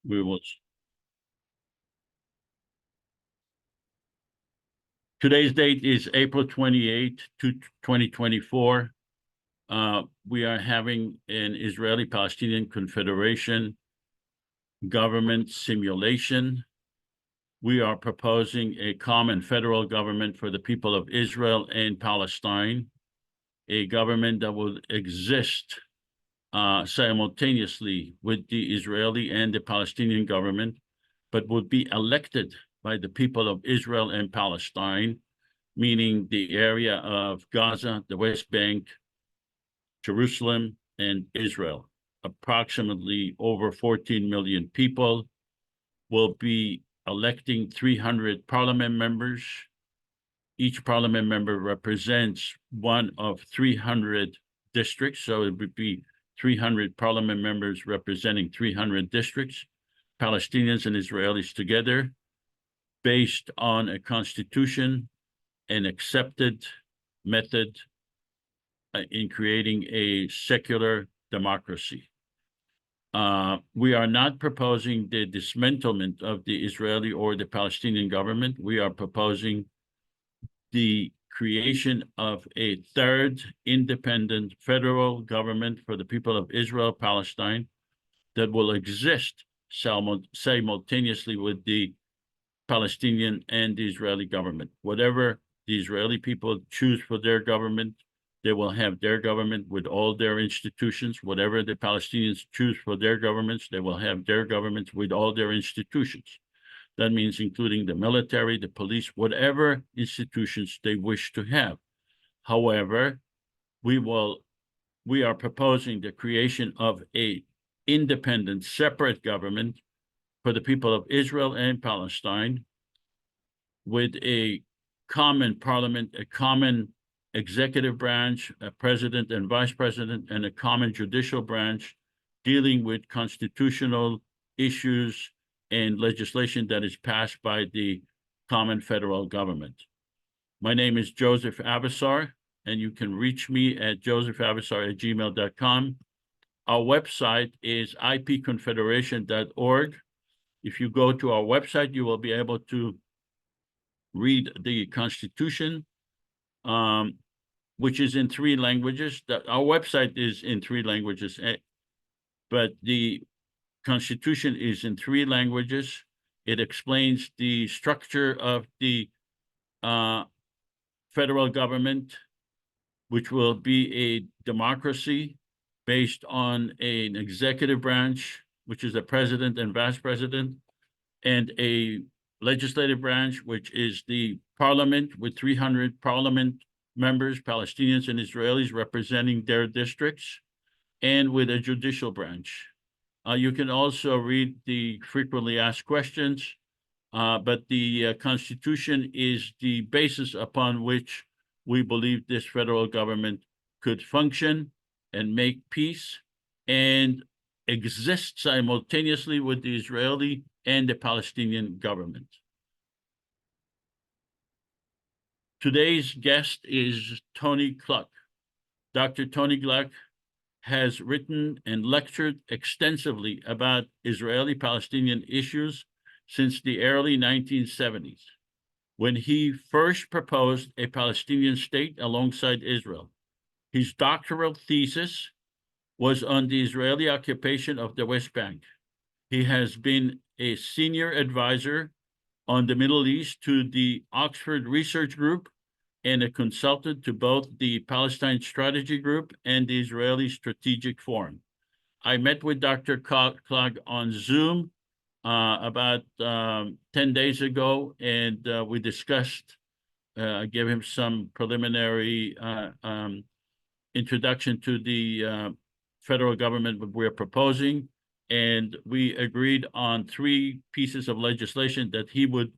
We will. Today's date is April 28th, 2024. We are having an Israeli-Palestinian Confederation government simulation. We are proposing a common federal government for the people of Israel and Palestine, a government that will exist simultaneously with the Israeli and the Palestinian government, but would be elected by the people of Israel and Palestine, meaning the area of Gaza, the West Bank, Jerusalem, and Israel. Approximately over 14 million people will be electing 300 parliament members. Each parliament member represents one of 300 districts, so it would be 300 parliament members representing 300 districts, Palestinians and Israelis together, based on a constitution, an accepted method in creating a secular democracy. We are not proposing the dismantlement of the Israeli or the Palestinian government. We are proposing the creation of a third independent federal government for the people of Israel, Palestine, that will exist simultaneously with the Palestinian and the Israeli government. Whatever the Israeli people choose for their government, they will have their government with all their institutions. Whatever the Palestinians choose for their governments, they will have their governments with all their institutions. That means including the military, the police, whatever institutions they wish to have. However, we are proposing the creation of a independent, separate government for the people of Israel and Palestine, with a common parliament, a common executive branch, a president and vice president, and a common judicial branch dealing with constitutional issues and legislation that is passed by the common federal government. My name is Joseph Avasar, and you can reach me at josephavassar@gmail.com. Our website is ipconfederation.org. If you go to our website, you will be able to read the Constitution, which is in 3 languages. Our website is in 3 languages, but the Constitution is in 3 languages. It explains the structure of the federal government, which will be a democracy based on an executive branch, which is the president and vice president, and a legislative branch, which is the parliament with 300 parliament members, Palestinians and Israelis representing their districts, and with a judicial branch. You can also read the frequently asked questions, but the Constitution is the basis upon which we believe this federal government could function and make peace and exist simultaneously with the Israeli and the Palestinian government. Today's guest is Tony Klug. Dr. Tony Klug has written and lectured extensively about Israeli-Palestinian issues since the early 1970s, when he first proposed a Palestinian state alongside Israel. His doctoral thesis was on the Israeli occupation of the West Bank. He has been a senior advisor on the Middle East to the Oxford Research Group and a consultant to both the Palestine Strategy Group and the Israeli Strategic Forum. I met with Dr. Klug on Zoom about 10 days ago, and we discussed, gave him some preliminary introduction to the federal government that we're proposing, and we agreed on 3 pieces of legislation that he would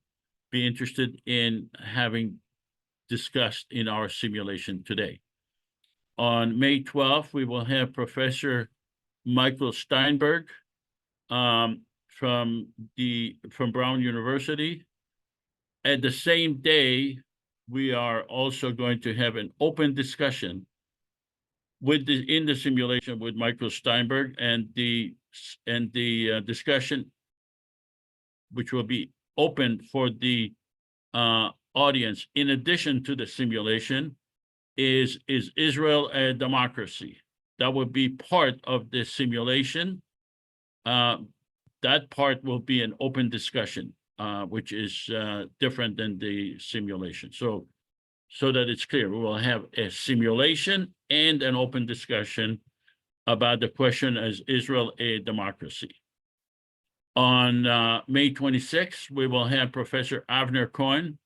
be interested in having discussed in our simulation today. On May 12th, we will have Professor Michael Steinberg from Brown University. At the same day, we are also going to have an open discussion in the simulation with Michael Steinberg, and the discussion which will be open for the audience, in addition to the simulation, is Israel a democracy? That would be part of the simulation. That part will be an open discussion, which is different than the simulation. So that it's clear, we will have a simulation and an open discussion about the question, is Israel a democracy? On May 26th, we will have Professor Avner Cohen.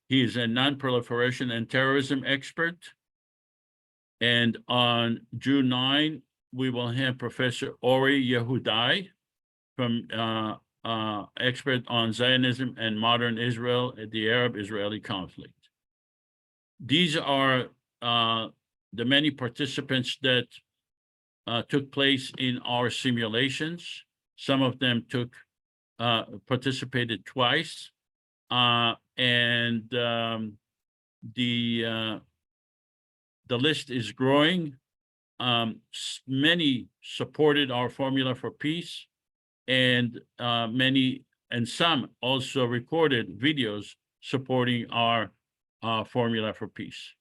He is a non-proliferation and terrorism expert. And on June 9, we will have Professor Ori Yehudai, from expert on Zionism and modern Israel, the Arab-Israeli conflict. These are the many participants that took place in our simulations. Some of them participated twice, and the list is growing. Many supported our formula for peace, and some also recorded videos supporting our formula for peace.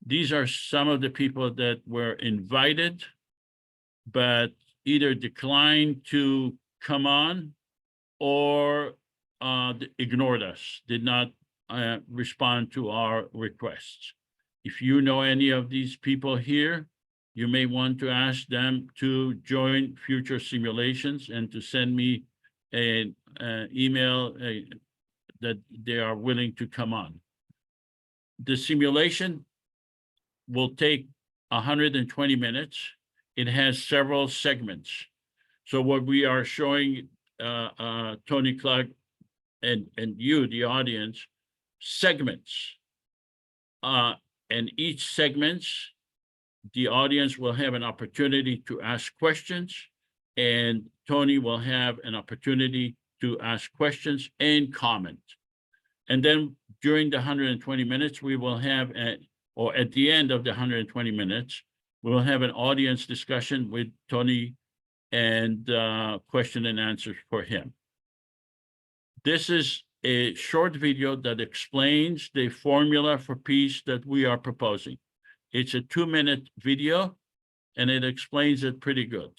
These are some of the people that were invited, but either declined to come on or ignored us, did not respond to our requests. If you know any of these people here, you may want to ask them to join future simulations and to send me an email that they are willing to come on. The simulation will take 120 minutes. It has several segments. So what we are showing, Tony Klug and you, the audience, segments. And each segment, the audience will have an opportunity to ask questions, and Tony will have an opportunity to ask questions and comment. And then during the 120 minutes, we will have, or at the end of the 120 minutes, we will have an audience discussion with Tony and question and answers for him. This is a short video that explains the formula for peace that we are proposing. It's a 2-minute video, and it explains it pretty good.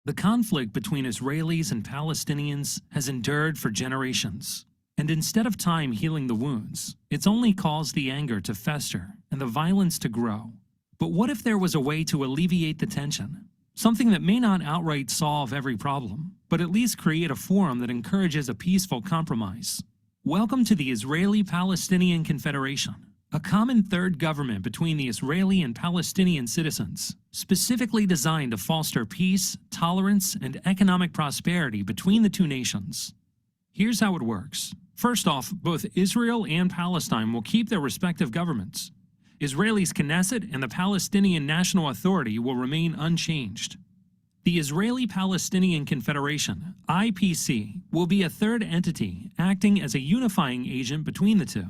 The conflict between Israelis and Palestinians has endured for generations. And instead of time healing the wounds, it's only caused the anger to fester and the violence to grow. But what if there was a way to alleviate the tension? Something that may not outright solve every problem, but at least create a forum that encourages a peaceful compromise. Welcome to the Israeli-Palestinian Confederation, a common third government between the Israeli and Palestinian citizens, specifically designed to foster peace, tolerance, and economic prosperity between the two nations. Here's how it works. First off, both Israel and Palestine will keep their respective governments. Israel's Knesset and the Palestinian National Authority will remain unchanged. The Israeli-Palestinian Confederation, IPC, will be a third entity acting as a unifying agent between the two.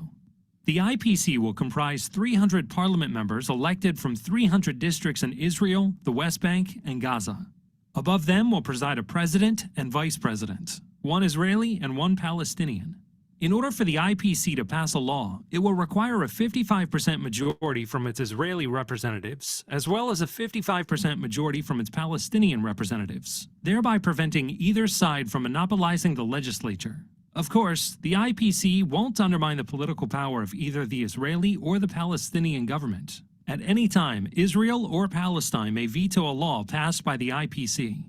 The IPC will comprise 300 parliament members elected from 300 districts in Israel, the West Bank, and Gaza. Above them will preside a president and vice president, one Israeli and one Palestinian. In order for the IPC to pass a law, it will require a 55% majority from its Israeli representatives, as well as a 55% majority from its Palestinian representatives, thereby preventing either side from monopolizing the legislature. Of course, the IPC won't undermine the political power of either the Israeli or the Palestinian government. At any time, Israel or Palestine may veto a law passed by the IPC.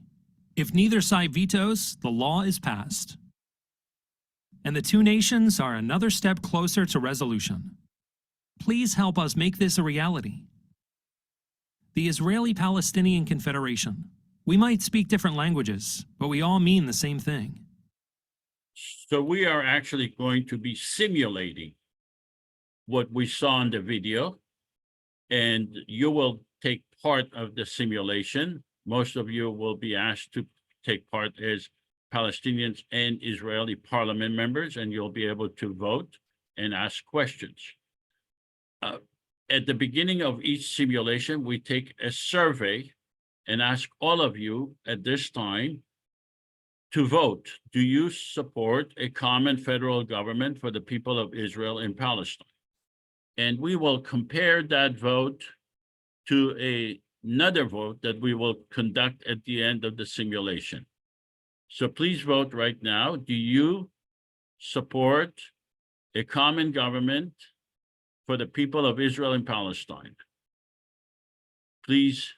If neither side vetoes, the law is passed. And the two nations are another step closer to resolution. Please help us make this a reality. The Israeli-Palestinian Confederation. We might speak different languages, but we all mean the same thing. So we are actually going to be simulating what we saw in the video, and you will take part of the simulation. Most of you will be asked to take part as Palestinians and Israeli parliament members, and you'll be able to vote and ask questions. At the beginning of each simulation, we take a survey and ask all of you at this time to vote. Do you support a common federal government for the people of Israel and Palestine? And we will compare that vote to another vote that we will conduct at the end of the simulation. So please vote right now. Do you support a common government for the people of Israel and Palestine? Please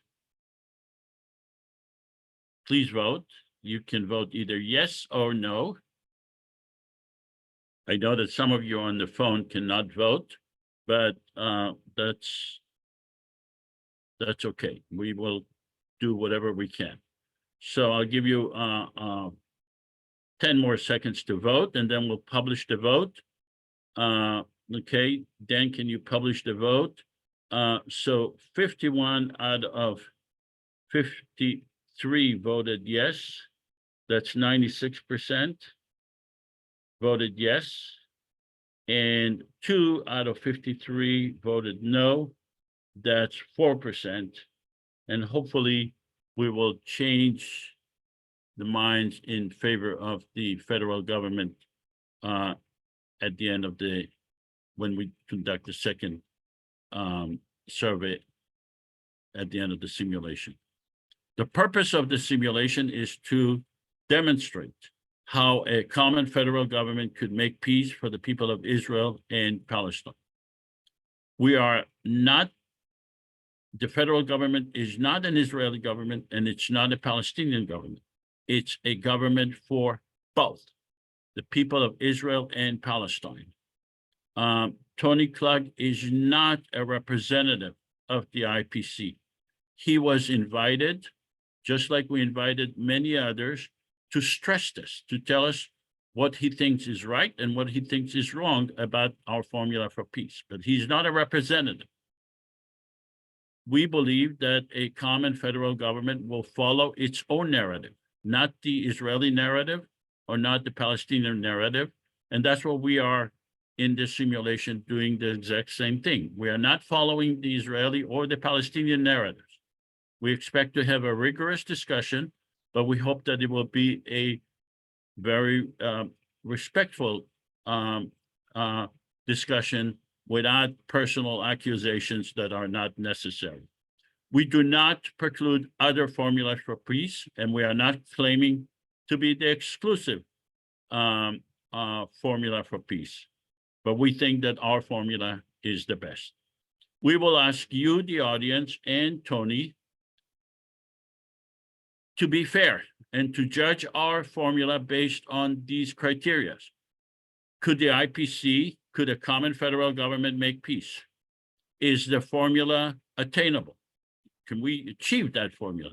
vote. You can vote either yes or no. I know that some of you on the phone cannot vote, but that's okay. We will do whatever we can. So I'll give you 10 more seconds to vote, and then we'll publish the vote. Okay, Dan, can you publish the vote? So 51 out of 53 voted yes. That's 96% voted yes. And 2 out of 53 voted no. That's 4%. And hopefully we will change the minds in favor of the federal government at the end of when we conduct the second survey at the end of the simulation. The purpose of the simulation is to demonstrate how a common federal government could make peace for the people of Israel and Palestine. The federal government is not an Israeli government, and it's not a Palestinian government. It's a government for both the people of Israel and Palestine. Tony Klug is not a representative of the IPC. He was invited, just like we invited many others, to stress this, to tell us what he thinks is right and what he thinks is wrong about our formula for peace. But he's not a representative. We believe that a common federal government will follow its own narrative, not the Israeli narrative or not the Palestinian narrative. And that's what we are in this simulation doing, the exact same thing. We are not following the Israeli or the Palestinian narratives. We expect to have a rigorous discussion, but we hope that it will be a very respectful discussion without personal accusations that are not necessary. We do not preclude other formulas for peace, and we are not claiming to be the exclusive formula for peace, but we think that our formula is the best. We will ask you, the audience, and Tony, to be fair and to judge our formula based on these criteria. Could the IPC, could a common federal government make peace? Is the formula attainable? Can we achieve that formula?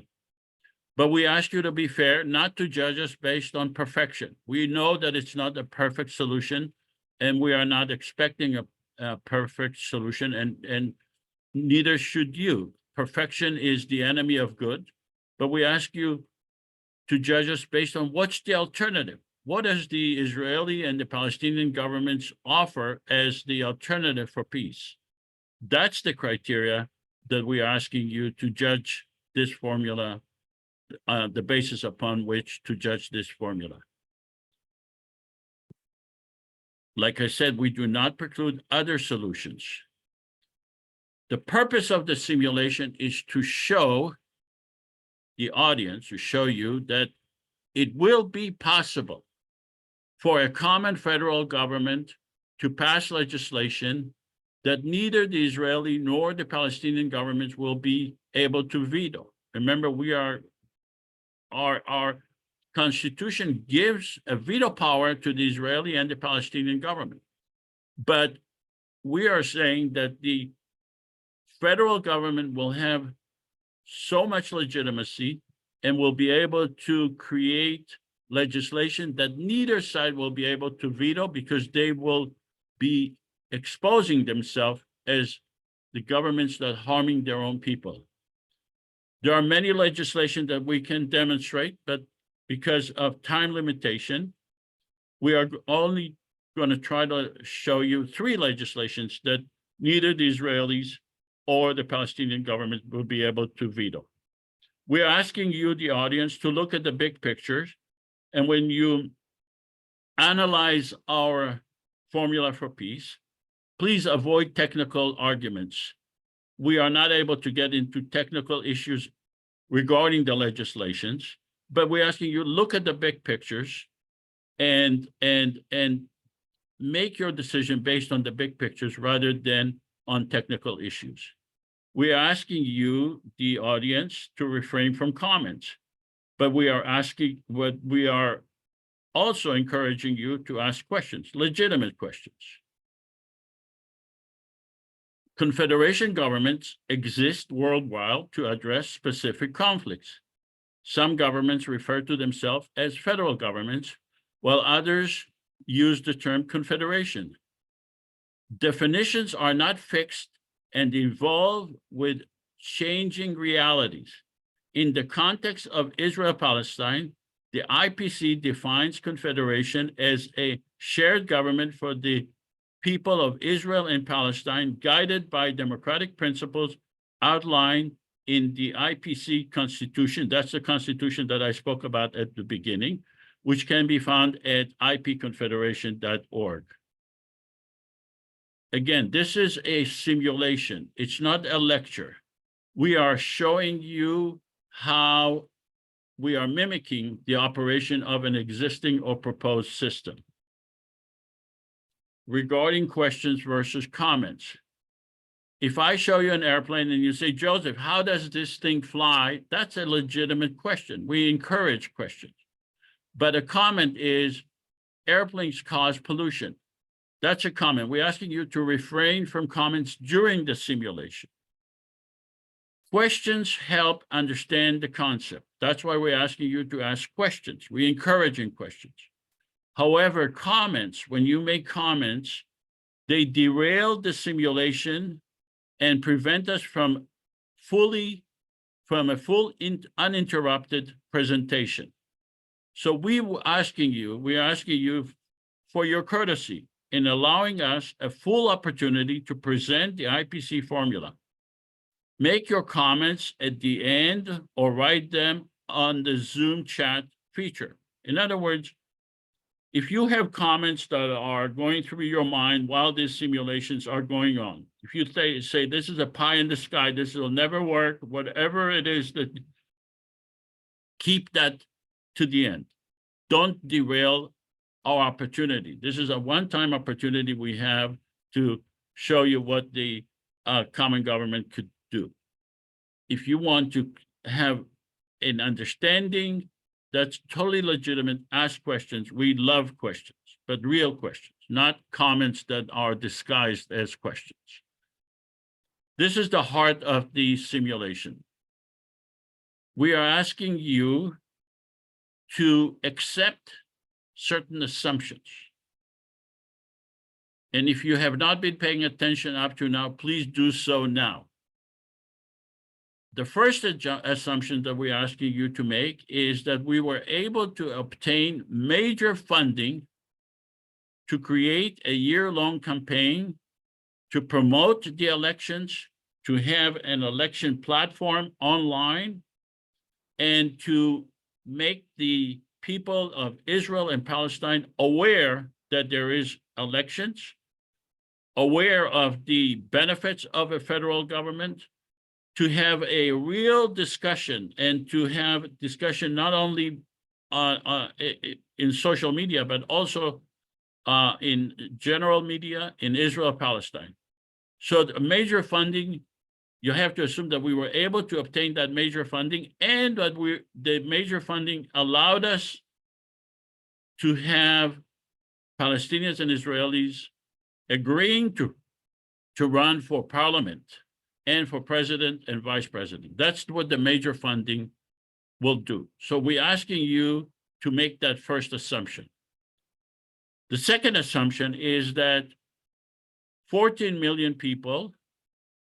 But we ask you to be fair, not to judge us based on perfection. We know that it's not a perfect solution, and we are not expecting a perfect solution, and neither should you. Perfection is the enemy of good, but we ask you to judge us based on what's the alternative. What does the Israeli and the Palestinian governments offer as the alternative for peace? That's the criteria that we are asking you to judge this formula, the basis upon which to judge this formula. Like I said, we do not preclude other solutions. The purpose of the simulation is to show the audience, to show you that it will be possible for a common federal government to pass legislation that neither the Israeli nor the Palestinian governments will be able to veto. Remember, our Constitution gives a veto power to the Israeli and the Palestinian government. But we are saying that the federal government will have so much legitimacy and will be able to create legislation that neither side will be able to veto, because they will be exposing themselves as the governments that are harming their own people. There are many legislation that we can demonstrate, but because of time limitation, we are only going to try to show you 3 legislations that neither the Israelis or the Palestinian government will be able to veto. We are asking you, the audience, to look at the big pictures. And when you analyze our formula for peace, please avoid technical arguments. We are not able to get into technical issues regarding the legislations, but we're asking you look at the big pictures and make your decision based on the big pictures rather than on technical issues. We are asking you, the audience, to refrain from comments, but we are also encouraging you to ask questions, legitimate questions. Confederation governments exist worldwide to address specific conflicts. Some governments refer to themselves as federal governments, while others use the term confederation. Definitions are not fixed and evolve with changing realities. In the context of Israel-Palestine, the IPC defines confederation as a shared government for the people of Israel and Palestine, guided by democratic principles outlined in the IPC Constitution. That's the Constitution that I spoke about at the beginning, which can be found at ipconfederation.org. Again, this is a simulation. It's not a lecture. We are showing you how we are mimicking the operation of an existing or proposed system. Regarding questions versus comments, if I show you an airplane and you say, Joseph, how does this thing fly? That's a legitimate question. We encourage questions. But a comment is, airplanes cause pollution. That's a comment. We're asking you to refrain from comments during the simulation. Questions help understand the concept. That's why we're asking you to ask questions. We're encouraging questions. However, comments, when you make comments, they derail the simulation and prevent us from a full uninterrupted presentation. So we're asking you for your courtesy in allowing us a full opportunity to present the IPC formula. Make your comments at the end or write them on the Zoom chat feature. In other words, if you have comments that are going through your mind while these simulations are going on, if you say this is a pie in the sky, this will never work, whatever it is, that keep that to the end. Don't derail our opportunity. This is a one-time opportunity we have to show you what the common government could do. If you want to have an understanding, that's totally legitimate. Ask questions. We love questions, but real questions, not comments that are disguised as questions. This is the heart of the simulation. We are asking you to accept certain assumptions. And if you have not been paying attention up to now, please do so now. The first assumption that we're asking you to make is that we were able to obtain major funding to create a year-long campaign to promote the elections, to have an election platform online, and to make the people of Israel and Palestine aware that there is elections, aware of the benefits of a federal government, to have a real discussion, and to have discussion not only in social media, but also in general media in Israel, Palestine. So the major funding, you have to assume that we were able to obtain that major funding, and that the major funding allowed us to have Palestinians and Israelis agreeing to run for parliament and for president and vice president. That's what the major funding will do. So we're asking you to make that first assumption. The second assumption is that 14 million people,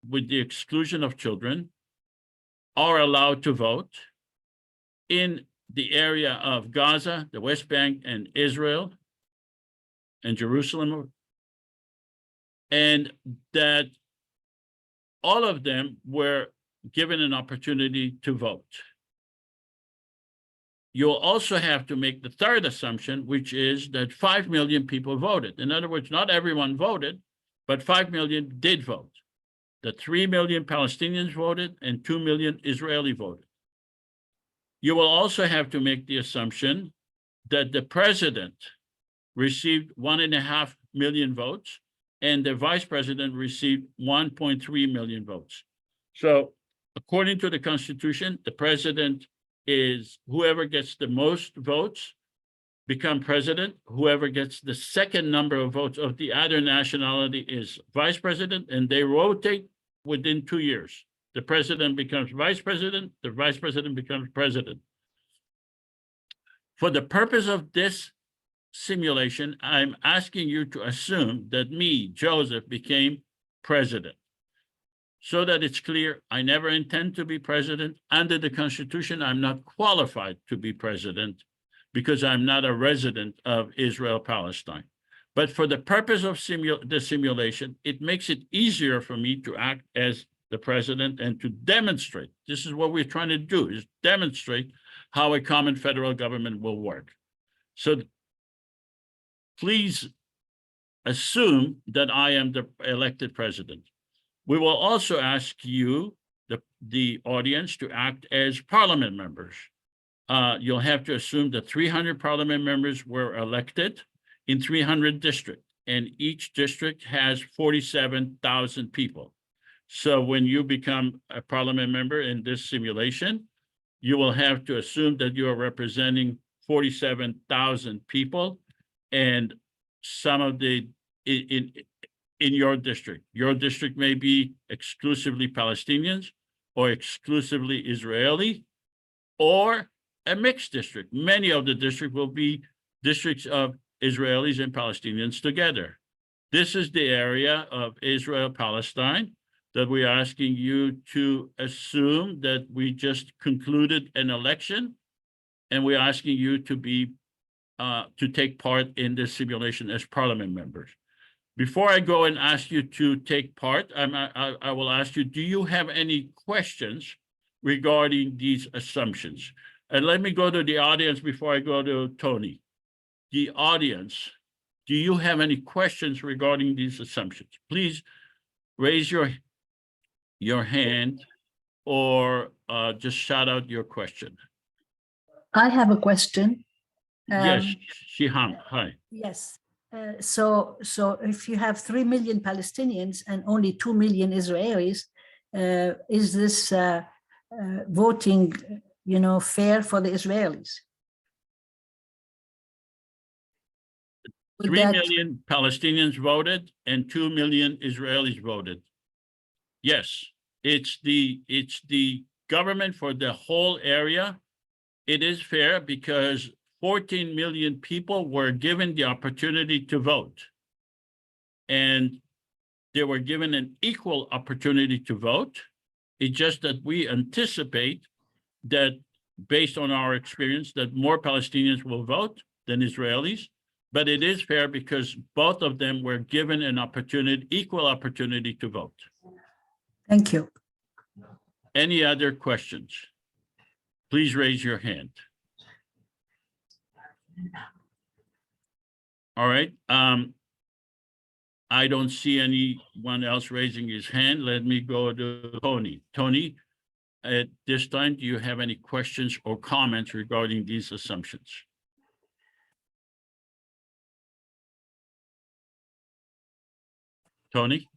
with the exclusion of children, are allowed to vote in the area of Gaza, the West Bank, and Israel, and Jerusalem, and that all of them were given an opportunity to vote. you'll also have to make the third assumption, which is that 5 million people voted. In other words, not everyone voted, but 5 million did vote. That 3 million Palestinians voted and 2 million Israeli voted. You will also have to make the assumption that the president received 1.5 million votes and the vice president received 1.3 million votes. So according to the Constitution, the president is whoever gets the most votes become president. Whoever gets the second number of votes of the other nationality is vice president, and they rotate within 2 years. The president becomes vice president, the vice president becomes president. For the purpose of this simulation, I'm asking you to assume that me, Joseph, became president. So that it's clear, I never intend to be president. Under the Constitution, I'm not qualified to be president because I'm not a resident of Israel, Palestine. But for the purpose of the simulation, it makes it easier for me to act as the president and to demonstrate. This is what we're trying to do, is demonstrate how a common federal government will work. So please assume that I am the elected president. We will also ask you, the audience, to act as parliament members. You'll have to assume that 300 parliament members were elected in 300 districts, and each district has 47,000 people. So when you become a parliament member in this simulation, you will have to assume that you are representing 47,000 people, and some of the, in your district. Your district may be exclusively Palestinians or exclusively Israeli or a mixed district. Many of the districts will be districts of Israelis and Palestinians together. This is the area of Israel, Palestine that we're asking you to assume that we just concluded an election, and we're asking you to be to take part in this simulation as parliament members. Before I go and ask you to take part, I will ask you, do you have any questions regarding these assumptions? And let me go to the audience before I go to Tony. The audience, do you have any questions regarding these assumptions? Please raise your hand or just shout out your question. I have a question. Yes, Shiham, hi. Yes. So if you have 3 million Palestinians and only 2 million Israelis, is this voting, fair for the Israelis? 3 million Palestinians voted and 2 million Israelis voted. Yes, it's the government for the whole area. It is fair because 14 million people were given the opportunity to vote. And they were given an equal opportunity to vote. It's just that we anticipate that, based on our experience, that more Palestinians will vote than Israelis. But it is fair because both of them were given an opportunity, equal opportunity to vote. Thank you. Any other questions? Please raise your hand. All right. I don't see anyone else raising his hand. Let me go to Tony. Tony, at this time, do you have any questions or comments regarding these assumptions? Tony?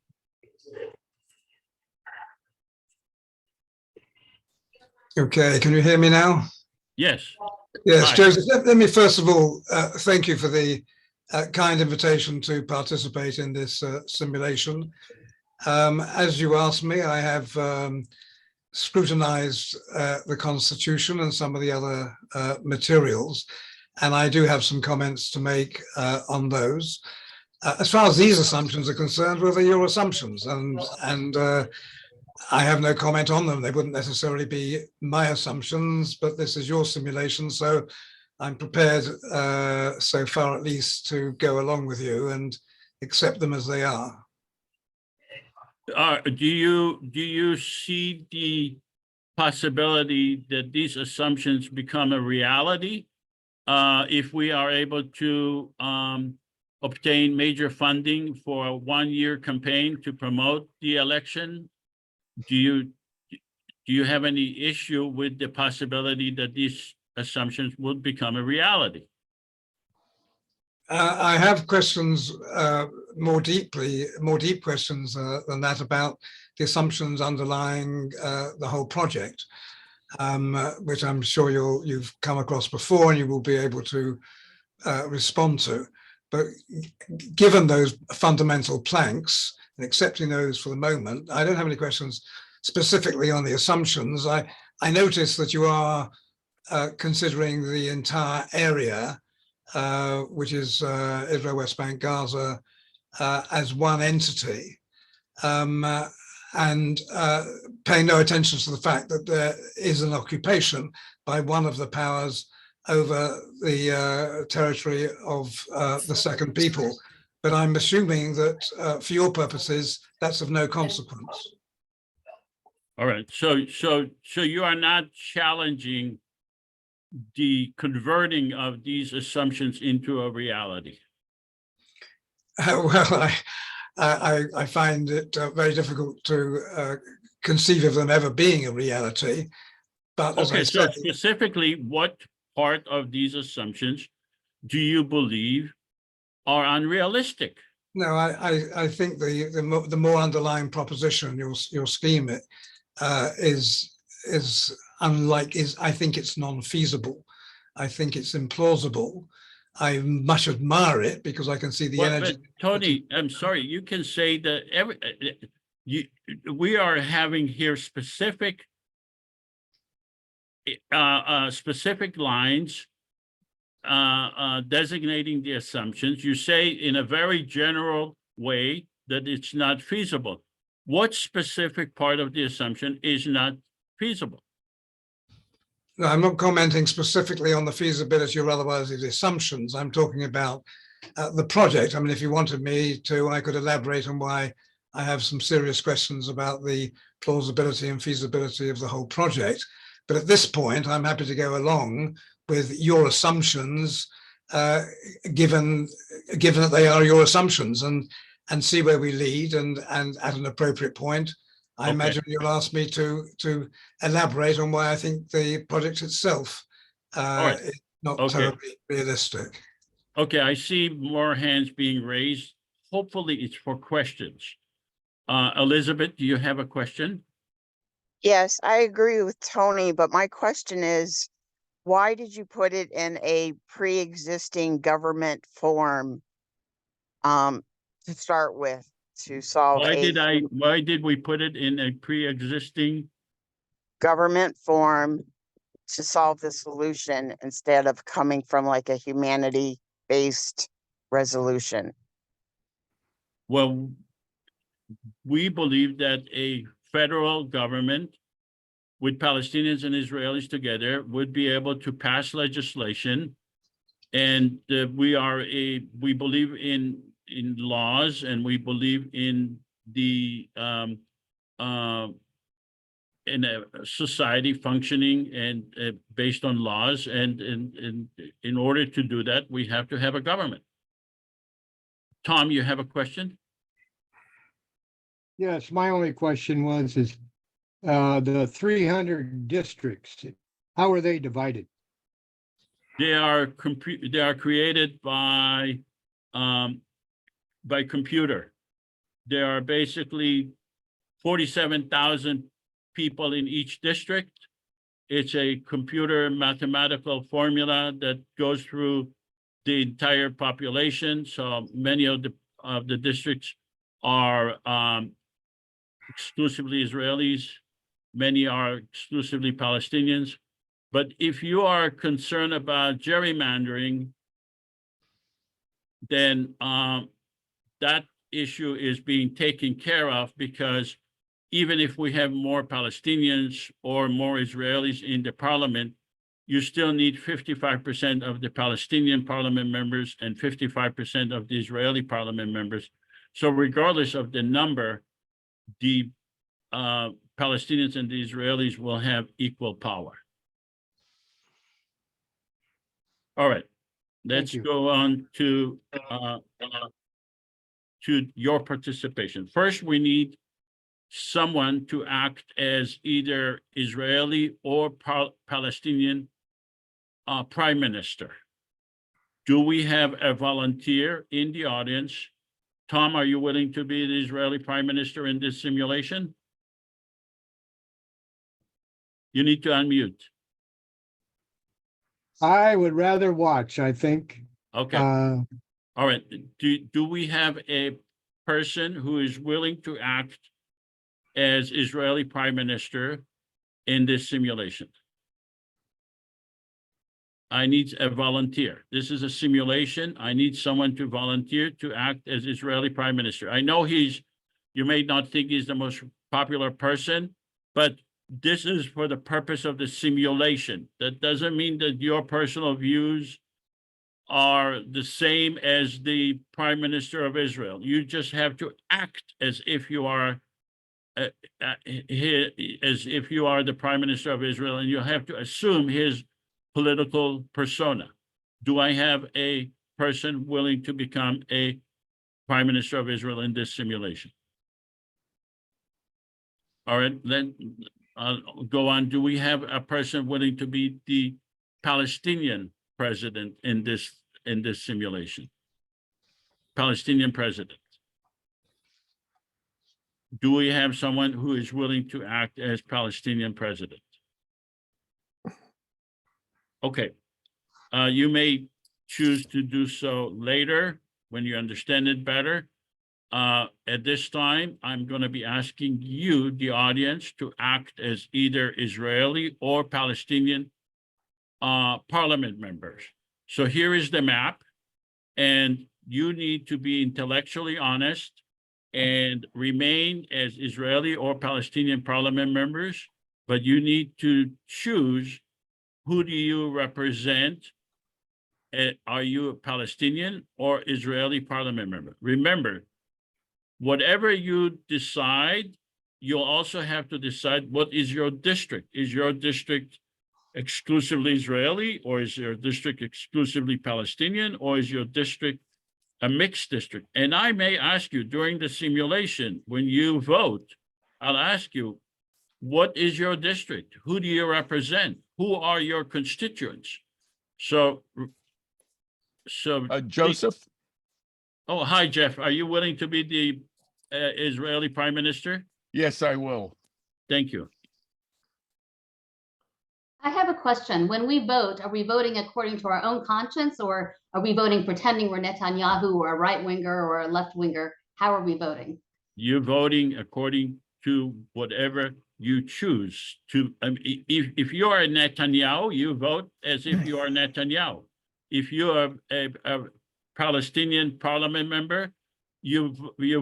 Okay, can you hear me now? Yes. Yes, Hi. Joseph, let me first of all thank you for the kind invitation to participate in this simulation. As you asked me, I have scrutinized the Constitution and some of the other materials, and I do have some comments to make on those. As far as these assumptions are concerned, well, they're your assumptions, and I have no comment on them. They wouldn't necessarily be my assumptions, but this is your simulation, so I'm prepared, so far at least, to go along with you and accept them as they are. Do you see possibility that these assumptions become a reality if we are able to obtain major funding for a one-year campaign to promote the election? Do you have any issue with the possibility that these assumptions would become a reality? I have questions more deep questions than that about the assumptions underlying the whole project, which I'm sure you've come across before and you will be able to respond to. But given those fundamental planks and accepting those for the moment, I don't have any questions specifically on the assumptions. I notice that you are considering the entire area, which is Israel, West Bank, Gaza, as one entity, and paying no attention to the fact that there is an occupation by one of the powers over the territory of the second people. But I'm assuming that for your purposes, that's of no consequence. All right, so you are not challenging the converting of these assumptions into a reality? Well, I find it very difficult to conceive of them ever being a reality. But as Okay, I so said, specifically, what part of these assumptions do you believe are unrealistic? no, I think the more underlying proposition, your scheme is unlike I think it's non-feasible. I think it's implausible. I much admire it because I can see the energy. But Tony, I'm sorry, you can say that we are having here specific lines designating the assumptions. You say in a very general way that it's not feasible. What specific part of the assumption is not feasible? No, I'm not commenting specifically on the feasibility or otherwise of the assumptions. I'm talking about the project. I mean, if you wanted me to, I could elaborate on why I have some serious questions about the plausibility and feasibility of the whole project. But at this point, I'm happy to go along with your assumptions, given that they are your assumptions, and see where we lead. And at an appropriate point, I imagine you'll ask me to elaborate on why I think the project itself is not terribly realistic. Okay, I see more hands being raised. Hopefully it's for questions. Elizabeth, do you have a question? Yes, I agree with Tony, but my question is, why did you put it in a pre-existing government form to start with to solve Why did we put it in a pre-existing government form to solve the solution instead of coming from like a humanity-based resolution? Well, we believe that a federal government with Palestinians and Israelis together would be able to pass legislation. And we believe in laws, and we believe in the in a society functioning and based on laws. And in order to do that, we have to have a government. Tom, you have a question? Yes, my only question was the 300 districts, how are they divided? They are created by computer. There are basically 47,000 people in each district. It's a computer mathematical formula that goes through the entire population. So many of the districts are exclusively Israelis. Many are exclusively Palestinians. But if you are concerned about gerrymandering, then that issue is being taken care of, because even if we have more Palestinians or more Israelis in the parliament, you still need 55% of the Palestinian parliament members and 55% of the Israeli parliament members. So regardless of the number, the Palestinians and the Israelis will have equal power. All right, let's you. go on to your participation. First, we need someone to act as either Israeli or Palestinian prime minister. Do we have a volunteer in the audience? Tom, are you willing to be the Israeli prime minister in this simulation? You need to unmute. I would rather watch, I think. Okay. All right. Do we have a person who is willing to act as Israeli prime minister in this simulation? I need a volunteer. This is a simulation. I need someone to volunteer to act as Israeli prime minister. I know you may not think he's the most popular person, but this is for the purpose of the simulation. That doesn't mean that your personal views are the same as the prime minister of Israel. You just have to act as if you are the prime minister of Israel, and you have to assume his political persona. Do I have a person willing to become a prime minister of Israel in this simulation? All right, then I'll go on. Do we have a person willing to be the Palestinian president in this simulation? Palestinian president. Do we have someone who is willing to act as Palestinian president? Okay, you may choose to do so later when you understand it better. At this time, I'm going to be asking you, the audience, to act as either Israeli or Palestinian parliament members. So here is the map, and you need to be intellectually honest and remain as Israeli or Palestinian parliament members, but you need to choose who do you represent. Are you a Palestinian or Israeli parliament member? Remember, whatever you decide, you'll also have to decide what is your district. Is your district exclusively Israeli, or is your district exclusively Palestinian, or is your district a mixed district? And I may ask you during the simulation, when you vote, I'll ask you, what is your district? Who do you represent? Who are your constituents? So Joseph? Oh, hi, Jeff. Are you willing to be the Israeli prime minister? Yes, I will. Thank you. I have a question. When we vote, are we voting according to our own conscience, or are we voting pretending we're Netanyahu or a right winger or a left winger? How are we voting? You're voting according to whatever you choose to. If you are Netanyahu, you vote as if you are Netanyahu. If you are a Palestinian parliament member, you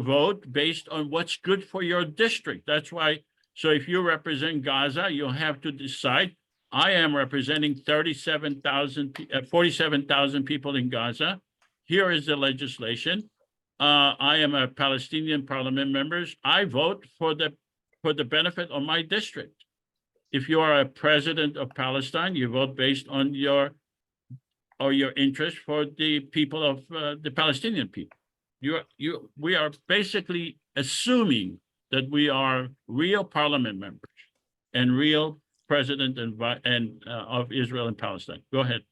vote based on what's good for your district. That's why. So if you represent Gaza, you'll have to decide. I am representing 47,000 people in Gaza. Here is the legislation. I am a Palestinian parliament member. I vote for the benefit of my district. If you are a president of Palestine, you vote based on your interest for the people of the Palestinian people. We are basically assuming that we are real parliament members and real president of Israel and Palestine. Go ahead,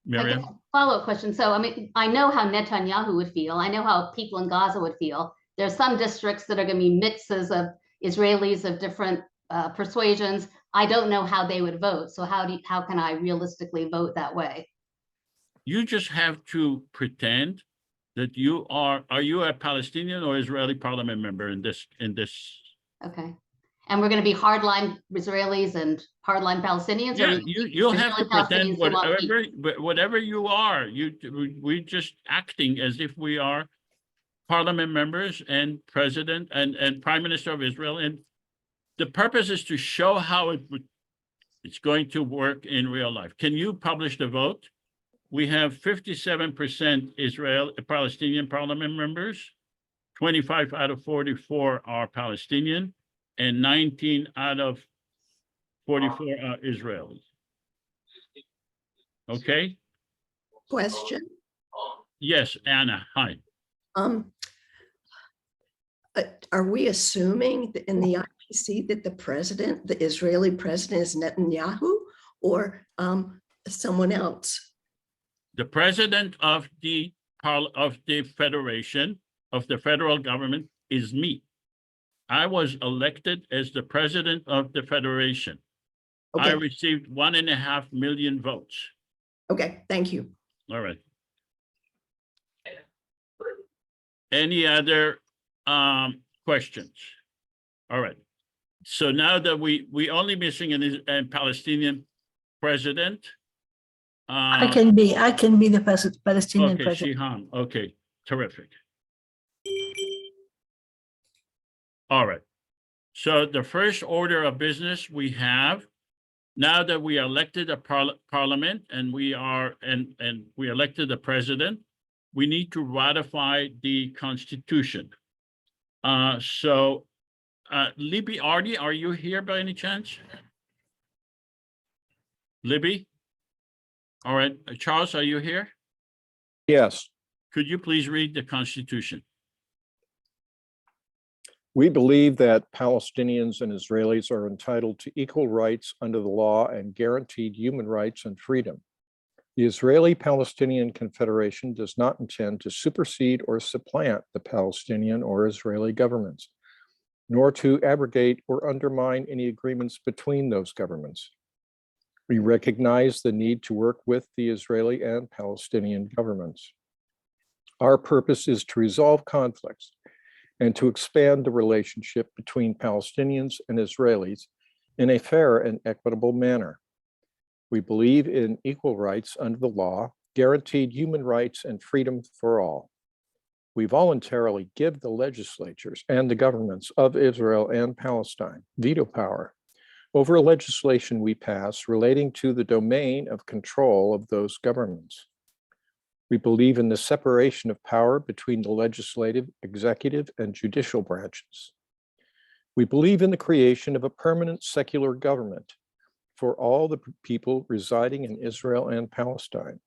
Miriam. Follow-up question. So, I mean, I know how Netanyahu would feel. I know how people in Gaza would feel. There's some districts that are going to be mixes of Israelis of different persuasions. I don't know how they would vote. So how can I realistically vote that way? You just have to pretend that you are you a Palestinian or Israeli parliament member in this? Okay. And we're going to be hardline Israelis and hardline Palestinians? Yeah, you'll have to pretend whatever you are. We're just acting as if we are parliament members and president and prime minister of Israel. And the purpose is to show how it's going to work in real life. Can you publish the vote? We have 57% Palestinian parliament members. 25 out of 44 are Palestinian. and 19 out of 44 are Israelis. Okay? Question. Yes, Anna, hi. Um, are we assuming that in the IPC that the president, the Israeli president, is Netanyahu or someone else? The president of the federation, of the federal government, is me. I was elected as the president of the federation. I Okay, received 1.5 million votes. okay, thank you. All right. Any other questions? All right. So now that we only missing a Palestinian president. I can be the Palestinian Okay, president. Shihan. Okay, terrific. All right. So the first order of business we have, now that we elected a parliament and we elected a president, we need to ratify the Constitution. Libby Artie, are you here by any chance? Libby? All right, Charles, are you here? Yes, Could you please read the Constitution? we believe that Palestinians and Israelis are entitled to equal rights under the law and guaranteed human rights and freedom. The Israeli-Palestinian Confederation does not intend to supersede or supplant the Palestinian or Israeli governments, nor to abrogate or undermine any agreements between those governments. We recognize the need to work with the Israeli and Palestinian governments. Our purpose is to resolve conflicts and to expand the relationship between Palestinians and Israelis in a fair and equitable manner. We believe in equal rights under the law, guaranteed human rights and freedom for all. We voluntarily give the legislatures and the governments of Israel and Palestine veto power over legislation we pass relating to the domain of control of those governments. We believe in the separation of power between the legislative, executive, and judicial branches. We believe in the creation of a permanent secular government for all the people residing in Israel and Palestine.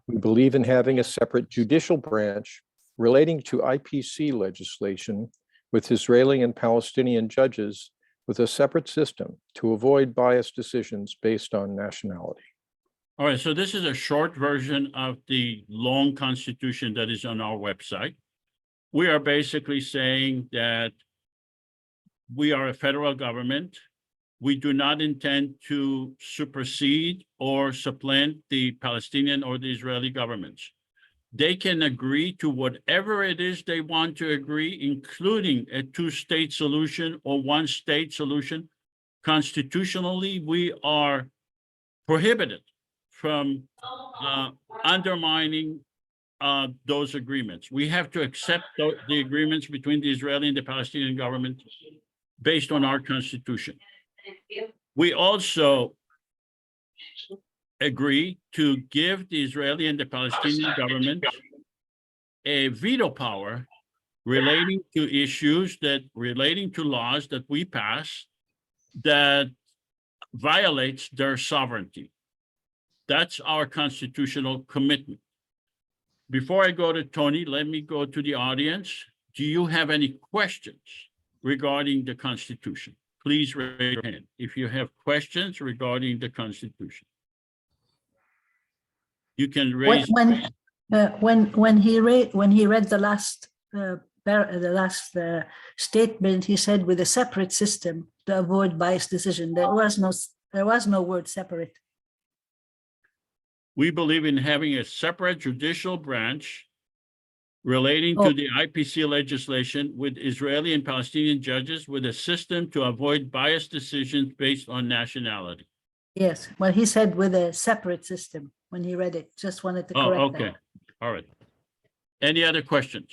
We believe in having a separate judicial branch relating to IPC legislation with Israeli and Palestinian judges with a separate system to avoid biased decisions based on nationality. All right, so this is a short version of the long Constitution that is on our website. We are basically saying that we are a federal government. We do not intend to supersede or supplant the Palestinian or the Israeli governments. They can agree to whatever it is they want to agree, including a two-state solution or one-state solution. Constitutionally, we are prohibited from undermining those agreements. We have to accept the agreements between the Israeli and the Palestinian government based on our Constitution. We also agree to give the Israeli and the Palestinian government a veto power relating to issues relating to laws that we pass that violates their sovereignty. That's our constitutional commitment. Before I go to Tony, let me go to the audience. Do you have any questions regarding the Constitution? Please raise your hand if you have questions regarding the Constitution. You can raise. When he read the last statement, he said with a separate system to avoid biased decision. There was no word separate. We believe in having a separate judicial branch relating to the IPC legislation with Israeli and Palestinian judges with a system to avoid biased decisions based on nationality. Yes, well, he said with a separate system when he read it. Just wanted to correct okay. that. All right. Any other questions?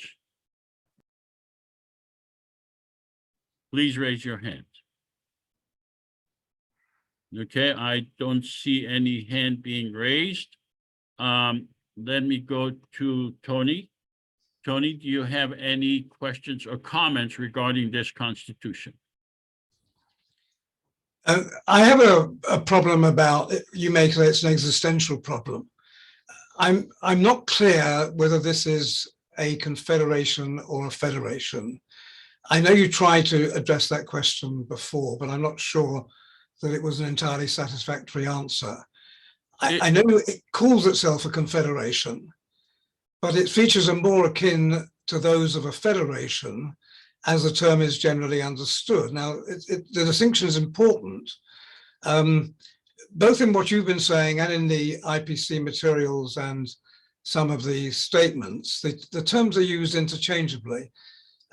Please raise your hand. Okay, I don't see any hand being raised. Let me go to Tony. Tony, do you have any questions or comments regarding this Constitution? I have a problem about, you may say it's an existential problem. I'm not clear whether this is a confederation or a federation. I know you tried to address that question before, but I'm not sure that it was an entirely satisfactory answer. I know it calls itself a confederation, but its features are more akin to those of a federation, as the term is generally understood. Now, the distinction is important, both in what you've been saying and in the IPC materials and some of the statements. The terms are used interchangeably,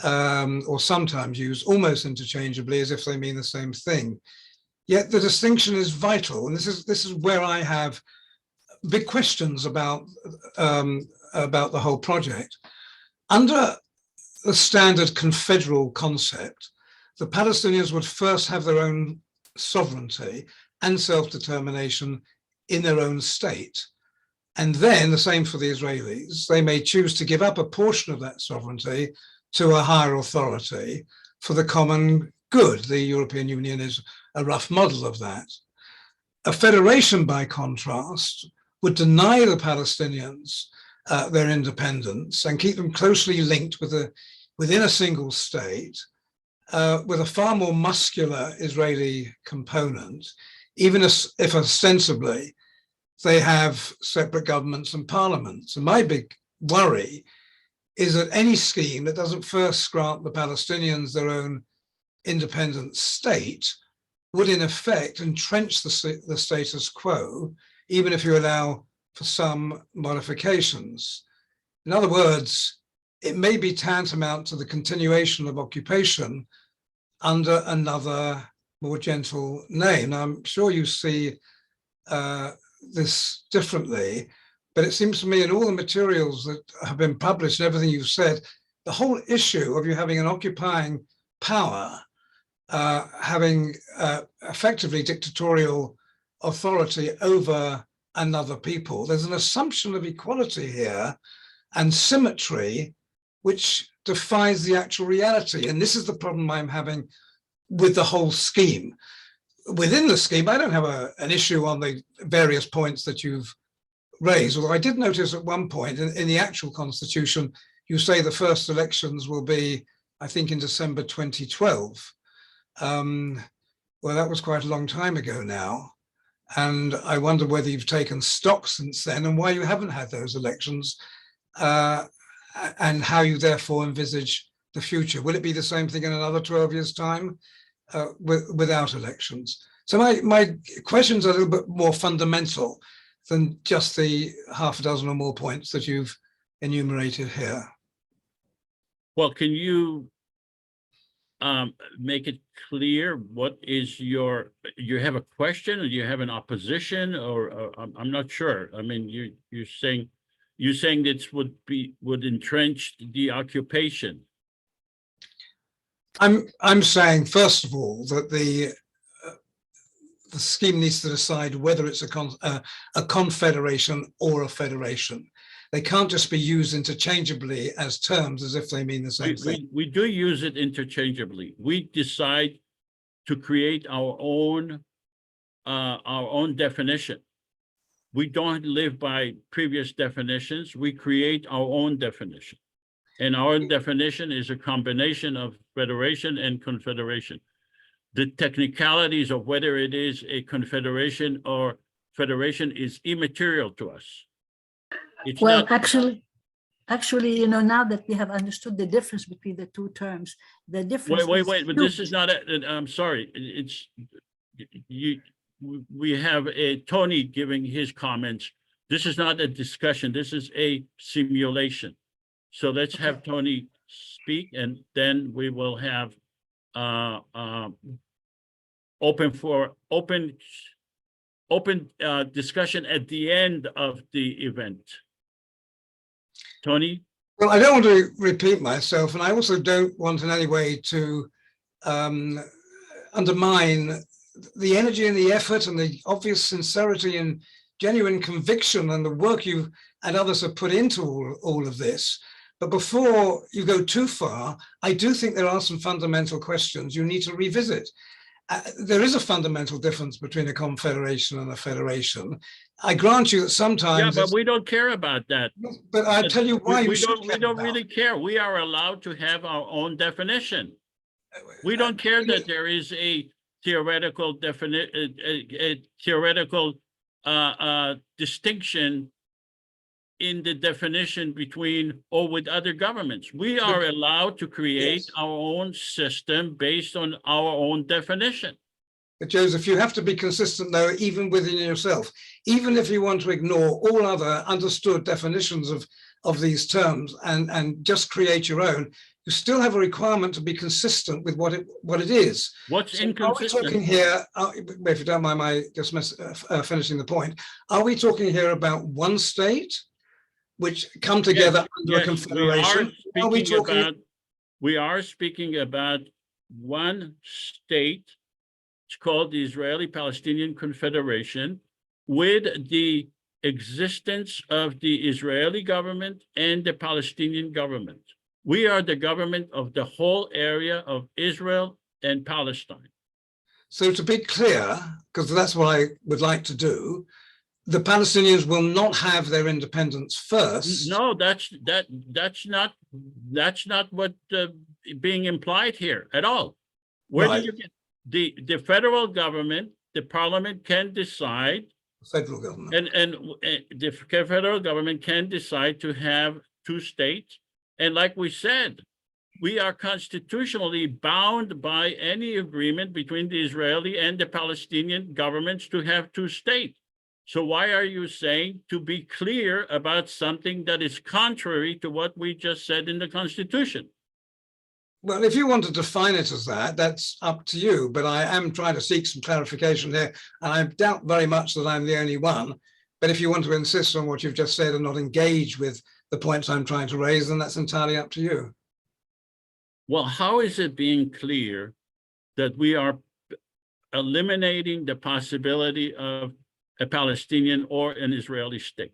or sometimes used almost interchangeably as if they mean the same thing. Yet the distinction is vital, and this is where I have big questions about the whole project. Under the standard confederal concept, the Palestinians would first have their own sovereignty and self-determination in their own state. And then the same for the Israelis. They may choose to give up a portion of that sovereignty to a higher authority for the common good. The European Union is a rough model of that. A federation, by contrast, would deny the Palestinians their independence and keep them closely linked within a single state, with a far more muscular Israeli component, even if ostensibly they have separate governments and parliaments. And my big worry is that any scheme that doesn't first grant the Palestinians their own independent state would in effect entrench the status quo, even if you allow for some modifications. In other words, it may be tantamount to the continuation of occupation under another more gentle name. Now, I'm sure you see this differently, but it seems to me in all the materials that have been published and everything you've said, the whole issue of you having an occupying power, having effectively dictatorial authority over another people, there's an assumption of equality here and symmetry, which defies the actual reality. And this is the problem I'm having with the whole scheme. Within the scheme, I don't have an issue on the various points that you've raised, although I did notice at one point in the actual constitution, you say the first elections will be, I think, in December 2012. Well, that was quite a long time ago now. And I wonder whether you've taken stock since then and why you haven't had those elections, and how you therefore envisage the future. Will it be the same thing in another 12 years' time without elections? So my questions are a little bit more fundamental than just the half a dozen or more points that you've enumerated here. Well, can you make it clear what is you have a question, or you have an opposition, or I'm not sure. I mean, you're saying this would entrench the occupation. I'm saying, first of all, that the scheme needs to decide whether it's a confederation or a federation. They can't just be used interchangeably as terms as if they mean the same thing. We do use it interchangeably. We decide to create our own definition. We don't live by previous definitions. We create our own definition. And our definition is a combination of federation and confederation. The technicalities of whether it is a confederation or federation is immaterial to us. It's Well, not, actually, now that we have understood the difference between the two terms, the difference. wait, but this is not, I'm sorry, we have Tony giving his comments. This is not a discussion, this is a simulation. So let's have Tony speak, and then we will have open discussion at the end of the event. Tony? Well, I don't want to repeat myself, and I also don't want in any way to undermine the energy and the effort and the obvious sincerity and genuine conviction and the work you and others have put into all of this. But before you go too far, I do think there are some fundamental questions you need to revisit. there is a fundamental difference between a confederation and a federation. I grant you that sometimes. Yeah, but we don't care about that. But I tell you why we you should don't. care We don't about really care. We are allowed to have our own definition. We don't care that there is a theoretical distinction in the definition between or with other governments. We are allowed to create Yes. our own system based on our own definition. But Joseph, you have to be consistent though, even within yourself. Even if you want to ignore all other understood definitions of these terms and just create your own, you still have a requirement to be consistent with what it is. What's So inconsistent? Are we talking here, if you don't mind my just finishing the point, are we talking here about one state which come together under a confederation? We are speaking about one state. It's called the Israeli-Palestinian Confederation, with the existence of the Israeli government and the Palestinian government. We are the government of the whole area of Israel and Palestine. So to be clear, because that's what I would like to do, the Palestinians will not have their independence first. No, that's not what being implied here at all. Where do you get the federal government? The parliament can decide. Federal government and the federal government can decide to have two states. And like we said, we are constitutionally bound by any agreement between the Israeli and the Palestinian governments to have two states. So why are you saying to be clear about something that is contrary to what we just said in the Constitution? Well, if you want to define it as that, that's up to you. But I am trying to seek some clarification here. And I doubt very much that I'm the only one. But if you want to insist on what you've just said and not engage with the points I'm trying to raise, then that's entirely up to you. Well, how is it being clear that we are eliminating the possibility of a Palestinian or an Israeli state?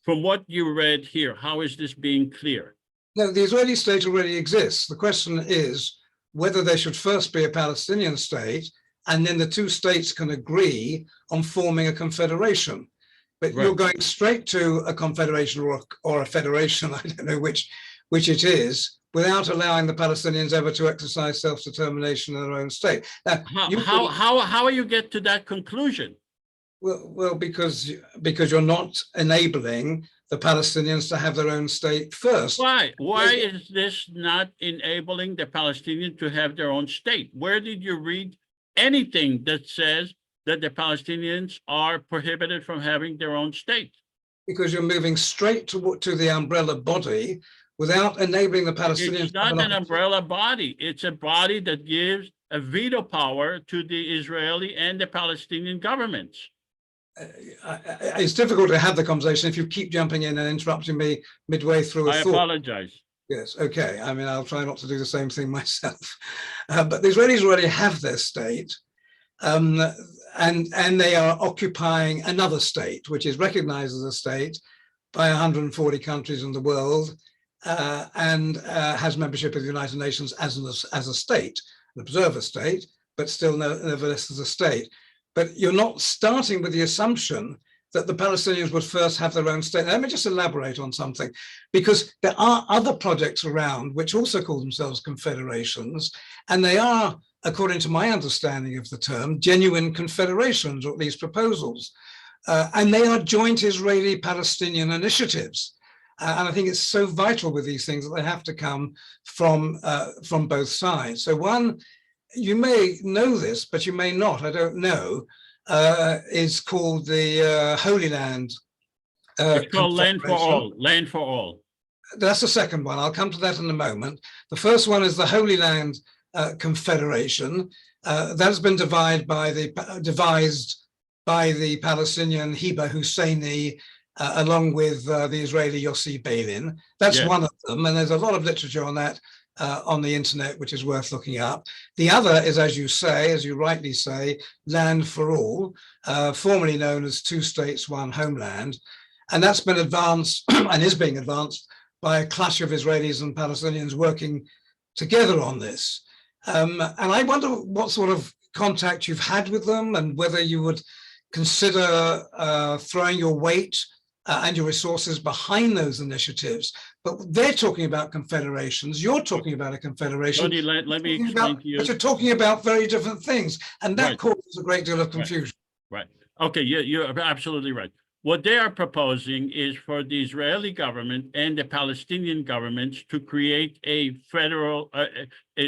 From what you read here, how is this being clear? No, the Israeli state already exists. The question is whether there should first be a Palestinian state, and then the two states can agree on forming a confederation. But you're going straight to a confederation or a federation, I don't know which it is, without allowing the Palestinians ever to exercise self-determination in their own state. Now, how you get to that conclusion? Well, because you're not enabling the Palestinians to have their own state first. Why is this not enabling the Palestinians to have their own state? Where did you read anything that says that the Palestinians are prohibited from having their own state? Because you're moving straight to the umbrella body without enabling the Palestinians. It's not an umbrella body. It's a body that gives a veto power to the Israeli and the Palestinian governments. It's difficult to have the conversation if you keep jumping in and interrupting me midway through a thought. I apologize. Yes, okay. I mean, I'll try not to do the same thing myself. But the Israelis already have their state, and they are occupying another state, which is recognized as a state by 140 countries in the world, and has membership of the United Nations as a state, an observer state, but still nevertheless as a state. But you're not starting with the assumption that the Palestinians would first have their own state. Let me just elaborate on something, because there are other projects around which also call themselves confederations, and they are, according to my understanding of the term, genuine confederations, or at least proposals. And they are joint Israeli-Palestinian initiatives. And I think it's so vital with these things that they have to come from both sides. So one, you may know this, but you may not, I don't know, is called the Holy Land. It's called Land for All, Land for All. That's the second one. I'll come to that in a moment. The first one is the Holy Land Confederation. That's been devised by the Palestinian Hiba Husseini, along with the Israeli Yossi Beilin. That's one of them, and there's a lot of literature on that on the internet, which is worth looking up. The other is, as you say, as you rightly say, Land for All, formerly known as Two States, One Homeland. And that's been advanced and is being advanced by a clash of Israelis and Palestinians working together on this. And I wonder what sort of contact you've had with them and whether you would consider throwing your weight and your resources behind those initiatives. But they're talking about confederations. You're talking about a confederation. Tony, let me explain to you. But you're talking about very different things. And that Right. causes a great deal of confusion. Right. Okay, you're absolutely right. What they are proposing is for the Israeli government and the Palestinian governments to create a federal,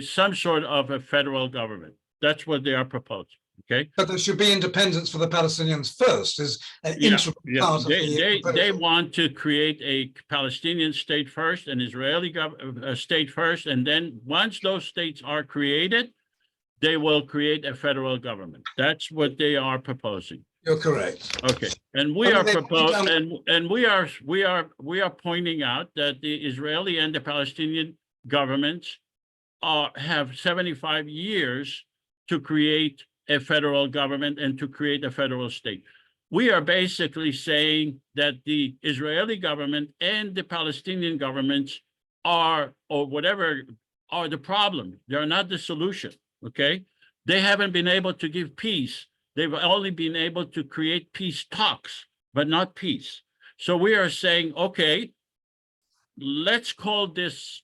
some sort of a federal government. That's what they are proposing. Okay. But there should be independence for the Palestinians first, is an integral part of the they want to create a Palestinian state first, an Israeli state first, and then once those states are created, they will create a federal government. That's what they are proposing. You're correct. Okay, and we are proposing, and we are pointing out that the Israeli and the Palestinian governments have 75 years to create a federal government and to create a federal state. We are basically saying that the Israeli government and the Palestinian governments are, or whatever, are the problem. They're not the solution, okay? They haven't been able to give peace. They've only been able to create peace talks, but not peace. So we are saying, okay, let's call this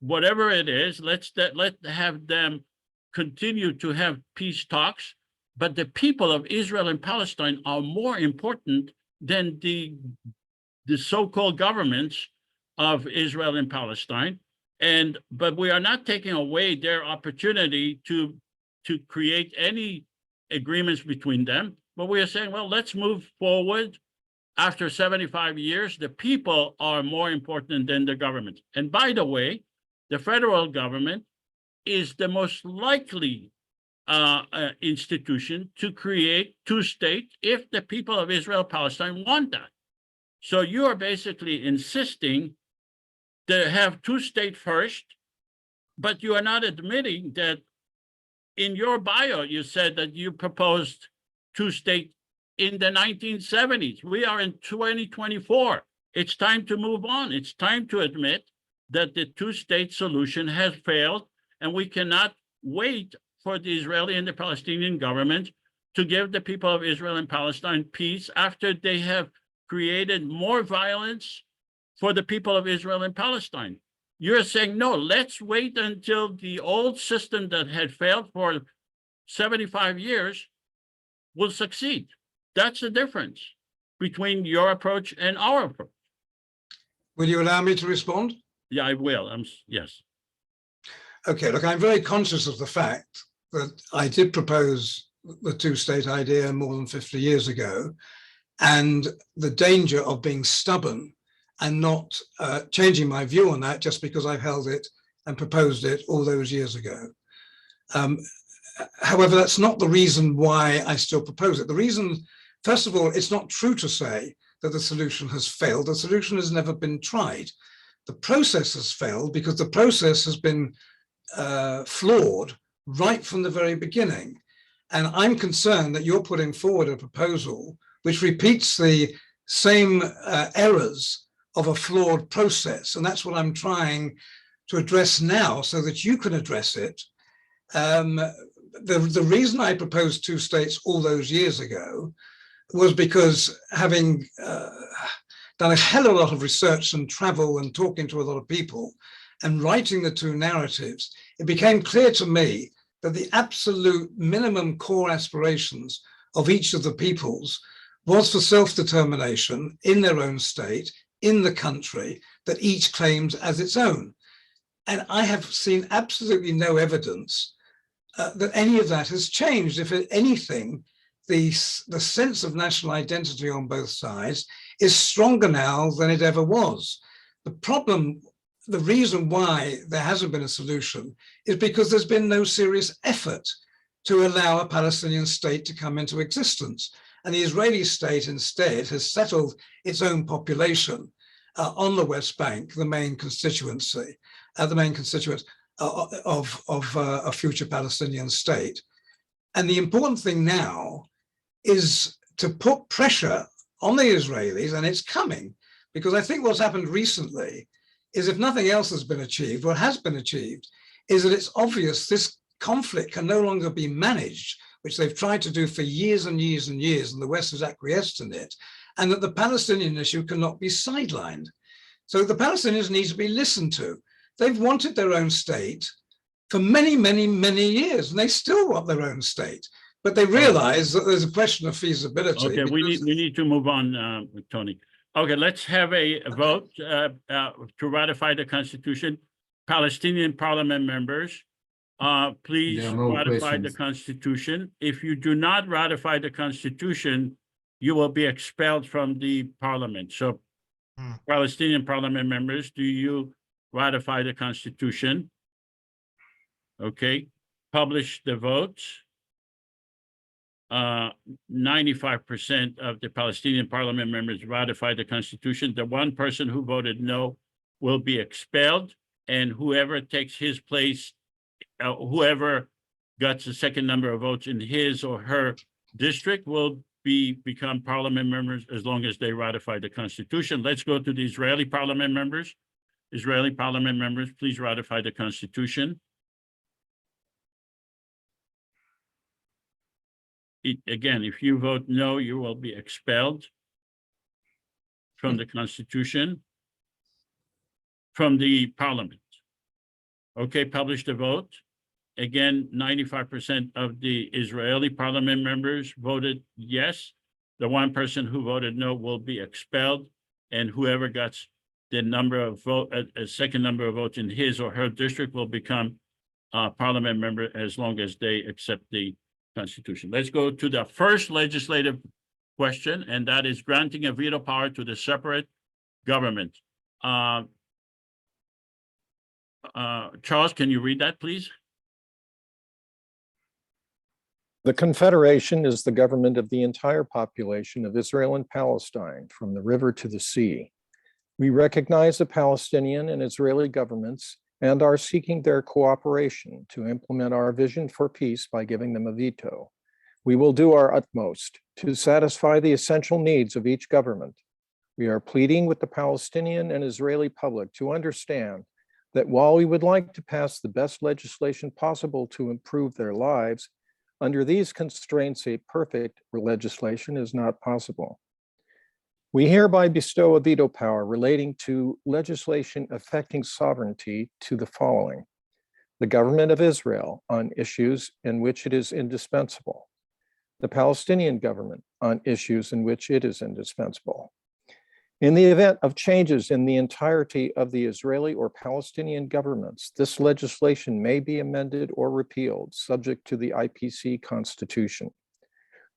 whatever it is. Let have them continue to have peace talks, but the people of Israel and Palestine are more important than the so-called governments of Israel and Palestine. But we are not taking away their opportunity to create any agreements between them. But we are saying, well, let's move forward. After 75 years, the people are more important than the government. And by the way, the federal government is the most likely institution to create two states if the people of Israel Palestine want that. So you are basically insisting to have two states first, but you are not admitting that in your bio you said that you proposed two states in the 1970s. We are in 2024. It's time to move on. It's time to admit that the two-state solution has failed, and we cannot wait for the Israeli and the Palestinian government to give the people of Israel and Palestine peace after they have created more violence for the people of Israel and Palestine. You're saying, no, let's wait until the old system that had failed for 75 years will succeed. That's the difference between your approach and our approach. Will you allow me to respond? Yeah, I will. Yes. Okay, look, I'm very conscious of the fact that I did propose the two-state idea more than 50 years ago, and the danger of being stubborn and not changing my view on that just because I've held it and proposed it all those years ago. However, that's not the reason why I still propose it. The reason, first of all, it's not true to say that the solution has failed. The solution has never been tried. The process has failed because the process has been flawed right from the very beginning. And I'm concerned that you're putting forward a proposal which repeats the same errors of a flawed process. And that's what I'm trying to address now so that you can address it. The reason I proposed two states all those years ago was because having done a hell of a lot of research and travel and talking to a lot of people and writing the two narratives, it became clear to me that the absolute minimum core aspirations of each of the peoples was for self-determination in their own state, in the country that each claims as its own. And I have seen absolutely no evidence that any of that has changed. If anything, the sense of national identity on both sides is stronger now than it ever was. The problem, the reason why there hasn't been a solution is because there's been no serious effort to allow a Palestinian state to come into existence. And the Israeli state instead has settled its own population on the West Bank, the main constituent of a future Palestinian state. And the important thing now is to put pressure on the Israelis, and it's coming, because I think what's happened recently is, if nothing else has been achieved, what has been achieved is that it's obvious this conflict can no longer be managed, which they've tried to do for years and years and years, and the West has acquiesced in it, and that the Palestinian issue cannot be sidelined. So the Palestinians need to be listened to. They've wanted their own state for many, many, many years, and they still want their own state. But they realize that there's a question of feasibility. Okay, we need to move on, Tony. Okay, let's have a vote to ratify the Constitution. Palestinian Parliament members, please There are no ratify the questions. Constitution. If you do not ratify the Constitution, you will be expelled from the Parliament. So, Palestinian Parliament members, do you ratify the Constitution? Okay, publish the votes. 95% of the Palestinian Parliament members ratify the Constitution. The one person who voted no will be expelled, and whoever takes his place, whoever gets the second number of votes in his or her district will become Parliament members as long as they ratify the Constitution. Let's go to the Israeli Parliament members. Israeli Parliament members, please ratify the Constitution. Again, if you vote no, you will be expelled from the Constitution, from the Parliament. Okay, publish the vote. Again, 95% of the Israeli Parliament members voted yes. The one person who voted no will be expelled, and whoever gets the number of vote, a second number of votes in his or her district will become a Parliament member as long as they accept the Constitution. Let's go to the first legislative question, and that is granting a veto power to the separate government. Charles, can you read that, please? The Confederation is the government of the entire population of Israel and Palestine, from the river to the sea. We recognize the Palestinian and Israeli governments and are seeking their cooperation to implement our vision for peace by giving them a veto. We will do our utmost to satisfy the essential needs of each government. We are pleading with the Palestinian and Israeli public to understand that while we would like to pass the best legislation possible to improve their lives, under these constraints, a perfect legislation is not possible. We hereby bestow a veto power relating to legislation affecting sovereignty to the following: the government of Israel on issues in which it is indispensable, the Palestinian government on issues in which it is indispensable. In the event of changes in the entirety of the Israeli or Palestinian governments, this legislation may be amended or repealed, subject to the IPC Constitution.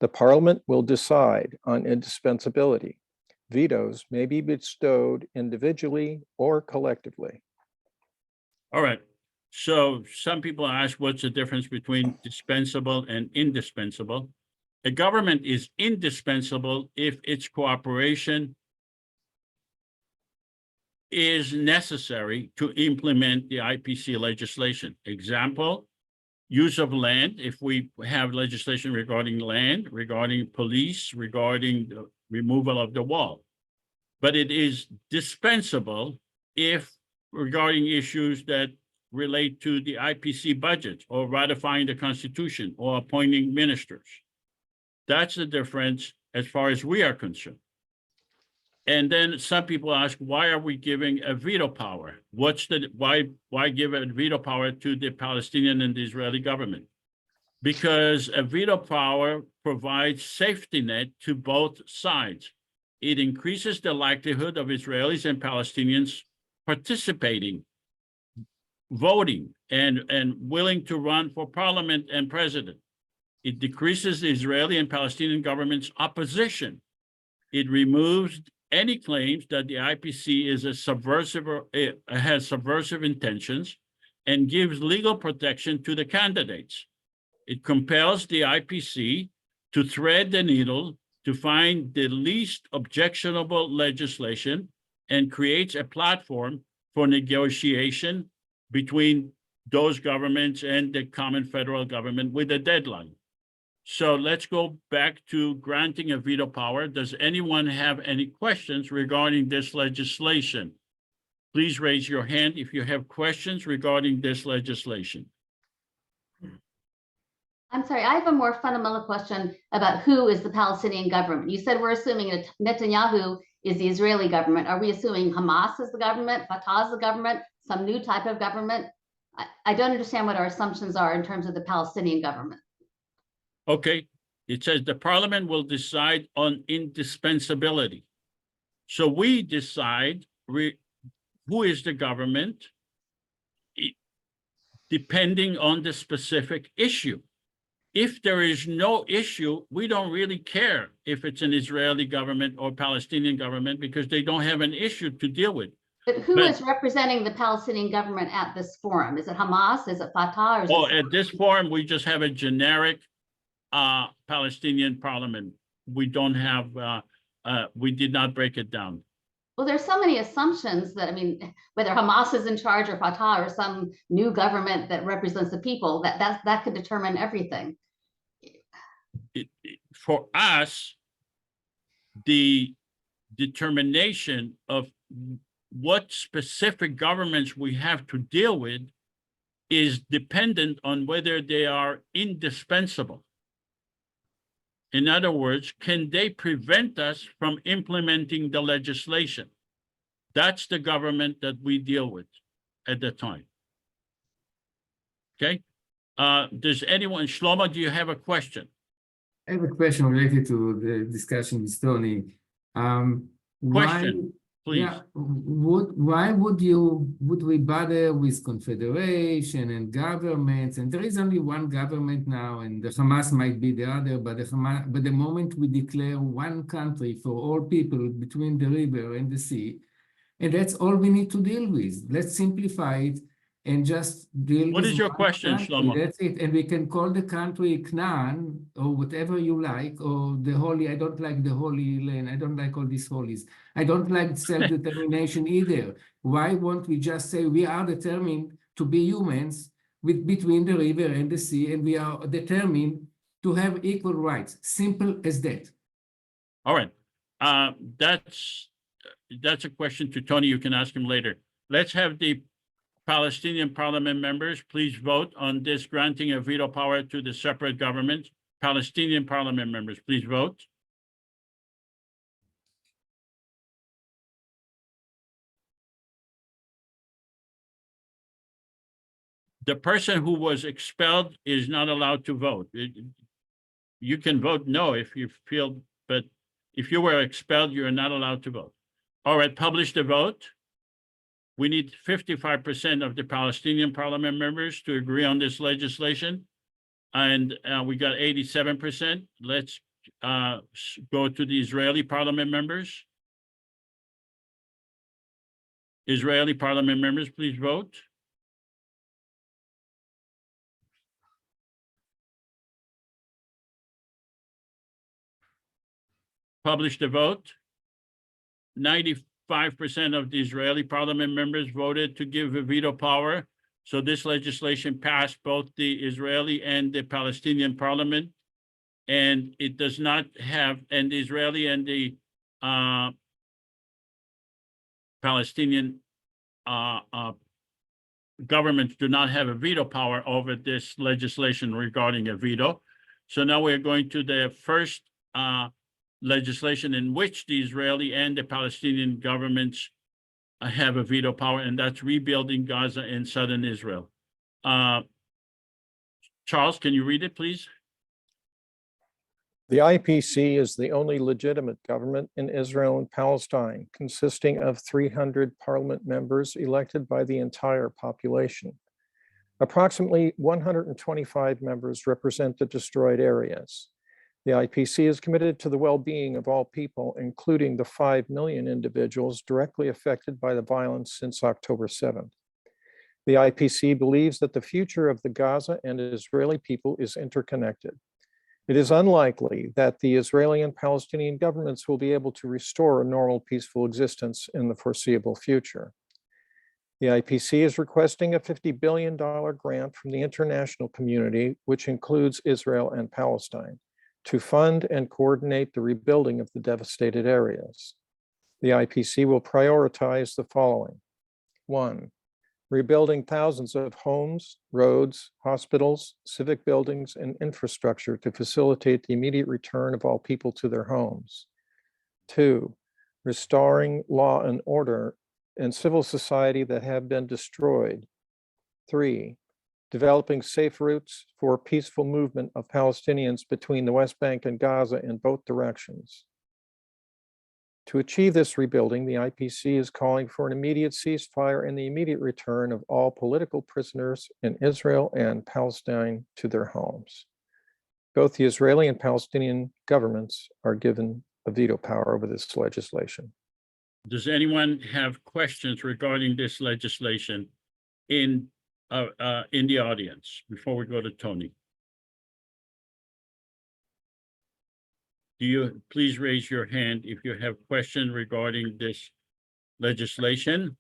The Parliament will decide on indispensability. Vetoes may be bestowed individually or collectively. All right. So some people ask, what's the difference between dispensable and indispensable? A government is indispensable if its cooperation is necessary to implement the IPC legislation. Example, use of land. If we have legislation regarding land, regarding police, regarding the removal of the wall. But it is dispensable if regarding issues that relate to the IPC budget or ratifying the Constitution or appointing ministers. That's the difference as far as we are concerned. And then some people ask, why are we giving a veto power? Why give a veto power to the Palestinian and the Israeli government? Because a veto power provides safety net to both sides. It increases the likelihood of Israelis and Palestinians participating, voting, and willing to run for parliament and president. It decreases the Israeli and Palestinian government's opposition. It removes any claims that the IPC is a subversive or has subversive intentions, and gives legal protection to the candidates. It compels the IPC to thread the needle to find the least objectionable legislation and creates a platform for negotiation between those governments and the common federal government with a deadline. So let's go back to granting a veto power. Does anyone have any questions regarding this legislation? Please raise your hand if you have questions regarding this legislation. I'm sorry, I have a more fundamental question about who is the Palestinian government. You said we're assuming that Netanyahu is the Israeli government. Are we assuming Hamas is the government, Fatah is the government, some new type of government? I don't understand what our assumptions are in terms of the Palestinian government. Okay, it says the parliament will decide on indispensability. So we decide who is the government depending on the specific issue. If there is no issue, we don't really care if it's an Israeli government or Palestinian government because they don't have an issue to deal with. But who is representing the Palestinian government at this forum? Is it Hamas? Is it Fatah? Or is it At this forum, we just have a generic Palestinian parliament. We don't have, we did not break it down. Well, there's so many assumptions that, I mean, whether Hamas is in charge or Fatah or some new government that represents the people, that could determine everything. For us, the determination of what specific governments we have to deal with is dependent on whether they are indispensable. In other words, can they prevent us from implementing the legislation? That's the government that we deal with at the time. Okay. Does anyone, Shlomo, do you have a question? I have a question related to the discussion with Tony. Question, please. Yeah, why would we bother with confederation and governments? And there is only one government now, and the Hamas might be the other, but the moment we declare one country for all people between the river and the sea, and that's all we need to deal with. Let's simplify it and just deal with. What is your question, Shlomo? That's it. And we can call the country Canaan or whatever you like, or the Holy. I don't like the Holy Land. I don't like all these holies. I don't like self-determination either. Why won't we just say we are determined to be humans between the river and the sea, and we are determined to have equal rights? Simple as that. All right. That's a question to Tony. You can ask him later. Let's have the Palestinian parliament members please vote on this granting a veto power to the separate government. Palestinian parliament members, please vote. The person who was expelled is not allowed to vote. You can vote no if you feel, but if you were expelled, you are not allowed to vote. All right, publish the vote. We need 55% of the Palestinian parliament members to agree on this legislation. And we got 87%. Let's go to the Israeli parliament members. Israeli parliament members, please vote. Publish the vote. 95% of the Israeli parliament members voted to give a veto power. So this legislation passed both the Israeli and the Palestinian parliament. And it does not have, and the Israeli and the Palestinian governments do not have a veto power over this legislation regarding a veto. So now we're going to the first legislation in which the Israeli and the Palestinian governments have a veto power, and that's rebuilding Gaza and Southern Israel. Charles, can you read it, please? The IPC is the only legitimate government in Israel and Palestine, consisting of 300 parliament members elected by the entire population. Approximately 125 members represent the destroyed areas. The IPC is committed to the well-being of all people, including the 5 million individuals directly affected by the violence since October 7th. The IPC believes that the future of the Gaza and Israeli people is interconnected. It is unlikely that the Israeli and Palestinian governments will be able to restore a normal, peaceful existence in the foreseeable future. The IPC is requesting a $50 billion grant from the international community, which includes Israel and Palestine, to fund and coordinate the rebuilding of the devastated areas. The IPC will prioritize the following. 1, rebuilding thousands of homes, roads, hospitals, civic buildings, and infrastructure to facilitate the immediate return of all people to their homes. 2, restoring law and order and civil society that have been destroyed. 3, developing safe routes for peaceful movement of Palestinians between the West Bank and Gaza in both directions. To achieve this rebuilding, the IPC is calling for an immediate ceasefire and the immediate return of all political prisoners in Israel and Palestine to their homes. Both the Israeli and Palestinian governments are given a veto power over this legislation. Does anyone have questions regarding this legislation in the audience before we go to Tony? Do you please raise your hand if you have questions regarding this legislation?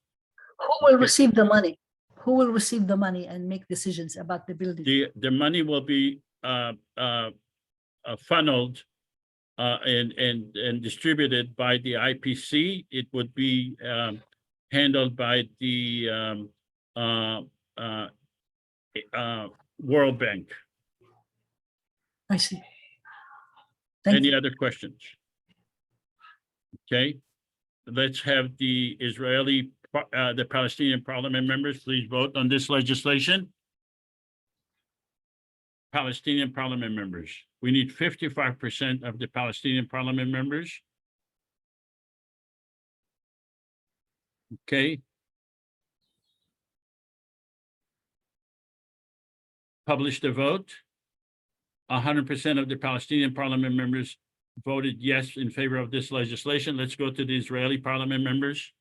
Who will receive the money? Who will receive the money and make decisions about the building? The money will be funneled and distributed by the IPC. It would be handled by the World Bank. I see. Thank Any you. other questions? Okay, let's have the the Palestinian parliament members please vote on this legislation. Palestinian parliament members. We need 55% of the Palestinian parliament members. Okay. Publish the vote. 100% of the Palestinian parliament members voted yes in favor of this legislation. Let's go to the Israeli parliament members.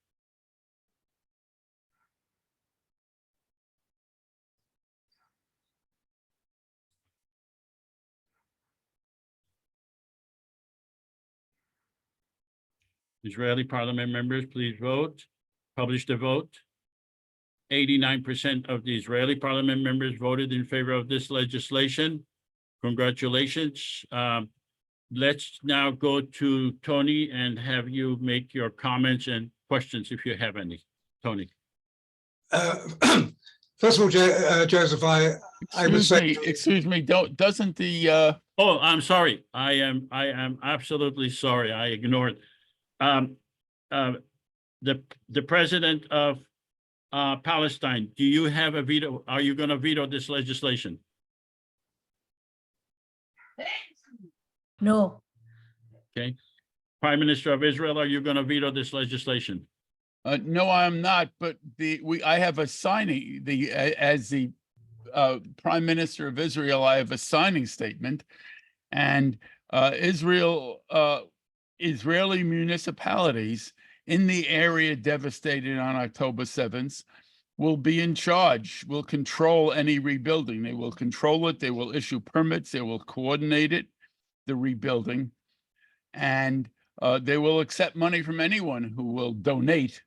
Israeli parliament members, please vote. Publish the vote. 89% of the Israeli parliament members voted in favor of this legislation. Congratulations. Let's now go to Tony and have you make your comments and questions if you have any. Tony. First of all, Joseph, I would say. Excuse me, doesn't the Oh, I'm sorry. I am absolutely sorry. I ignored. The president of Palestine, do you have a veto? Are you going to veto this legislation? No. Okay. Prime Minister of Israel, are you going to veto this legislation? no, I'm not, but I have a signing, as the Prime Minister of Israel, I have a signing statement, and Israeli municipalities in the area devastated on October 7th will be in charge, will control any rebuilding. They will control it, they will issue permits, they will coordinate it, the rebuilding, and they will accept money from anyone who will donate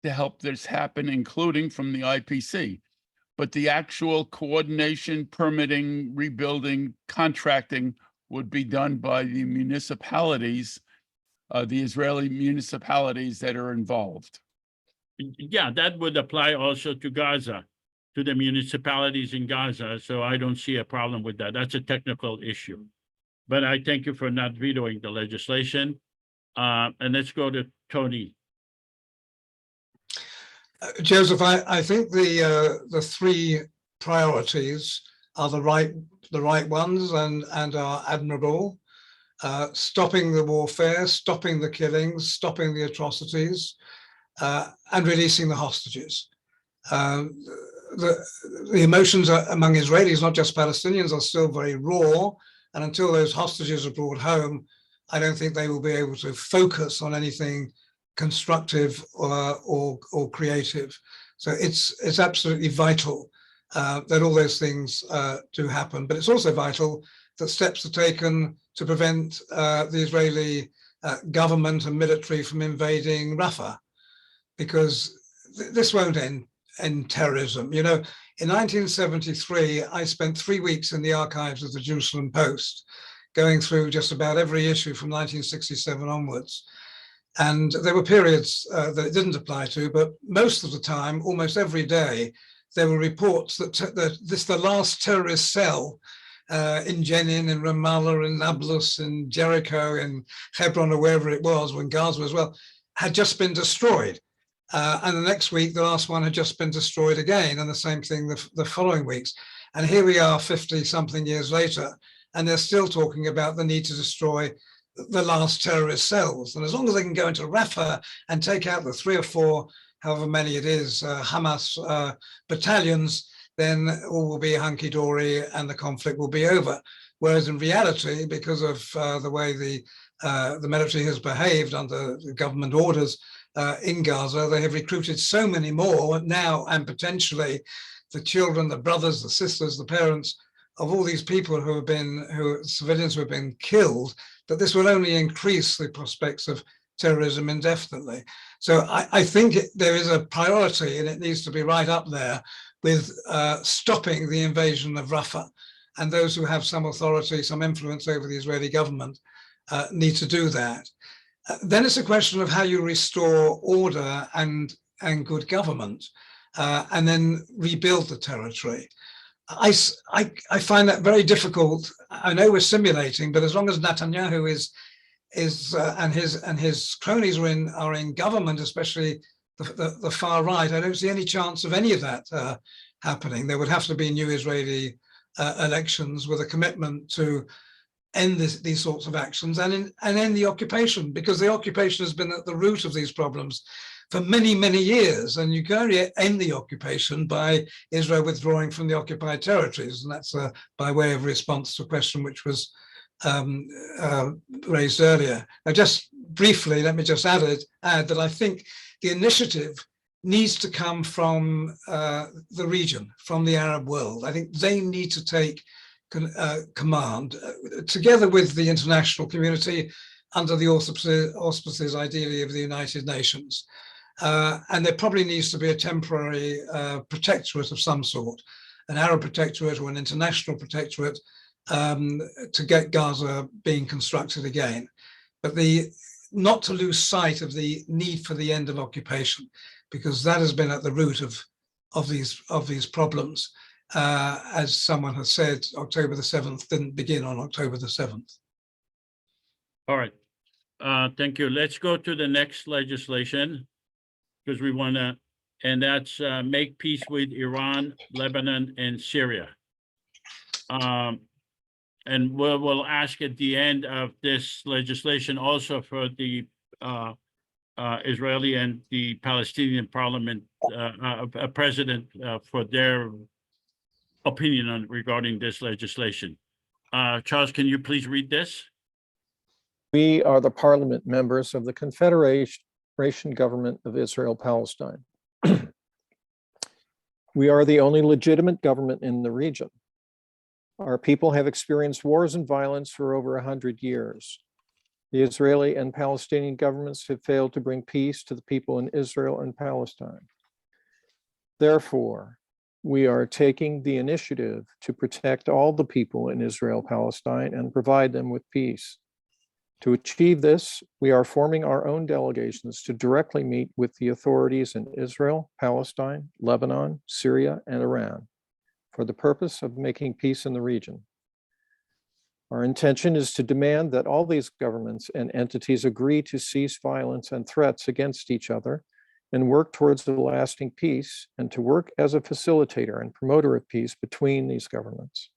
to help this happen, including from the IPC. But the actual coordination, permitting, rebuilding, contracting would be done by the municipalities, the Israeli municipalities that are involved. Yeah, that would apply also to Gaza, to the municipalities in Gaza. So I don't see a problem with that. That's a technical issue. But I thank you for not vetoing the legislation. And let's go to Tony. Joseph, I think the three priorities are the right ones and are admirable. Stopping the warfare, stopping the killings, stopping the atrocities, and releasing the hostages. The emotions among Israelis, not just Palestinians, are still very raw, and until those hostages are brought home, I don't think they will be able to focus on anything constructive or creative. So it's absolutely vital that all those things do happen. But it's also vital that steps are taken to prevent the Israeli government and military from invading Rafah, because this won't end terrorism. You know, in 1973, I spent 3 weeks in the archives of the Jerusalem Post, going through just about every issue from 1967 onwards. And there were periods that it didn't apply to, but most of the time, almost every day, there were reports that the last terrorist cell in Jenin, in Ramallah, in Nablus, in Jericho, in Hebron, or wherever it was, when Gaza as well, had just been destroyed. And the next week, the last one had just been destroyed again, and the same thing the following weeks. And here we are 50-something years later, and they're still talking about the need to destroy the last terrorist cells. And as long as they can go into Rafah and take out the 3 or 4, however many it is, Hamas battalions, then all will be hunky-dory and the conflict will be over. Whereas in reality, because of the way the military has behaved under the government orders in Gaza, they have recruited so many more now, and potentially the children, the brothers, the sisters, the parents of all these people civilians who have been killed, that this will only increase the prospects of terrorism indefinitely. So I think there is a priority, and it needs to be right up there with stopping the invasion of Rafah. And those who have some authority, some influence over the Israeli government need to do that. Then it's a question of how you restore order and good government, and then rebuild the territory. I find that very difficult. I know we're simulating, but as long as Netanyahu and his cronies are in government, especially the far right, I don't see any chance of any of that happening. There would have to be new Israeli elections with a commitment to end these sorts of actions and end the occupation, because the occupation has been at the root of these problems for many, many years. And you can only end the occupation by Israel withdrawing from the occupied territories. And that's by way of response to a question which was raised earlier. Now, just briefly, let me just add that I think the initiative needs to come from the region, from the Arab world. I think they need to take command, together with the international community, under the auspices ideally of the United Nations. And there probably needs to be a temporary protectorate of some sort, an Arab protectorate or an international protectorate, to get Gaza being constructed again. But not to lose sight of the need for the end of occupation, because that has been at the root of these problems. As someone has said, October the 7th didn't begin on October the 7th. All right. Thank you. Let's go to the next legislation, because we want to, and that's make peace with Iran, Lebanon, and Syria. And we'll ask at the end of this legislation also for the Israeli and the Palestinian parliament president for their opinion regarding this legislation. Charles, can you please read this? We are the parliament members of the Confederation Government of Israel Palestine. We are the only legitimate government in the region. Our people have experienced wars and violence for over 100 years. The Israeli and Palestinian governments have failed to bring peace to the people in Israel and Palestine. Therefore, we are taking the initiative to protect all the people in Israel, Palestine, and provide them with peace. To achieve this, we are forming our own delegations to directly meet with the authorities in Israel, Palestine, Lebanon, Syria, and Iran for the purpose of making peace in the region. Our intention is to demand that all these governments and entities agree to cease violence and threats against each other and work towards a lasting peace, and to work as a facilitator and promoter of peace between these governments.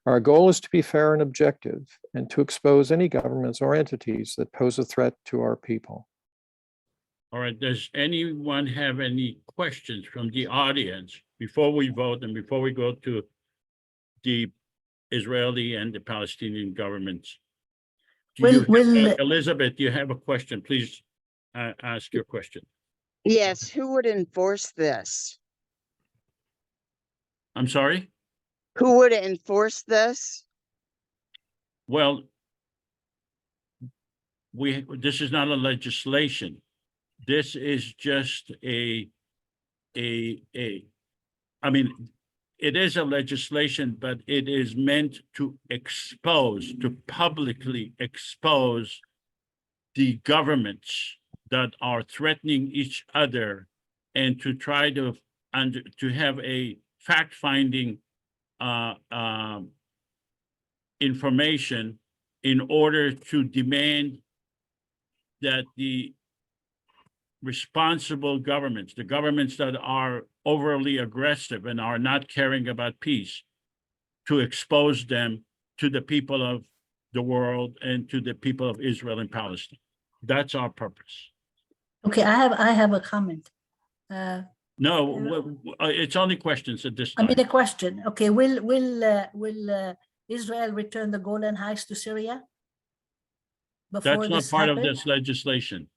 Our goal is to be fair and objective, and to expose any governments or entities that pose a threat to our people. All right, does anyone have any questions from the audience before we vote and before we go to the Israeli and the Palestinian governments? Elizabeth, you have a question. Please ask your question. Yes, who would enforce this? I'm sorry? Who would enforce this? Well, this is not a legislation. This is just I mean, it is a legislation, but it is meant to publicly expose the governments that are threatening each other and to try to have a fact-finding information in order to demand that the responsible governments, the governments that are overly aggressive and are not caring about peace, to expose them to the people of the world and to the people of Israel and Palestine. That's our purpose. Okay, I have a comment. No, it's only questions at this I mean, time. a question. Okay, will Israel return the Golan Heights to Syria before That's not this part of happens? this legislation.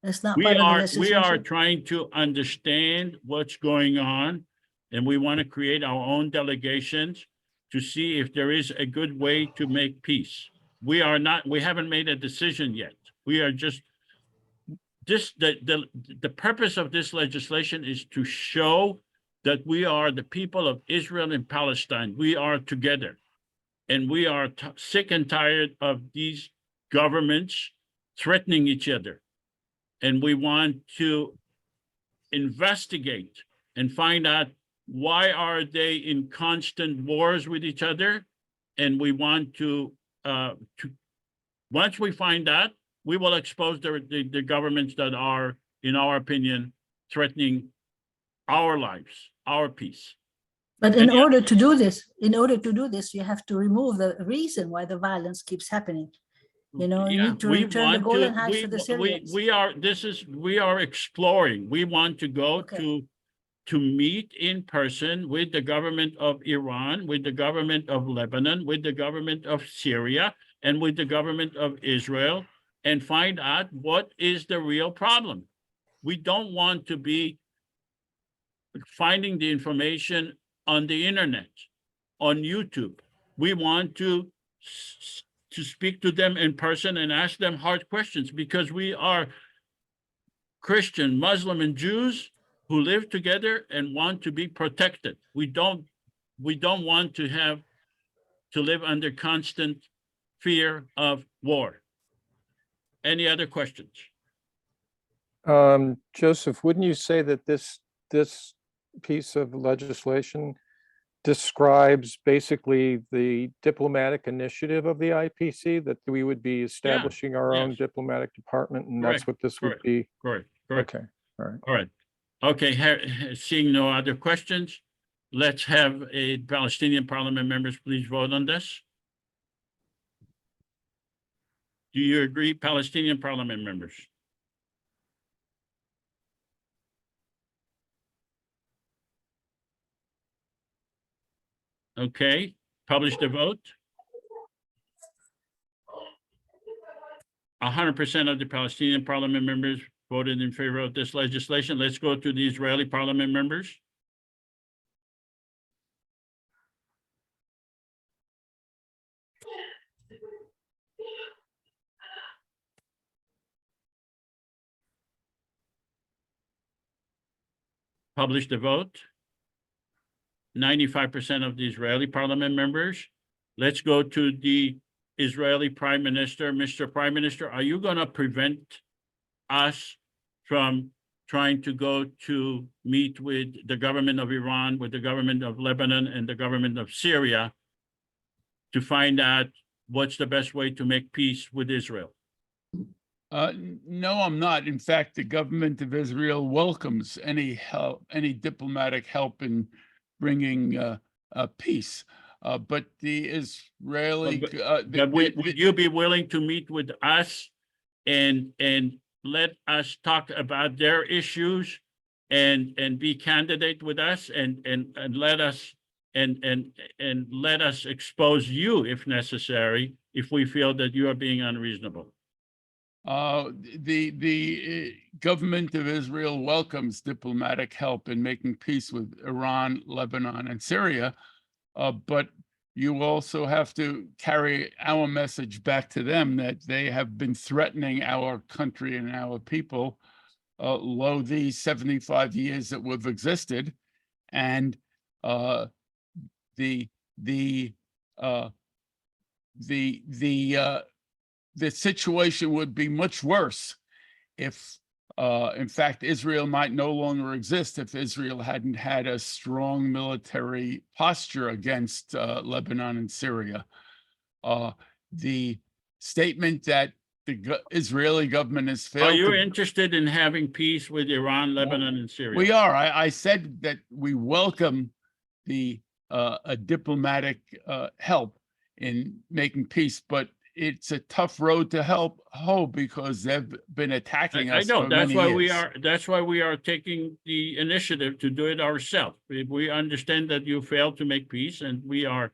It's not We part of the are legislation. trying to understand what's going on, and we want to create our own delegations to see if there is a good way to make peace. We haven't made a decision yet. We are just the purpose of this legislation is to show that we are the people of Israel and Palestine. We are together, and we are sick and tired of these governments threatening each other. And we want to investigate and find out why are they in constant wars with each other. And we want to once we find out, we will expose the governments that are, in our opinion, threatening our lives, our peace. But in order to do this, you have to remove the reason why the violence keeps happening. You know, you need to return the Golan Heights to the Syrians. We are exploring. We want to go Okay. to meet in person with the government of Iran, with the government of Lebanon, with the government of Syria, and with the government of Israel, and find out what is the real problem. We don't want to be finding the information on the internet, on YouTube. We want to speak to them in person and ask them hard questions, because we are Christian, Muslim, and Jews who live together and want to be protected. We don't want to live under constant fear of war. Any other questions? Joseph, wouldn't you say that this piece of legislation describes basically the diplomatic initiative of the IPC, that we would be establishing our own diplomatic department, and that's what this would be? Correct. Okay, all right. All right. Okay, seeing no other questions, let's have a Palestinian parliament members please vote on this. Do you agree, Palestinian parliament members? Okay, publish the vote. 100% of the Palestinian parliament members voted in favor of this legislation. Let's go to the Israeli parliament members. Publish the vote. 95% of the Israeli parliament members. Let's go to the Israeli Prime Minister. Mr. Prime Minister, are you going to prevent us from trying to go to meet with the government of Iran, with the government of Lebanon, and the government of Syria to find out what's the best way to make peace with Israel? No, I'm not. In fact, the government of Israel welcomes any help, any diplomatic help in bringing peace. But the Israeli, would you be willing to meet with us and let us talk about their issues and be candidate with us and let us and let us expose you if necessary, if we feel that you are being unreasonable? The government of Israel welcomes diplomatic help in making peace with Iran, Lebanon, and Syria, but you also have to carry our message back to them that they have been threatening our country and our people lo these 75 years that we've existed, and the the situation would be much worse if, in fact, Israel might no longer exist if Israel hadn't had a strong military posture against Lebanon and Syria. The statement that the Israeli government has failed. Are you to, interested in having peace with Iran, Lebanon, and Syria? We are. I said that we welcome the a diplomatic help in making peace, but it's a tough road to hoe because they've been attacking us. I know. For That's many why years. That's why we are taking the initiative to do it ourselves. We understand that you failed to make peace, and we are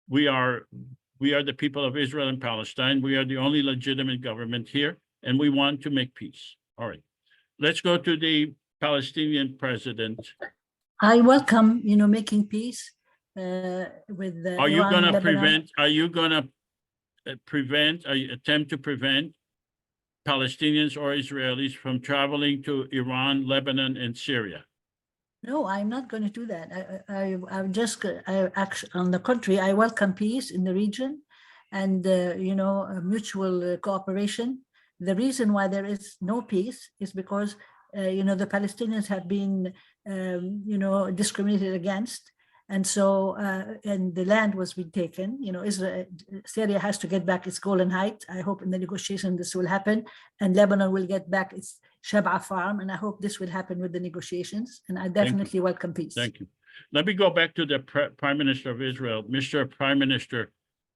the people of Israel and Palestine. We are the only legitimate government here, and we want to make peace. All right. Let's go to the Palestinian president. I welcome, making peace with Are you Iran, going to Lebanon. attempt to prevent Palestinians or Israelis from traveling to Iran, Lebanon, and Syria? No, I'm not going to do that. I'm just, actually, on the contrary, I welcome peace in the region and, mutual cooperation. The reason why there is no peace is because, the Palestinians have been, discriminated against. And so, and the land was being taken, Syria has to get back its Golan Heights. I hope in the negotiation this will happen, and Lebanon will get back its Shab'a farm. And I hope this will happen with the negotiations. And I definitely welcome peace. Thank you. Let me go back to the Prime Minister of Israel. Mr. Prime Minister,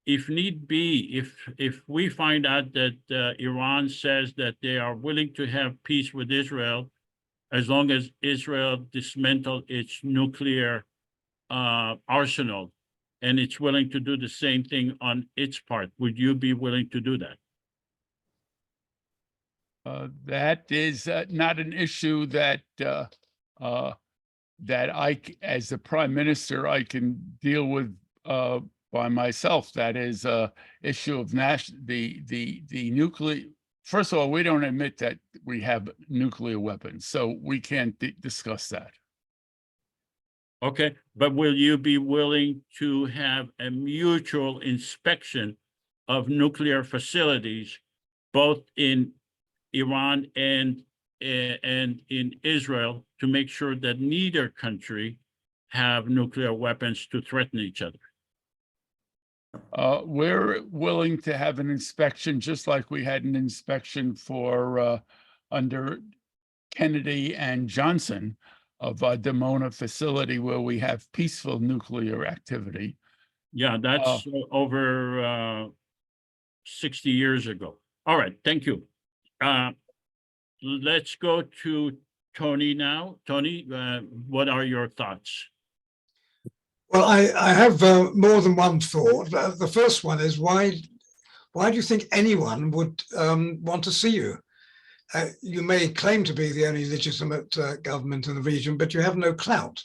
if need be, if we find out that Iran says that they are willing to have peace with Israel, as long as Israel dismantle its nuclear arsenal, and it's willing to do the same thing on its part, would you be willing to do that? That is not an issue that I, as the prime minister, I can deal with by myself. That is a issue of the nuclear. First of all, we don't admit that we have nuclear weapons, so we can't discuss that. Okay, but will you be willing to have a mutual inspection of nuclear facilities, both in Iran and in Israel, to make sure that neither country have nuclear weapons to threaten each other? We're willing to have an inspection, just like we had an inspection for under Kennedy and Johnson, of our Dimona facility where we have peaceful nuclear activity. Yeah, that's over 60 years ago. All right, thank you. Let's go to Tony now. Tony, what are your thoughts? Well, I have more than one thought. The first one is why do you think anyone would want to see you? You may claim to be the only legitimate government in the region, but you have no clout.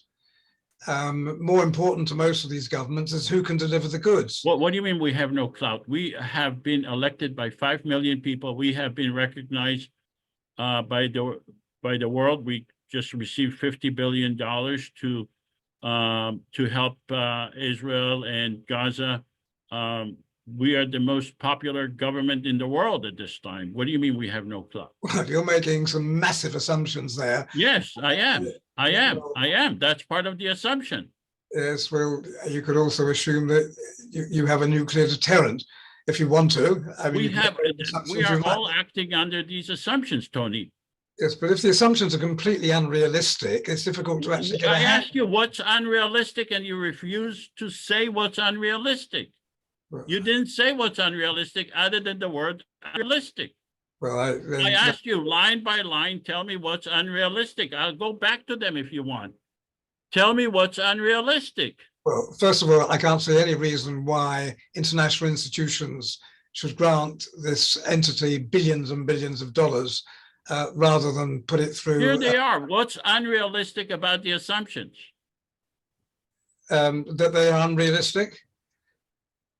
More important to most of these governments is who can deliver the goods. What do you mean we have no clout? We have been elected by 5 million people. We have been recognized by the world. We just received $50 billion to help Israel and Gaza. We are the most popular government in the world at this time. What do you mean we have no clout? Well, you're making some massive assumptions there. Yes, I am. I am. That's part of the assumption. Yes, well, you could also assume that you have a nuclear deterrent if you want to. I mean, we are all acting under these assumptions, Tony. Yes, but if the assumptions are completely unrealistic, it's difficult to actually get I asked you what's unrealistic, and you refuse to say what's unrealistic. You didn't say what's unrealistic other than the word unrealistic. Well, I asked you line by line, tell me what's unrealistic. I'll go back to them if you want. Tell me what's unrealistic. Well, first of all, I can't see any reason why international institutions should grant this entity billions and billions of dollars rather than put it through. Here they are. What's unrealistic about the assumptions? That they are unrealistic.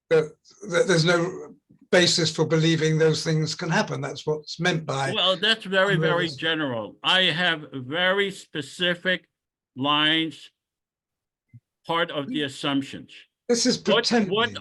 That there's no basis for believing those things can happen. That's what's meant by. Well, that's very, very general. I have very specific lines, part of the assumptions. This is pretending. What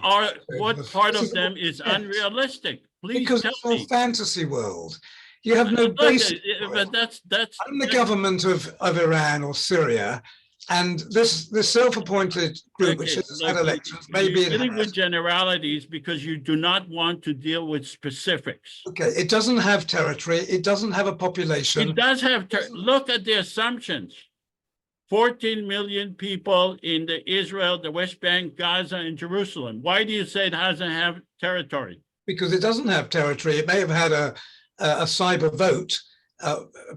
part of them is unrealistic? Please Because tell it's a me. fantasy world. You have no Look, basis for but it. that's I'm the government of Iran or Syria, and this self-appointed group, which okay, has had look, elections, you're maybe it dealing with has. generalities because you do not want to deal with specifics. Okay, it doesn't have territory. It doesn't have a population. It does have, look at the assumptions. 14 million people in the Israel, the West Bank, Gaza, and Jerusalem. Why do you say it doesn't have territory? Because it doesn't have territory. It may have had a cyber vote,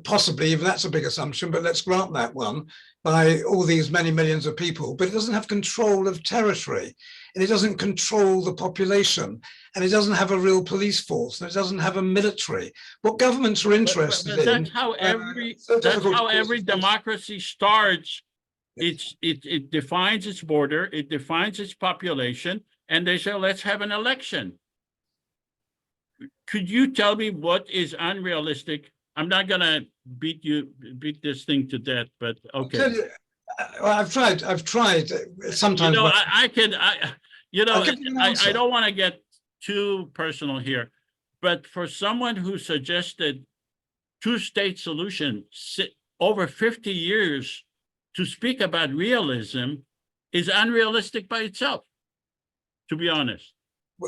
possibly, even that's a big assumption, but let's grant that one, by all these many millions of people, but it doesn't have control of territory, and it doesn't control the population, and it doesn't have a real police force, and it doesn't have a military. What governments are interested But in. that's how difficult to every cause- democracy starts. Yes. It defines its border, it defines its population, and they say, let's have an election. Could you tell me what is unrealistic? I'm not gonna beat this thing to death, but I'll okay. tell you, well, I've tried sometimes. You know, when- I I'll give you an answer. I don't want to get too personal here, but for someone who suggested two-state solution over 50 years to speak about realism is unrealistic by itself, to be honest.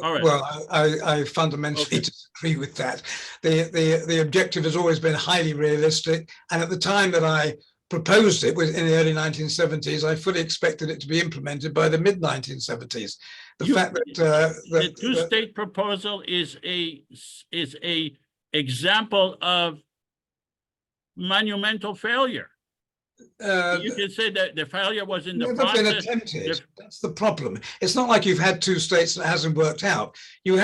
All right. Well, I fundamentally disagree with that. The objective has always been highly realistic, and at the time that I proposed it in the early 1970s, I fully expected it to be implemented by the mid 1970s. The fact that the two-state proposal is a example of monumental failure. You can say that the failure was in the never been process. attempted. That's the problem. It's not like you've had two states and it hasn't worked out. You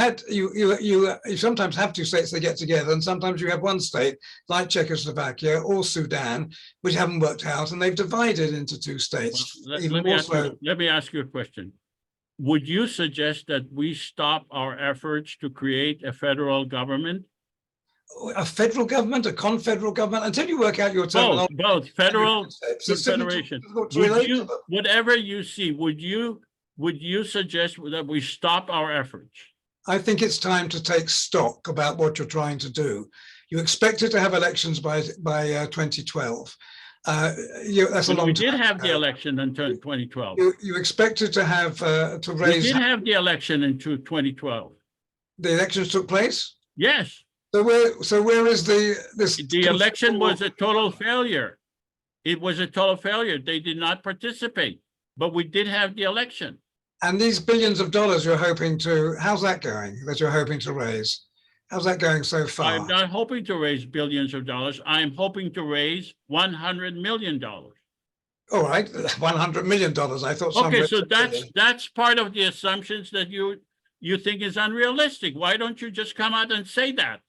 sometimes have two states that get together, and sometimes you have one state like Czechoslovakia or Sudan, which haven't worked out, and they've divided into two states. Let me ask you a question. Would you suggest that we stop our efforts to create a federal government? A federal government, a confederal government, until you work out your terminology. Both federal confederation. Whatever you see, would you suggest that we stop our efforts? I think it's time to take stock about what you're trying to do. You expected to have elections by 2012. That's a long we time did have ago. the election in 2012. You expected to have to raise. We did have the election in 2012. The elections took place? Yes. So where is this? The election was a total failure. It was a total failure. They did not participate, but we did have the election. And these billions of dollars you're hoping to, how's that going, that you're hoping to raise? How's that going so far? I'm not hoping to raise billions of dollars. I'm hoping to raise $100 million. All right, $100 million. I thought. Okay, so that's part of the assumptions that you think is unrealistic. Why don't you just come out and say that?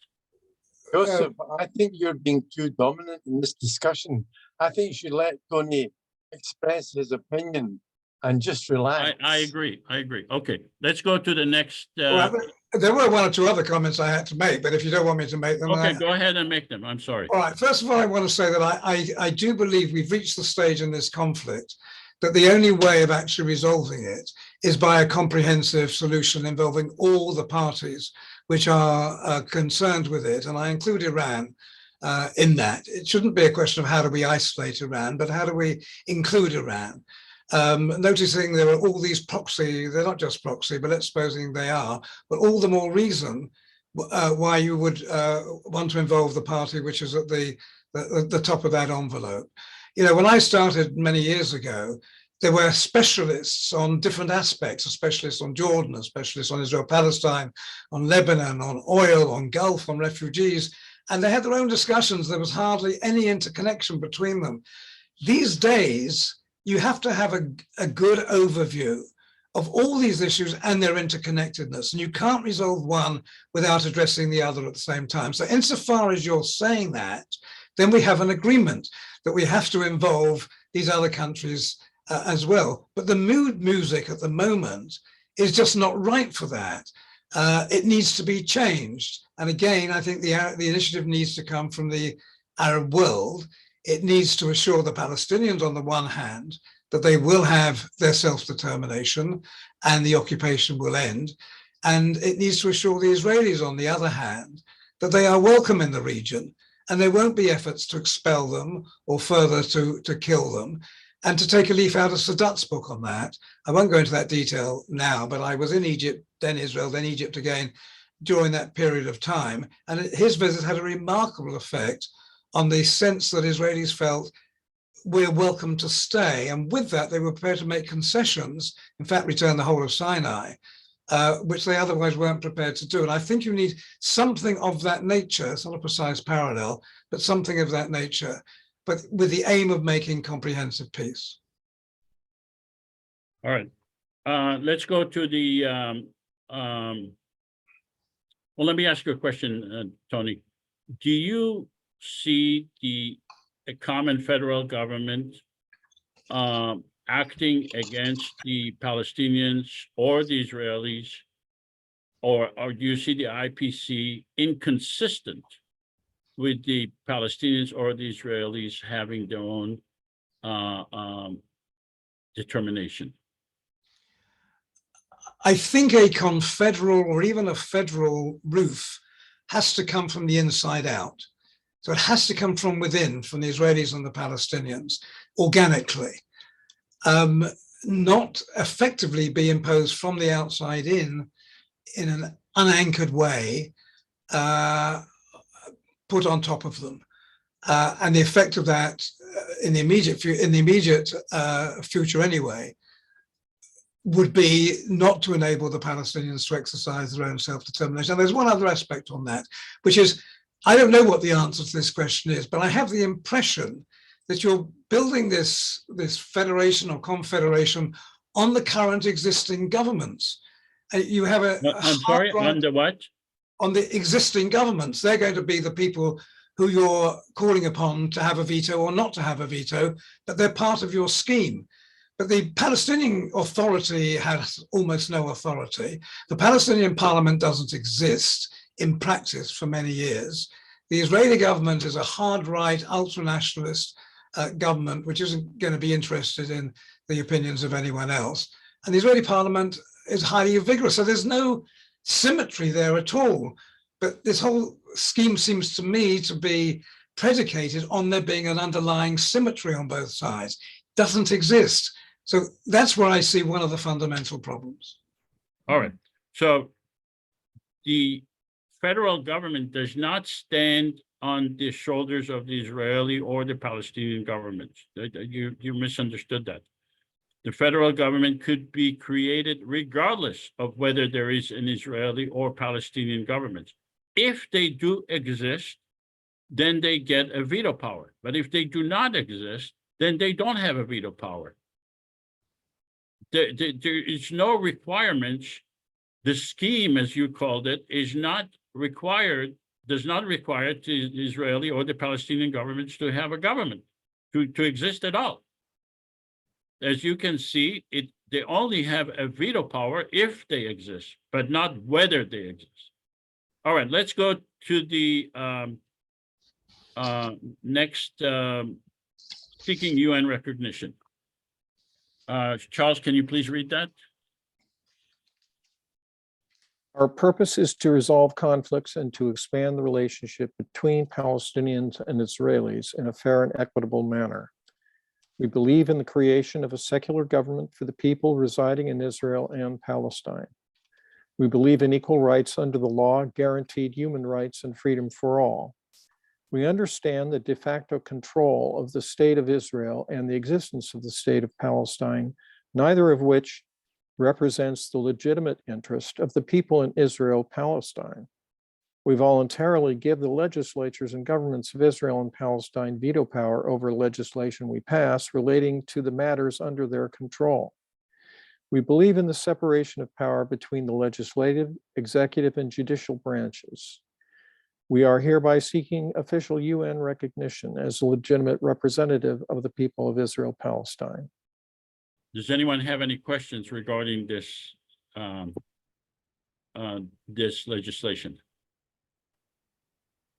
Joseph, I think you're being too dominant in this discussion. I think you should let Tony express his opinion and just relax. I agree. Okay, let's go to the next. Well, there were one or two other comments I had to make, but if you don't want me to make them. Okay, go ahead and make them. I'm sorry. All right, first of all, I want to say that I do believe we've reached the stage in this conflict that the only way of actually resolving it is by a comprehensive solution involving all the parties which are concerned with it, and I include Iran in that. It shouldn't be a question of how do we isolate Iran, but how do we include Iran? Noticing there are all these proxy, they're not just proxy, but let's supposing they are, but all the more reason why you would want to involve the party which is at the top of that envelope. You know, when I started many years ago, there were specialists on different aspects, a specialist on Jordan, a specialist on Israel-Palestine, on Lebanon, on oil, on Gulf, on refugees, and they had their own discussions. There was hardly any interconnection between them. These days, you have to have a good overview of all these issues and their interconnectedness, and you can't resolve one without addressing the other at the same time. So insofar as you're saying that, then we have an agreement that we have to involve these other countries as well. But the mood music at the moment is just not right for that. It needs to be changed. And again, I think the initiative needs to come from the Arab world. It needs to assure the Palestinians on the one hand that they will have their self-determination and the occupation will end. And it needs to assure the Israelis, on the other hand, that they are welcome in the region and there won't be efforts to expel them or further to kill them. And to take a leaf out of Sadat's book on that, I won't go into that detail now, but I was in Egypt, then Israel, then Egypt again during that period of time. And his visit had a remarkable effect on the sense that Israelis felt we're welcome to stay. And with that, they were prepared to make concessions, in fact, return the whole of Sinai, which they otherwise weren't prepared to do. And I think you need something of that nature. It's not a precise parallel, but something of that nature, but with the aim of making comprehensive peace. All right. Let's go to the, well, let me ask you a question, Tony. Do you see a common federal government acting against the Palestinians or the Israelis, or do you see the IPC inconsistent with the Palestinians or the Israelis having their own determination? I think a confederal or even a federal roof has to come from the inside out. So it has to come from within, from the Israelis and the Palestinians, organically, not effectively be imposed from the outside in an unanchored way, put on top of them. And the effect of that in the immediate future anyway, would be not to enable the Palestinians to exercise their own self-determination. And there's one other aspect on that, which is, I don't know what the answer to this question is, but I have the impression that you're building this federation or confederation on the current existing governments. You have I'm sorry, on the what? On the existing governments. They're going to be the people who you're calling upon to have a veto or not to have a veto, but they're part of your scheme. But the Palestinian Authority has almost no authority. The Palestinian parliament doesn't exist in practice for many years. The Israeli government is a hard right, ultra-nationalist government, which isn't going to be interested in the opinions of anyone else. And the Israeli parliament is highly vigorous. So there's no symmetry there at all. But this whole scheme seems to me to be predicated on there being an underlying symmetry on both sides. It doesn't exist. So that's where I see one of the fundamental problems. All right. So the federal government does not stand on the shoulders of the Israeli or the Palestinian governments. You misunderstood that. The federal government could be created regardless of whether there is an Israeli or Palestinian government. If they do exist, then they get a veto power. But if they do not exist, then they don't have a veto power. There is no requirements. The scheme, as you called it, is not required, does not require the Israeli or the Palestinian governments to have a government, to exist at all. As you can see, they only have a veto power if they exist, but not whether they exist. All right, let's go to the next seeking UN recognition. Charles, can you please read that? Our purpose is to resolve conflicts and to expand the relationship between Palestinians and Israelis in a fair and equitable manner. We believe in the creation of a secular government for the people residing in Israel and Palestine. We believe in equal rights under the law, guaranteed human rights and freedom for all. We understand the de facto control of the state of Israel and the existence of the state of Palestine, neither of which represents the legitimate interest of the people in Israel, Palestine. We voluntarily give the legislatures and governments of Israel and Palestine veto power over legislation we pass relating to the matters under their control. We believe in the separation of power between the legislative, executive, and judicial branches. We are hereby seeking official UN recognition as a legitimate representative of the people of Israel, Palestine. Does anyone have any questions regarding this this legislation?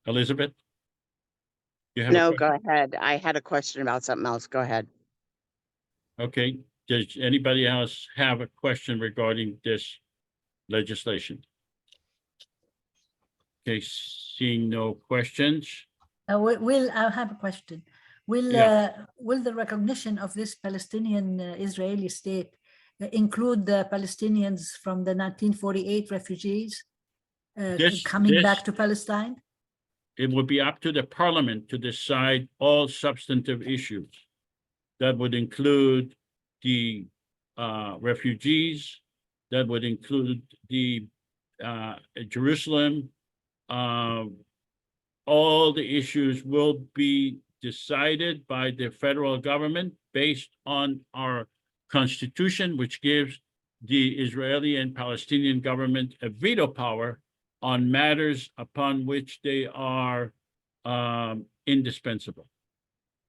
Elizabeth? You have No, go ahead. I had a question about something else. Go ahead. Okay. Does anybody else have a question regarding this legislation? Okay, seeing no questions. I have a question. Will the recognition of this Palestinian Israeli state include the Palestinians from the 1948 refugees coming back to Palestine? It would be up to the parliament to decide all substantive issues. That would include the refugees, that would include the Jerusalem. All the issues will be decided by the federal government based on our constitution, which gives the Israeli and Palestinian government a veto power on matters upon which they are indispensable.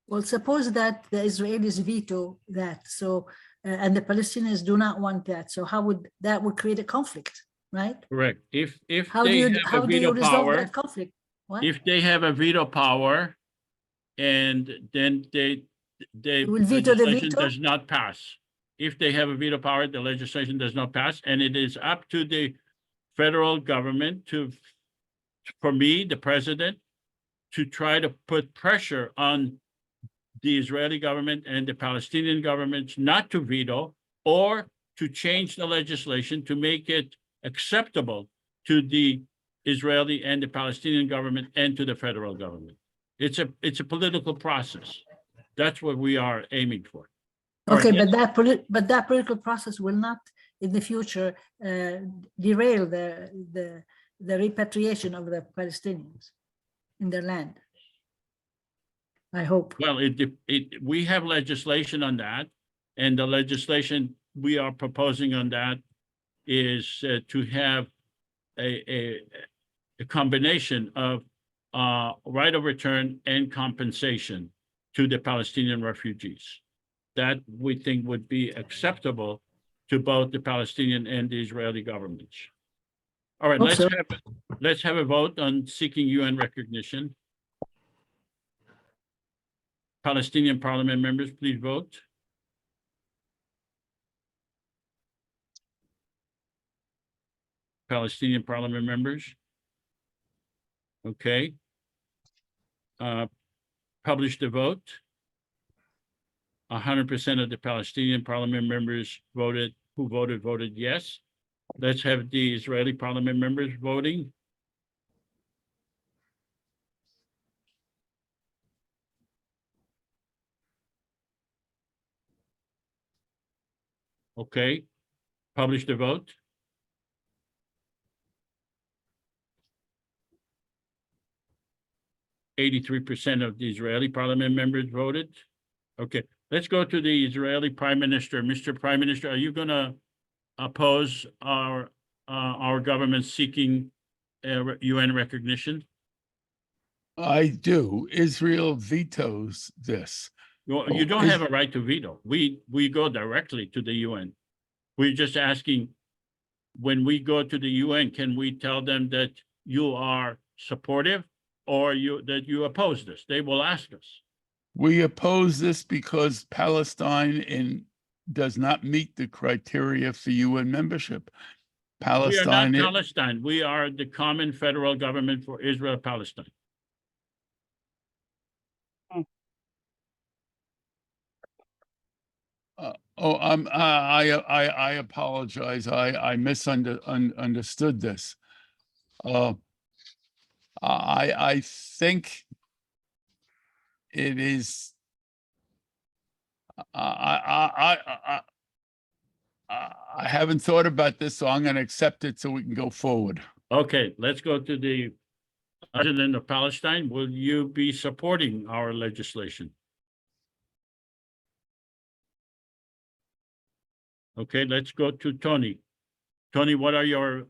Well, suppose that the Israelis veto that, so and the Palestinians do not want that. So how would that create a conflict, right? Correct. If How they do you have a veto resolve power, that conflict? What? if they have a veto power, and then the will veto the legislation veto? does not pass. If they have a veto power, the legislation does not pass, and it is up to the federal government for me, the president, to try to put pressure on the Israeli government and the Palestinian governments not to veto or to change the legislation to make it acceptable to the Israeli and the Palestinian government and to the federal government. It's a political process. That's what we are aiming for. Okay, but that political process will not in the future derail the repatriation of the Palestinians in their land. I hope. Well, we have legislation on that, and the legislation we are proposing on that is to have a combination of right of return and compensation to the Palestinian refugees. That we think would be acceptable to both the Palestinian and the Israeli governments. All right, let's have a vote on seeking UN recognition. Palestinian parliament members, please vote. Palestinian parliament members. Okay. Publish the vote. 100% of the Palestinian parliament members voted yes. Let's have the Israeli parliament members voting. Okay, publish the vote. %83 of the Israeli parliament members voted. Okay, let's go to the Israeli Prime Minister. Mr. Prime Minister, are you going to oppose our government seeking UN recognition? I do. Israel vetoes this. You don't have a right to veto. We go directly to the UN. We're just asking, when we go to the UN, can we tell them that you are supportive or that you oppose this? They will ask us. We oppose this because Palestine does not meet the criteria for UN membership. Palestine. We are not Palestine. We are the common federal government for Israel, Palestine. I apologize. I misunderstood this. I think it is. I haven't thought about this, so I'm going to accept it so we can go forward. Okay, let's go to the President of Palestine. Will you be supporting our legislation? Okay, let's go to Tony. Tony, what are your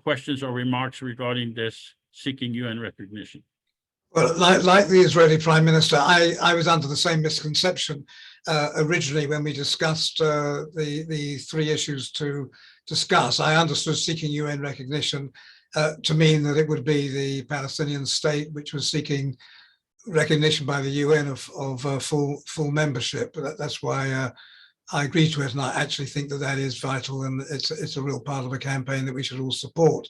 questions or remarks regarding this seeking UN recognition? Well, like the Israeli Prime Minister, I was under the same misconception originally when we discussed the three issues to discuss. I understood seeking UN recognition to mean that it would be the Palestinian state which was seeking recognition by the UN of full membership. That's why I agree to it, and I actually think that that is vital, and it's a real part of a campaign that we should all support.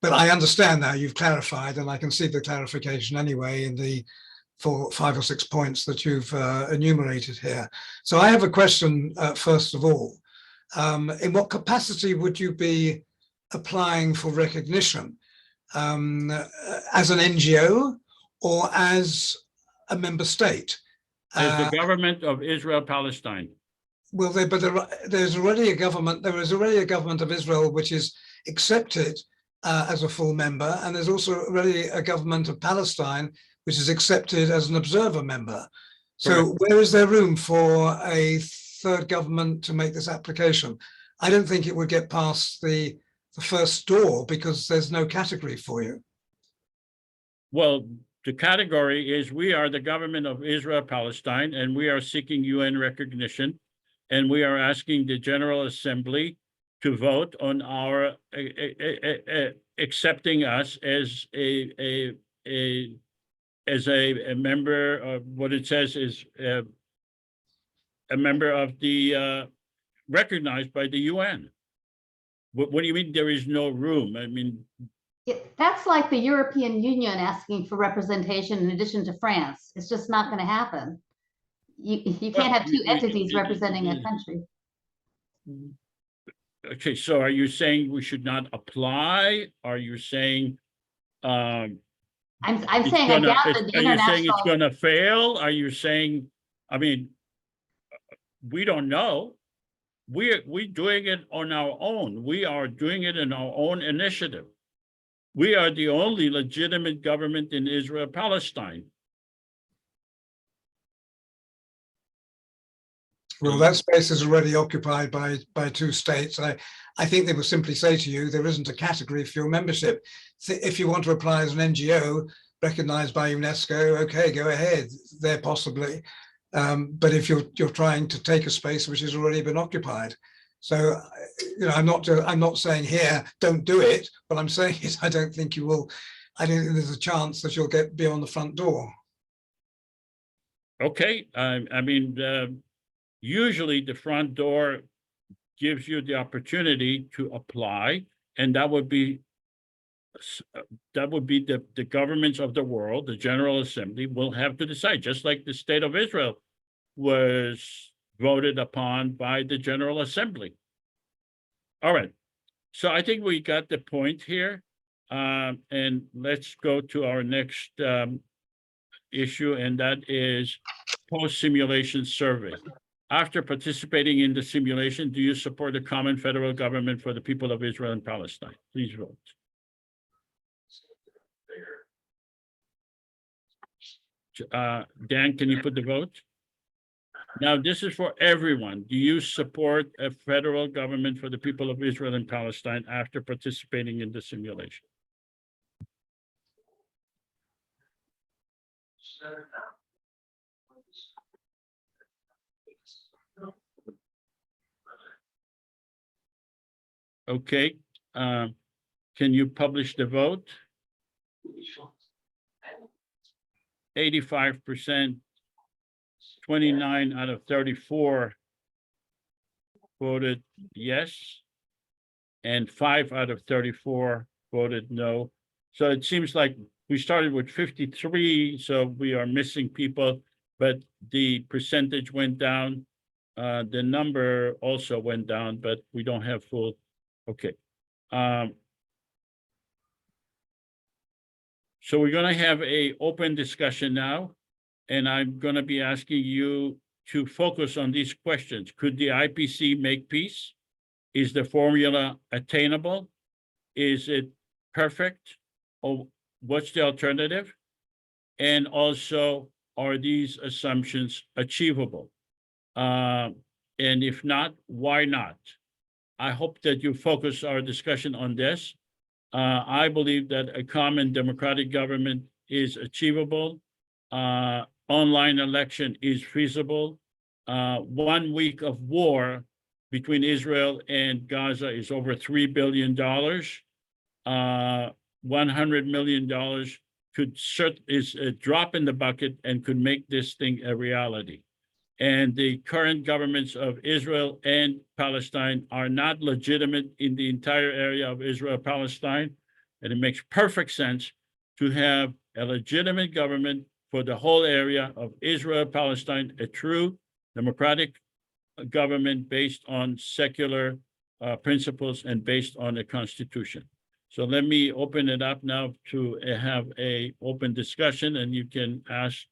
But I understand now you've clarified, and I can see the clarification anyway in the 5 or 6 points that you've enumerated here. So I have a question, first of all. In what capacity would you be applying for recognition? As an NGO or as a member state? As the government of Israel Palestine. Well, there's already a government. There is already a government of Israel which is accepted as a full member, and there's also already a government of Palestine which is accepted as an observer member. So Correct. where is there room for a third government to make this application? I don't think it would get past the first door because there's no category for you. Well, the category is we are the government of Israel Palestine, and we are seeking UN recognition, and we are asking the General Assembly to vote on our accepting us as a member of what it says is a member of the recognized by the UN. What do you mean there is no room? I mean, That's like the European Union asking for representation in addition to France. It's just not going to happen. You can't have two entities representing a country. Okay, so are you saying we should not apply? Are you saying I'm saying I doubt that the are you saying it's international. going to fail? Are you saying, I mean, we don't know. We're doing it on our own. We are doing it in our own initiative. We are the only legitimate government in Israel Palestine. Well, that space is already occupied by 2 states. I think they will simply say to you, there isn't a category for your membership. If you want to apply as an NGO recognized by UNESCO, okay, go ahead there possibly. But if you're trying to take a space which has already been occupied. So, you know, I'm not saying here, don't do it. What I'm saying is I don't think you will. I don't think there's a chance that you'll get beyond the front door. Okay, I mean, usually the front door gives you the opportunity to apply, and that would be the governments of the world, the General Assembly will have to decide, just like the state of Israel was voted upon by the General Assembly. All right, so I think we got the point here, and let's go to our next issue, and that is post-simulation survey. After participating in the simulation, do you support a common federal government for the people of Israel and Palestine? Please vote. Dan, can you put the vote? Now, this is for everyone. Do you support a federal government for the people of Israel and Palestine after participating in the simulation? Okay, can you publish the vote? 85%, 29 out of 34 voted yes, and 5 out of 34 voted no. So it seems like we started with 53, so we are missing people, but the percentage went down. The number also went down, but we don't have full. Okay. So we're going to have an open discussion now, and I'm going to be asking you to focus on these questions. Could the IPC make peace? Is the formula attainable? Is it perfect? Or what's the alternative? And also, are these assumptions achievable? And if not, why not? I hope that you focus our discussion on this. I believe that a common democratic government is achievable. Online election is feasible. 1 week of war between Israel and Gaza is over $3 billion. $100 million is a drop in the bucket and could make this thing a reality. and the current governments of Israel and Palestine are not legitimate in the entire area of Israel-Palestine. And it makes perfect sense to have a legitimate government for the whole area of Israel-Palestine, a true democratic government based on secular principles and based on the Constitution. So let me open it up now to have a open discussion, and you can ask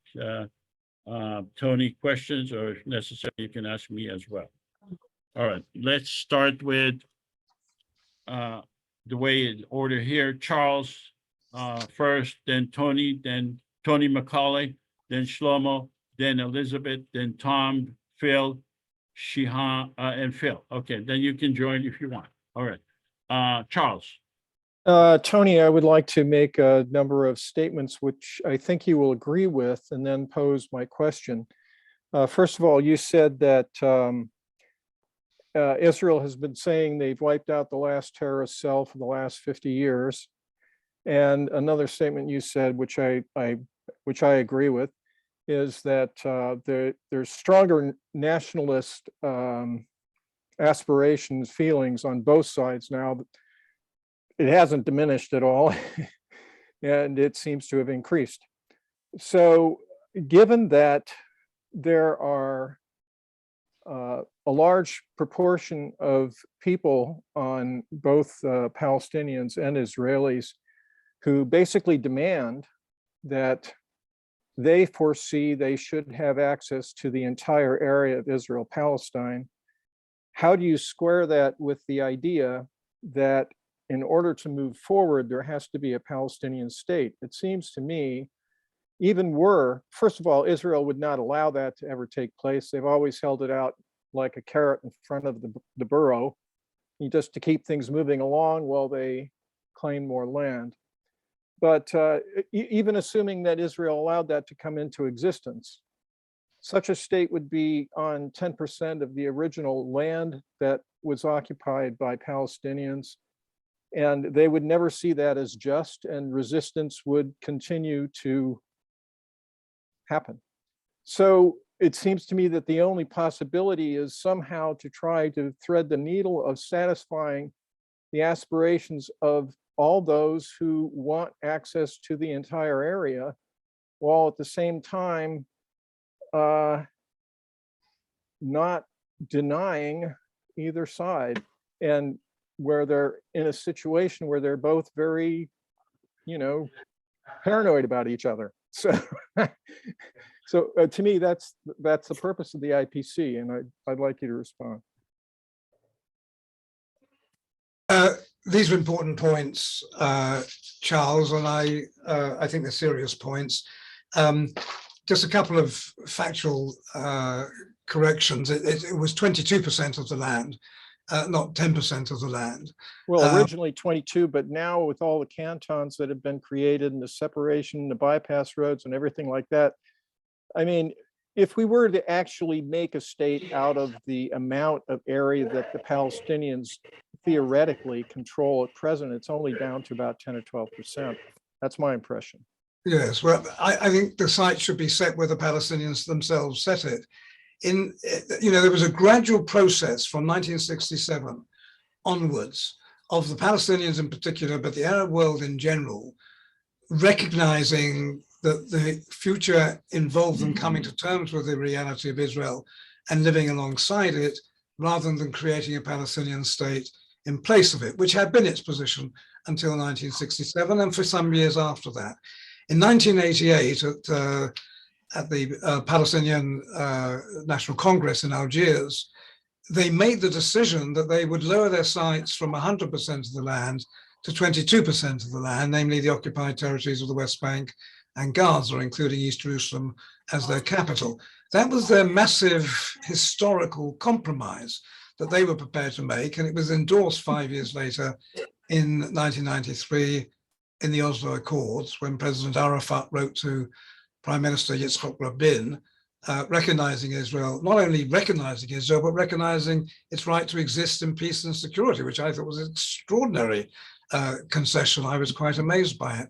Tony questions, or if necessary, you can ask me as well. All right, let's start with the way in order here. Charles first, then Tony McCauley, then Shlomo, then Elizabeth, then Tom, Phil, Shihan, and Phil. Okay, then you can join if you want. All right, Charles. Tony, I would like to make a number of statements which I think you will agree with, and then pose my question. First of all, you said that Israel has been saying they've wiped out the last terrorist cell for the last 50 years. And another statement you said, which I agree with, is that there's stronger nationalist aspirations, feelings on both sides now. It hasn't diminished at all, and it seems to have increased. So given that there are a large proportion of people on both Palestinians and Israelis who basically demand that they foresee they should have access to the entire area of Israel-Palestine, how do you square that with the idea that in order to move forward, there has to be a Palestinian state? It seems to me, even were, first of all, Israel would not allow that to ever take place. They've always held it out like a carrot in front of the burro, just to keep things moving along while they claim more land. But even assuming that Israel allowed that to come into existence, such a state would be on 10% of the original land that was occupied by Palestinians. And they would never see that as just, and resistance would continue to happen. So it seems to me that the only possibility is somehow to try to thread the needle of satisfying the aspirations of all those who want access to the entire area, while at the same time not denying either side, and where they're in a situation where they're both very, paranoid about each other. So, to me, that's the purpose of the IPC, and I'd like you to respond. These are important points, Charles, and I think they're serious points. Just a couple of factual corrections. It was 22% of the land, not 10% of the land. Well, originally 22, but now with all the cantons that have been created and the separation, the bypass roads and everything like that, I mean, if we were to actually make a state out of the amount of area that the Palestinians theoretically control at present, it's only down to about 10 or 12%. That's my impression. Yes, well, I think the site should be set where the Palestinians themselves set it. There was a gradual process from 1967 onwards of the Palestinians in particular, but the Arab world in general, recognizing that the future involved them coming to terms with the reality of Israel and living alongside it, rather than creating a Palestinian state in place of it, which had been its position until 1967 and for some years after that. In 1988, at the Palestinian National Congress in Algiers, they made the decision that they would lower their sites from 100% of the land to 22% of the land, namely the occupied territories of the West Bank and Gaza, including East Jerusalem as their capital. That was their massive historical compromise that they were prepared to make, and it was endorsed 5 years later in 1993 in the Oslo Accords, when President Arafat wrote to Prime Minister Yitzhak Rabin, recognizing Israel, not only recognizing Israel, but recognizing its right to exist in peace and security, which I thought was an extraordinary concession. I was quite amazed by it.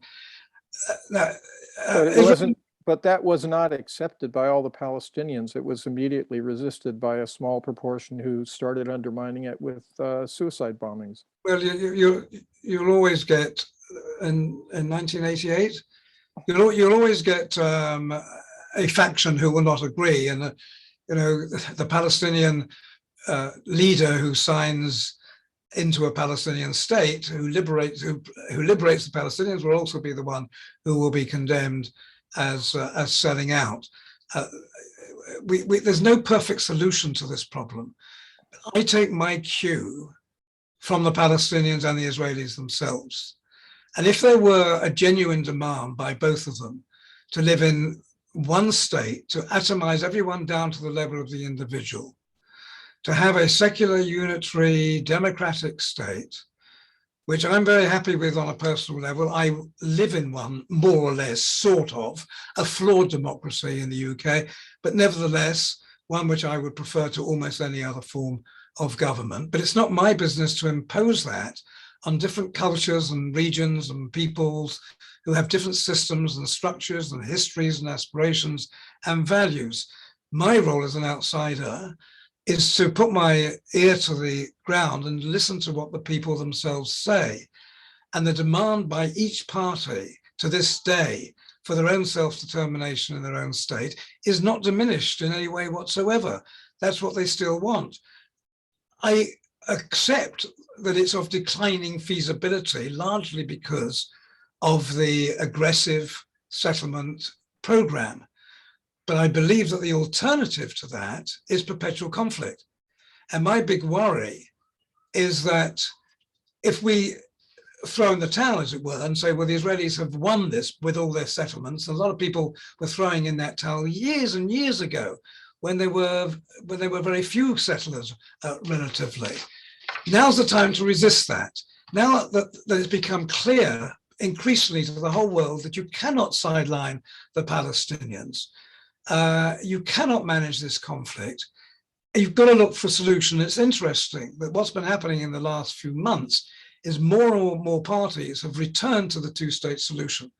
But it But that was not accepted by all the Palestinians. It was immediately resisted by a small proportion who started undermining it with suicide bombings. Well, you'll always get in 1988. You'll always get a faction who will not agree, and the Palestinian leader who signs into a Palestinian state, who liberates the Palestinians, will also be the one who will be condemned as selling out. There's no perfect solution to this problem. I take my cue from the Palestinians and the Israelis themselves. And if there were a genuine demand by both of them to live in one state, to atomize everyone down to the level of the individual, to have a secular, unitary, democratic state, which I'm very happy with on a personal level. I live in one, more or less, sort of, a flawed democracy in the UK, but nevertheless, one which I would prefer to almost any other form of government. But it's not my business to impose that on different cultures and regions and peoples who have different systems and structures and histories and aspirations and values. My role as an outsider is to put my ear to the ground and listen to what the people themselves say. And the demand by each party to this day for their own self-determination in their own state is not diminished in any way whatsoever. That's what they still want. I accept that it's of declining feasibility, largely because of the aggressive settlement program. But I believe that the alternative to that is perpetual conflict. And my big worry is that if we throw in the towel, as it were, and say, well, the Israelis have won this with all their settlements, and a lot of people were throwing in that towel years and years ago when there were very few settlers relatively. Now's the time to resist that. Now that it's become clear increasingly to the whole world that you cannot sideline the Palestinians, you cannot manage this conflict. You've got to look for a solution. It's interesting that what's been happening in the last few months is more and more parties have returned to the two-state solution.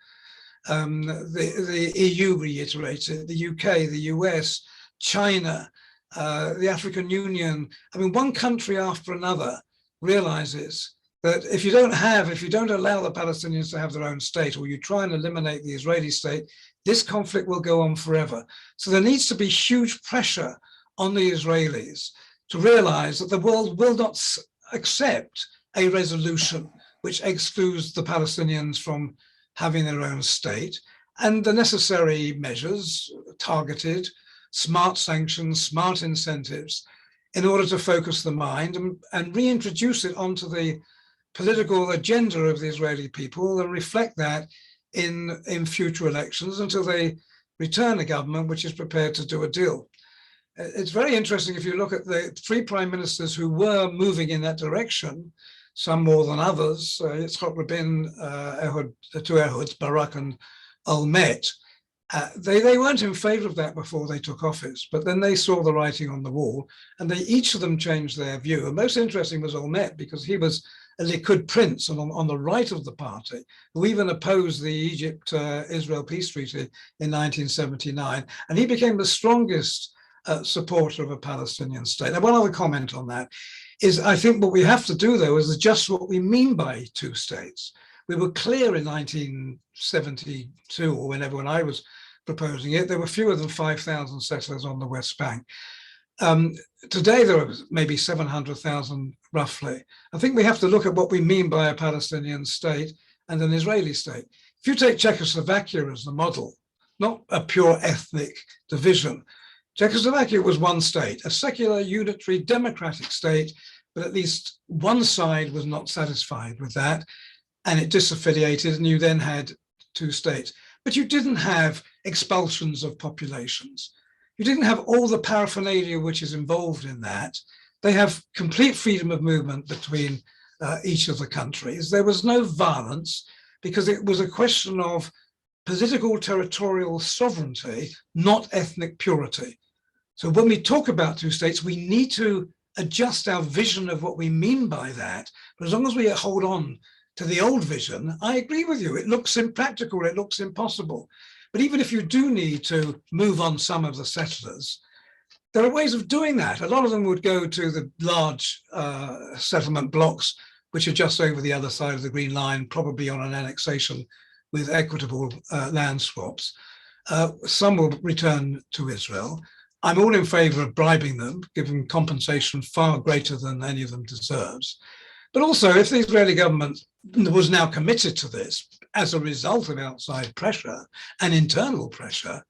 The EU reiterated, the UK, the US, China, the African Union. I mean, one country after another realizes that if you don't allow the Palestinians to have their own state, or you try and eliminate the Israeli state, this conflict will go on forever. So there needs to be huge pressure on the Israelis to realize that the world will not accept a resolution which excludes the Palestinians from having their own state, and the necessary measures, targeted, smart sanctions, smart incentives, in order to focus the mind and reintroduce it onto the political agenda of the Israeli people and reflect that in future elections until they return a government which is prepared to do a deal. It's very interesting if you look at the three prime ministers who were moving in that direction, some more than others, Yitzhak Rabin, the two Ehuds, Barak and Olmert. They weren't in favor of that before they took office, but then they saw the writing on the wall and each of them changed their view. And most interesting was Olmert, because he was a Likud prince and on the right of the party, who even opposed the Egypt-Israel peace treaty in 1979. And he became the strongest supporter of a Palestinian state. Now, one other comment on that is, I think what we have to do, though, is adjust what we mean by two states. We were clear in 1972, or when I was proposing it, there were fewer than 5,000 settlers on the West Bank. Today, there are maybe 700,000 roughly. I think we have to look at what we mean by a Palestinian state and an Israeli state. If you take Czechoslovakia as the model, not a pure ethnic division, Czechoslovakia was one state, a secular, unitary, democratic state, but at least one side was not satisfied with that, and it disaffiliated, and you then had two states. But you didn't have expulsions of populations. You didn't have all the paraphernalia which is involved in that. They have complete freedom of movement between each of the countries. There was no violence because it was a question of political territorial sovereignty, not ethnic purity. So when we talk about two states, we need to adjust our vision of what we mean by that. But as long as we hold on to the old vision, I agree with you. It looks impractical. It looks impossible. But even if you do need to move on some of the settlers, there are ways of doing that. A lot of them would go to the large settlement blocks, which are just over the other side of the Green Line, probably on an annexation with equitable land swaps. Some will return to Israel. I'm all in favor of bribing them, giving compensation far greater than any of them deserves. But also, if the Israeli government was now committed to this as a result of outside pressure and internal pressure,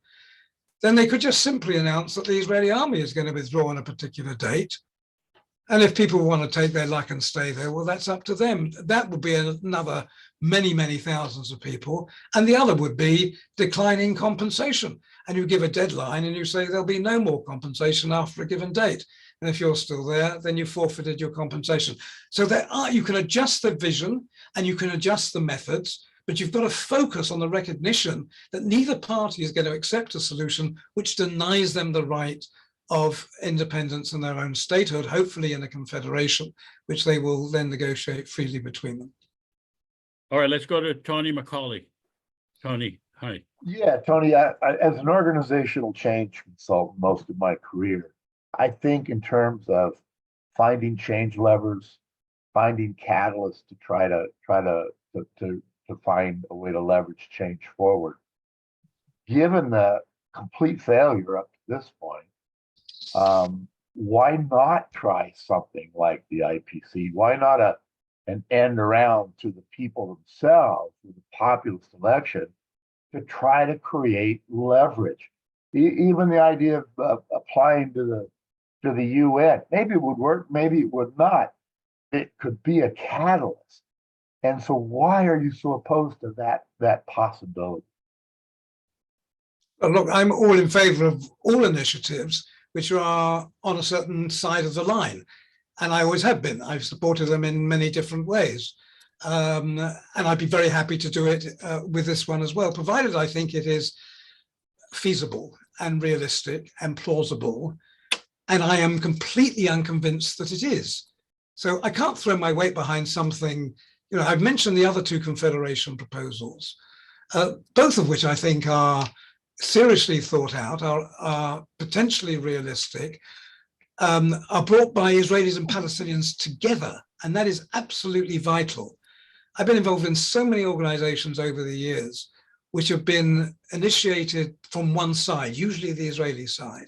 then they could just simply announce that the Israeli army is going to withdraw on a particular date. And if people want to take their luck and stay there, well, that's up to them. That would be another many, many thousands of people. And the other would be declining compensation. And you give a deadline and you say there'll be no more compensation after a given date. And if you're still there, then you forfeited your compensation. So you can adjust the vision and you can adjust the methods, but you've got to focus on the recognition that neither party is going to accept a solution which denies them the right of independence and their own statehood, hopefully in a confederation, which they will then negotiate freely between them. All right, let's go to Tony McCauley. Tony, hi. Yeah, Tony, I, as an organizational change consultant most of my career, I think in terms of finding change levers, finding catalysts to try to find a way to leverage change forward. Given the complete failure up to this point, why not try something like the IPC? Why not an end around to the people themselves with a populist election to try to create leverage? Even the idea of applying to the UN, maybe it would work, maybe it would not. It could be a catalyst. And so why are you so opposed to that possibility? Well, look, I'm all in favor of all initiatives which are on a certain side of the line. And I always have been. I've supported them in many different ways. And I'd be very happy to do it with this one as well, provided I think it is feasible and realistic and plausible. And I am completely unconvinced that it is. So I can't throw my weight behind something. You know, I've mentioned the other two confederation proposals, both of which I think are seriously thought out, are potentially realistic, are brought by Israelis and Palestinians together, and that is absolutely vital. I've been involved in so many organizations over the years which have been initiated from one side, usually the Israeli side,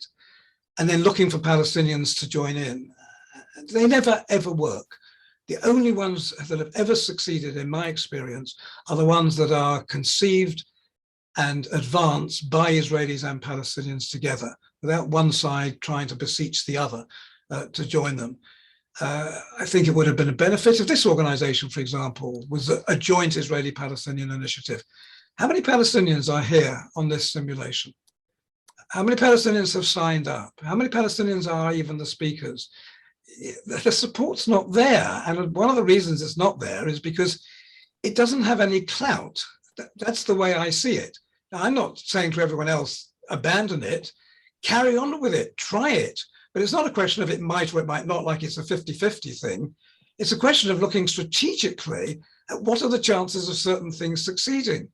and then looking for Palestinians to join in. They never, ever work. The only ones that have ever succeeded, in my experience, are the ones that are conceived and advanced by Israelis and Palestinians together, without one side trying to beseech the other to join them. I think it would have been a benefit if this organization, for example, was a joint Israeli-Palestinian initiative. How many Palestinians are here on this simulation? How many Palestinians have signed up? How many Palestinians are even the speakers? The support's not there. And one of the reasons it's not there is because it doesn't have any clout. That's the way I see it. Now, I'm not saying to everyone else, abandon it, carry on with it, try it. But it's not a question of it might or it might not, like it's a 50-50 thing. It's a question of looking strategically at what are the chances of certain things succeeding.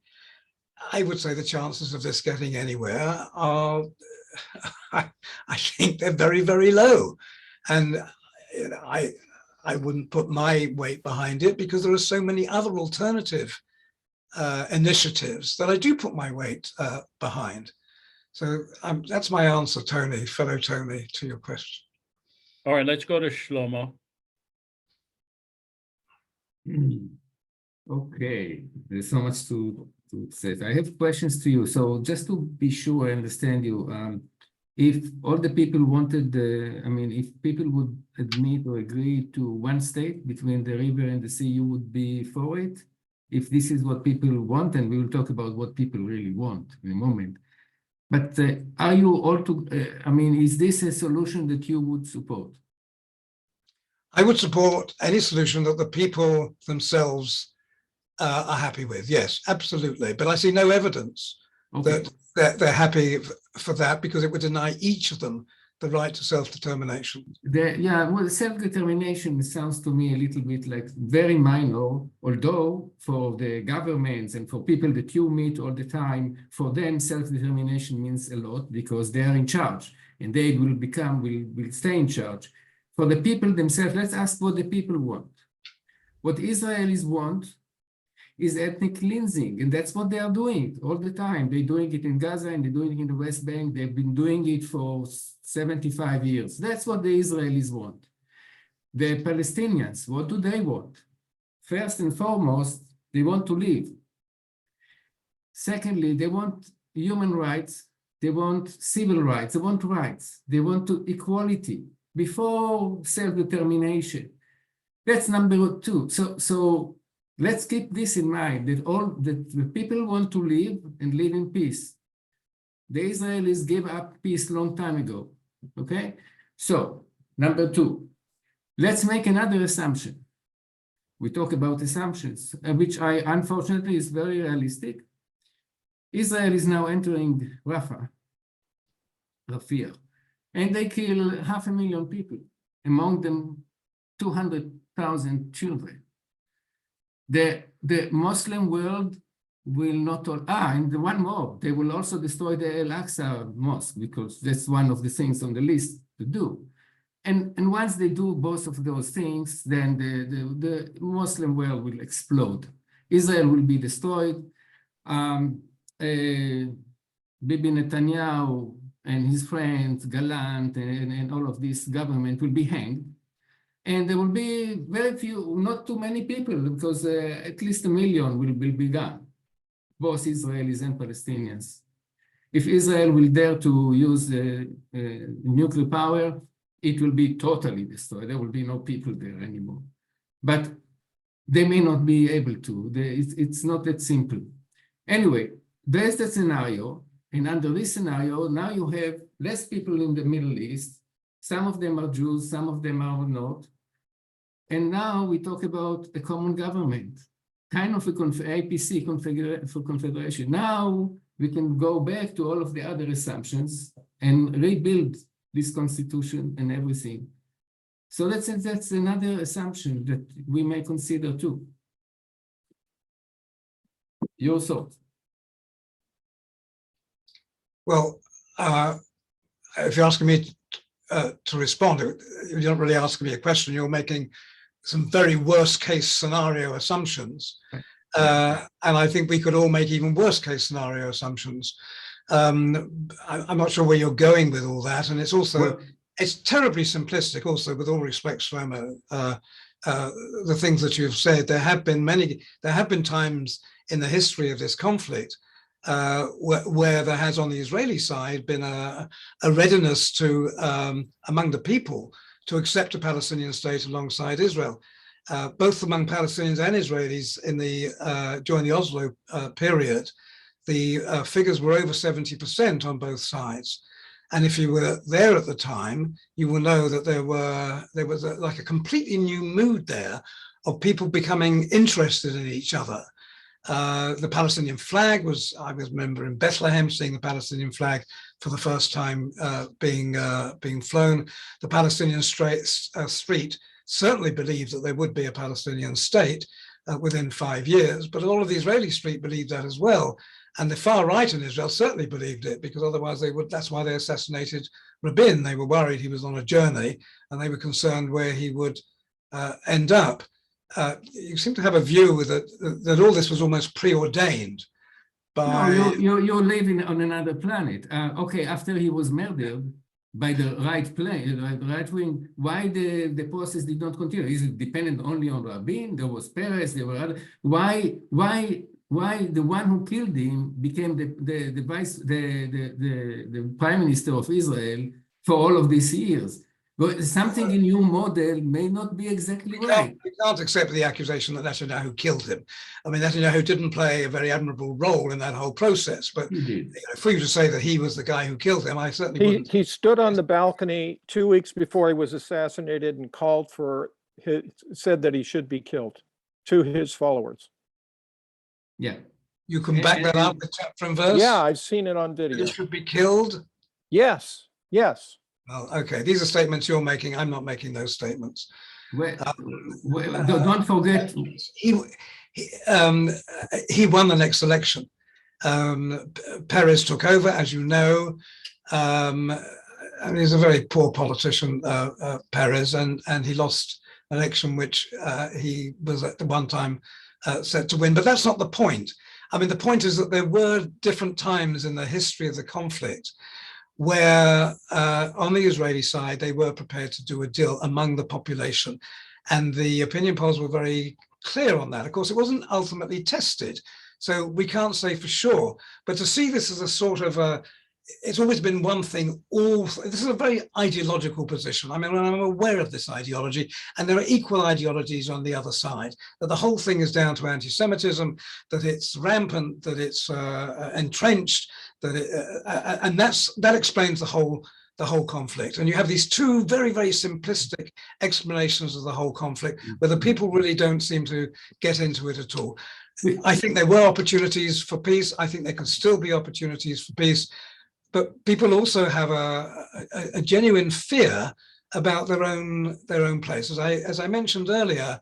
I would say the chances of this getting anywhere are, I think they're very, very low. And you know, I wouldn't put my weight behind it because there are so many other alternative initiatives that I do put my weight behind. So that's my answer, Tony, fellow Tony, to your question. All right, let's go to Shlomo. Okay, there's so much to say. I have questions to you. So just to be sure I understand you, if all the people wanted, if people would admit or agree to one state between the river and the sea, you would be for it? If this is what people want, and we will talk about what people really want in a moment. But are you all is this a solution that you would support? I would support any solution that the people themselves are happy with. Yes, absolutely. But I see no evidence that they're happy for that, because it would deny each of them the right to self-determination? Well, self-determination sounds to me a little bit like very minor, although for the governments and for people that you meet all the time, for them self-determination means a lot because they are in charge and they will stay in charge. For the people themselves, let's ask what the people want. What Israelis want is ethnic cleansing, and that's what they are doing all the time. They're doing it in Gaza and they're doing it in the West Bank. They've been doing it for 75 years. That's what the Israelis want. The Palestinians, what do they want? First and foremost, they want to live. Secondly, they want human rights. They want civil rights. They want rights. They want equality before self-determination. That's number two. So let's keep this in mind, that the people want to live and live in peace. The Israelis gave up peace a long time ago, okay? So, number two, let's make another assumption. We talk about assumptions, which unfortunately is very realistic. Israel is now entering Rafah, and they kill 500,000 people, among them 200,000 children. The Muslim world will not, and one more, they will also destroy the Al-Aqsa Mosque because that's one of the things on the list to do. And once they do both of those things, then the Muslim world will explode. Israel will be destroyed. Bibi Netanyahu and his friends, Gallant, and all of this government will be hanged. And there will be very few, not too many people, because at least 1 million will be gone, both Israelis and Palestinians. If Israel will dare to use nuclear power, it will be totally destroyed. There will be no people there anymore. But they may not be able to. It's not that simple. Anyway, there's the scenario. And under this scenario, now you have less people in the Middle East. Some of them are Jews, some of them are not. And now we talk about a common government, kind of a APC confederation. Now we can go back to all of the other assumptions and rebuild this constitution and everything. So that's another assumption that we may consider too. Your thoughts? Well, if you're asking me to respond, you're not really asking me a question. You're making some very worst case scenario assumptions. And I think we could all make even worse case scenario assumptions. I'm not sure where you're going with all that. And it's also, it's terribly simplistic also, with all respect, Shlomo, the things that you've said. There have been times in the history of this conflict where there has on the Israeli side been a readiness to, among the people, to accept a Palestinian state alongside Israel, both among Palestinians and Israelis during the Oslo period. The figures were over 70% on both sides. And if you were there at the time, you will know that there was like a completely new mood there of people becoming interested in each other. The Palestinian flag was, I remember in Bethlehem seeing the Palestinian flag for the first time being flown. The Palestinian street certainly believed that there would be a Palestinian state within 5 years, but all of the Israeli street believed that as well. And the far right in Israel certainly believed it, because otherwise that's why they assassinated Rabin. They were worried he was on a journey and they were concerned where he would end up. You seem to have a view that all this was almost preordained by... No, you're living on another planet. Okay, after he was murdered by the right wing, why the process did not continue? Is it dependent only on Rabin? There was Peres, there were other... Why the one who killed him became the prime minister of Israel for all of these years? But something in your model may not be exactly right. We can't accept the accusation that Netanyahu killed him. I mean, Netanyahu didn't play a very admirable role in that whole process. But for you to say that he was the guy who killed him, I certainly wouldn't. He stood on the balcony 2 weeks before he was assassinated and said that he should be killed to his followers. Yeah. You can back that up with chapter and verse? Yeah, I've seen it on video. He should be killed? Yes, yes. Well, okay, these are statements you're making. I'm not making those statements. Don't forget, He won the next election. Perez took over, as you know. I mean, he's a very poor politician, Perez, and he lost an election which he was at the one time set to win. But that's not the point. I mean, the point is that there were different times in the history of the conflict where on the Israeli side, they were prepared to do a deal among the population. And the opinion polls were very clear on that. Of course, it wasn't ultimately tested, so we can't say for sure. But to see this as a sort of it's always been one thing. This is a very ideological position. I mean, I'm aware of this ideology, and there are equal ideologies on the other side. That the whole thing is down to anti-Semitism, that it's rampant, that it's entrenched, and that explains the whole conflict. And you have these two very, very simplistic explanations of the whole conflict, where the people really don't seem to get into it at all. I think there were opportunities for peace. I think there can still be opportunities for peace. But people also have a genuine fear about their own place. As I mentioned earlier,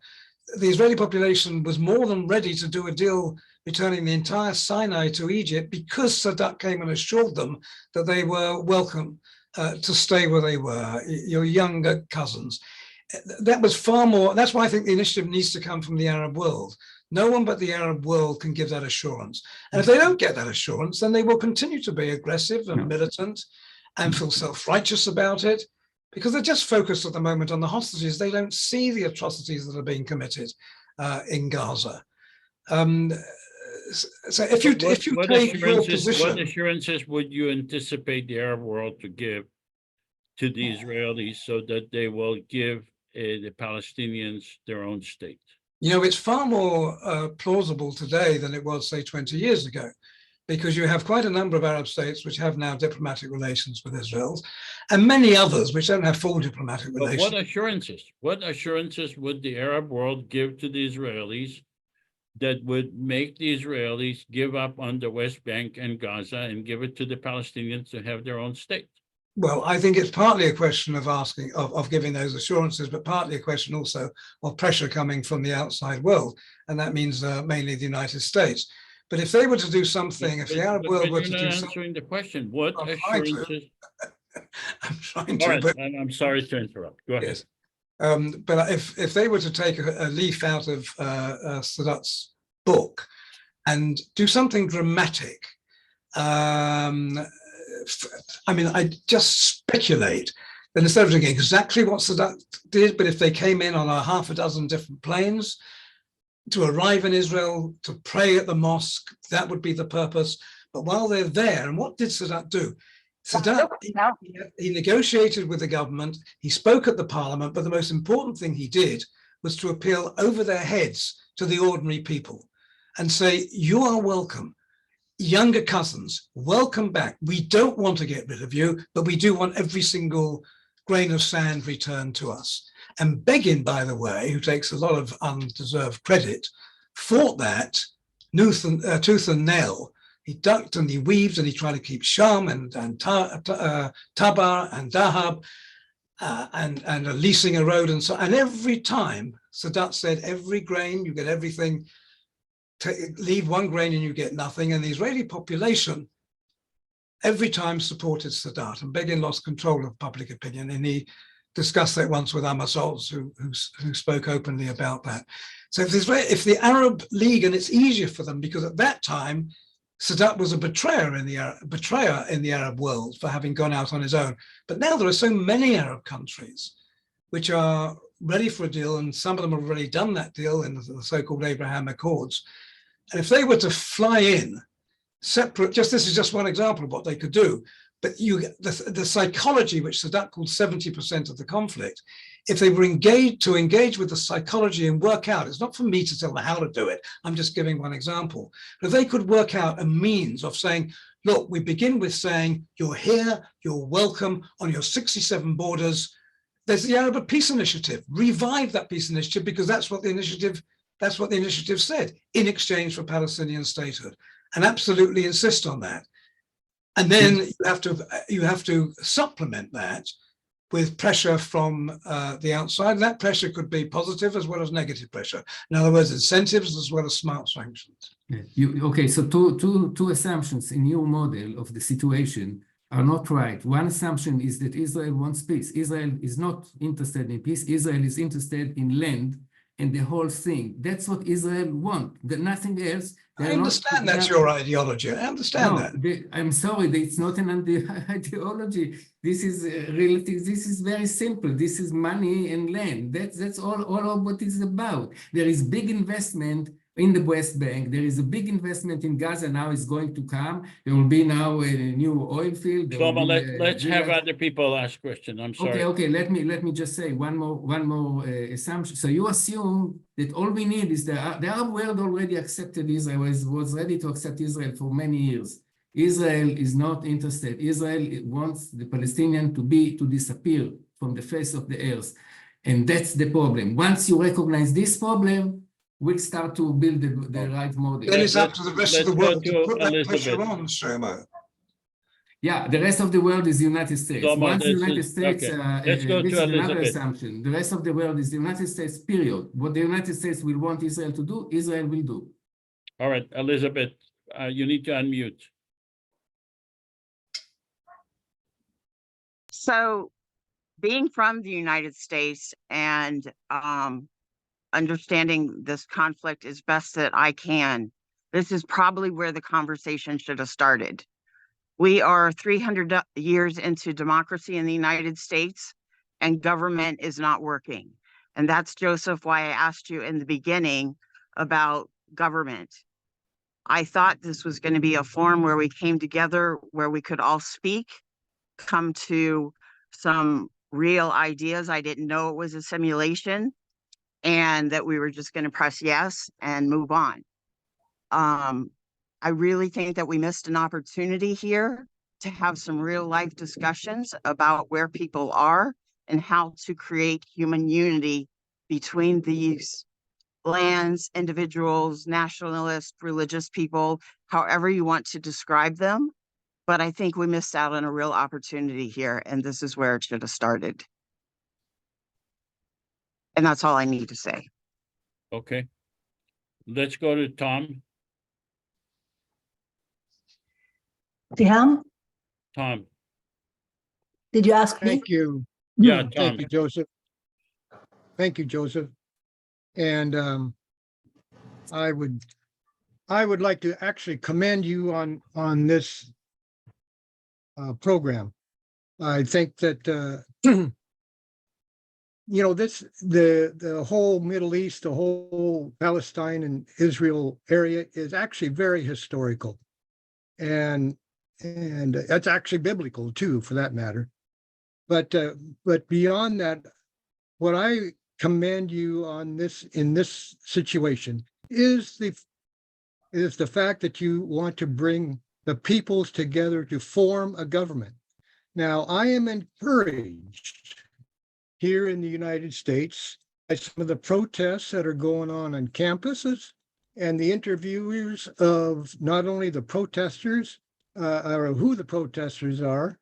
the Israeli population was more than ready to do a deal returning the entire Sinai to Egypt because Sadat came and assured them that they were welcome to stay where they were, your younger cousins. That was far more. That's why I think the initiative needs to come from the Arab world. No one but the Arab world can give that assurance. And if they don't get that assurance, then they will continue to be aggressive and militant and feel self-righteous about it, because they're just focused at the moment on the hostages. They don't see the atrocities that are being committed in Gaza. So if you take your position, what assurances would you anticipate the Arab world to give to the Israelis so that they will give the Palestinians their own state? You know, it's far more plausible today than it was, say, 20 years ago, because you have quite a number of Arab states which have now diplomatic relations with Israel, and many others which don't have full diplomatic relations. But what assurances would the Arab world give to the Israelis that would make the Israelis give up on the West Bank and Gaza and give it to the Palestinians to have their own state? Well, I think it's partly a question of giving those assurances, but partly a question also of pressure coming from the outside world, and that means mainly the United States. But if they were to do something, if the Arab world were to do something, answering the question, what assurances? I'm trying to. All right, I'm sorry to interrupt. Go ahead. Yes. But if they were to take a leaf out of Sadat's book and do something dramatic, I mean, I just speculate that instead of doing exactly what Sadat did, but if they came in on a half a dozen different planes to arrive in Israel, to pray at the mosque, that would be the purpose. But while they're there, and what did Sadat do? Sadat, he negotiated with the government, he spoke at the parliament, but the most important thing he did was to appeal over their heads to the ordinary people and say, you are welcome. Younger cousins, welcome back. We don't want to get rid of you, but we do want every single grain of sand returned to us. And Begin, by the way, who takes a lot of undeserved credit, fought that tooth and nail. He ducked and he weaved and he tried to keep Sham and Tabar and Dahab and leasing a road and so. And every time Sadat said, every grain, you get everything. Leave one grain and you get nothing. And the Israeli population every time supported Sadat, and Begin lost control of public opinion, and he discussed that once with Amos Oz, who spoke openly about that. So if the Arab League, and it's easier for them because at that time Sadat was a betrayer in the Arab world for having gone out on his own, but now there are so many Arab countries which are ready for a deal, and some of them have already done that deal in the so-called Abraham Accords. And if they were to fly in separate, this is just one example of what they could do, but the psychology, which Sadat called 70% of the conflict, if they were engage with the psychology and work out, it's not for me to tell them how to do it, I'm just giving one example, but if they could work out a means of saying, look, we begin with saying, you're here, you're welcome on your 67 borders. There's the Arab Peace Initiative. Revive that peace initiative, because that's what the initiative said, in exchange for Palestinian statehood, and absolutely insist on that. And then you have to supplement that with pressure from the outside. That pressure could be positive as well as negative pressure. In other words, incentives as well as smart sanctions. Okay, so two assumptions in your model of the situation are not right. One assumption is that Israel wants peace. Israel is not interested in peace. Israel is interested in land and the whole thing. That's what Israel wants, nothing else. I understand that's your ideology. I understand that. I'm sorry, it's not an ideology. This is relative. This is very simple. This is money and land. That's all of what it's about. There is big investment in the West Bank. There is a big investment in Gaza now is going to come. There will be now a new oil field. Shlomo, let's have other people ask questions. I'm sorry. Okay. Let me just say one more assumption. So you assume that all we need is the Arab world already accepted Israel, was ready to accept Israel for many years. Israel is not interested. Israel wants the Palestinian to disappear from the face of the earth. And that's the problem. Once you recognize this problem, we'll start to build the right model. Then it's up to the rest of the world to put that pressure on, Shlomo. Yeah, the rest of the world is the United States. Once the United States, let's go this to is another Elizabeth. assumption. The rest of the world is the United States, period. What the United States will want Israel to do, Israel will do. All right, Elizabeth, you need to unmute. So being from the United States and understanding this conflict as best that I can, this is probably where the conversation should have started. We are 300 years into democracy in the United States, and government is not working. And that's, Joseph, why I asked you in the beginning about government. I thought this was going to be a forum where we came together, where we could all speak, come to some real ideas. I didn't know it was a simulation, and that we were just going to press yes and move on. I really think that we missed an opportunity here to have some real life discussions about where people are and how to create human unity between these lands, individuals, nationalists, religious people, however you want to describe them. But I think we missed out on a real opportunity here, and this is where it should have started. And that's all I need to say. Okay. Let's go to Tom. Tiham, Tom. did you ask me? Thank you. Yeah, Tom. Thank you, Joseph. Thank you, Joseph. And I would like to actually commend you on this program. I think that you know, the whole Middle East, the whole Palestine and Israel area is actually very historical, and that's actually biblical too, for that matter. But beyond that, what I commend you on this in this situation is the fact that you want to bring the peoples together to form a government. Now, I am encouraged here in the United States by some of the protests that are going on campuses and the interviewers of not only the protesters or who the protesters are,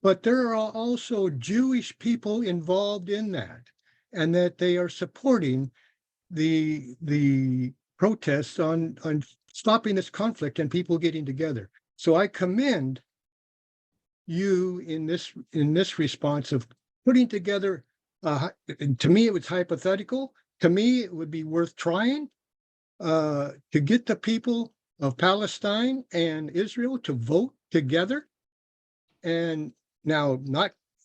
but there are also Jewish people involved in that, and that they are supporting the protests on stopping this conflict and people getting together. So I commend you in this response of putting together. To me, it was hypothetical. To me, it would be worth trying to get the people of Palestine and Israel to vote together. And now,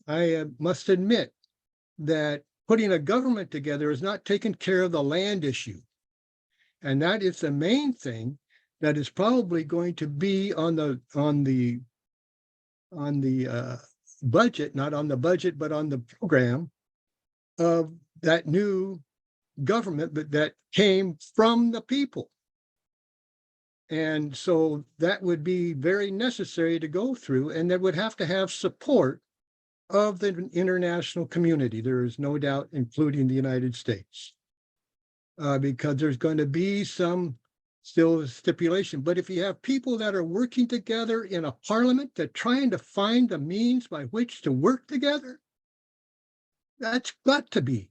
I must admit that putting a government together is not taking care of the land issue. And that is the main thing that is probably going to be on the budget, not on the budget, but on the program of that new government that came from the people. And so that would be very necessary to go through, and that would have to have support of the international community. There is no doubt, including the United States, because there's going to be some still stipulation. But if you have people that are working together in a parliament that trying to find the means by which to work together, That's got to be.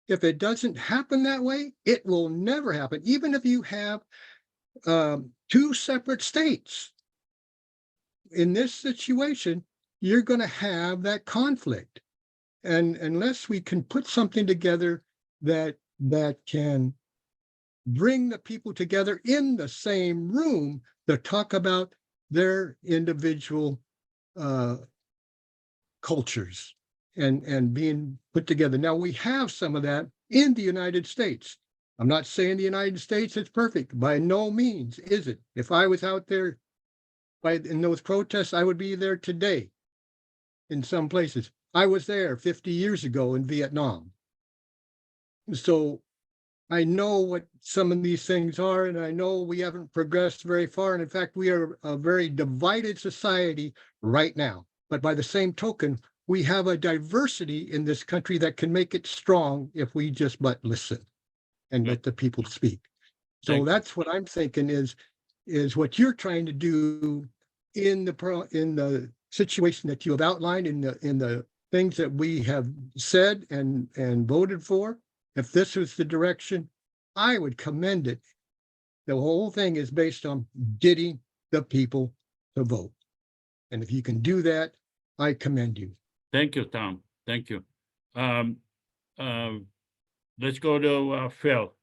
If it doesn't happen that way, it will never happen. Even if you have two separate states, in this situation, you're going to have that conflict. And unless we can put something together that can bring the people together in the same room to talk about their individual cultures and being put together. Now, we have some of that in the United States. I'm not saying the United States is perfect. By no means is it. If I was out there in those protests, I would be there today in some places. I was there 50 years ago in Vietnam. So I know what some of these things are, and I know we haven't progressed very far. And in fact, we are a very divided society right now. But by the same token, we have a diversity in this country that can make it strong if we just but listen and let the people speak. So that's what I'm thinking is what you're trying to do in the situation that you have outlined in the things that we have said and voted for. If this was the direction, I would commend it. The whole thing is based on getting the people to vote. And if you can do that, I commend you. Thank you, Tom. Thank you. Let's go to Phil.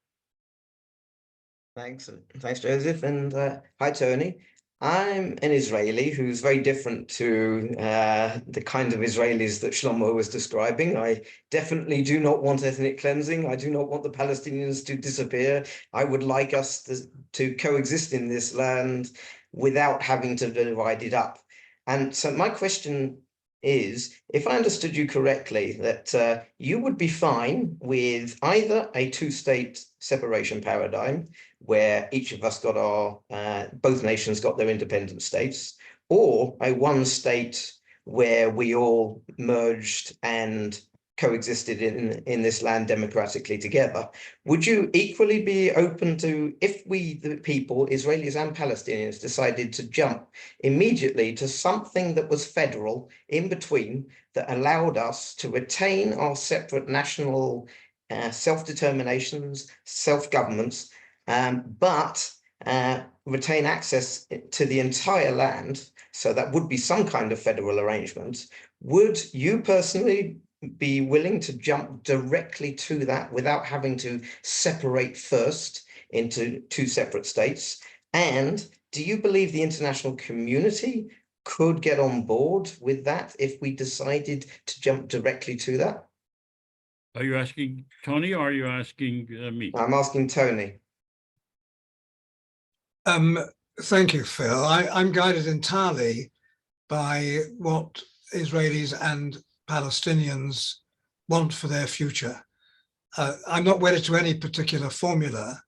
Thanks, Joseph, and hi, Tony. I'm an Israeli who's very different to the kind of Israelis that Shlomo was describing. I definitely do not want ethnic cleansing. I do not want the Palestinians to disappear. I would like us to coexist in this land without having to divide it up. And so my question is, if I understood you correctly, that you would be fine with either a two-state separation paradigm, where each of us got our, both nations got their independent states, or a one state where we all merged and coexisted in this land democratically together. Would you equally be open to, if we, the people, Israelis and Palestinians, decided to jump immediately to something that was federal in between, that allowed us to retain our separate national self-determinations, self-governments, but retain access to the entire land? So that would be some kind of federal arrangement. Would you personally be willing to jump directly to that without having to separate first into two separate states? And do you believe the international community could get on board with that if we decided to jump directly to that? Are you asking Tony or are you asking me? I'm asking Tony. Thank you, Phil. I'm guided entirely by what Israelis and Palestinians want for their future. I'm not wedded to any particular formula.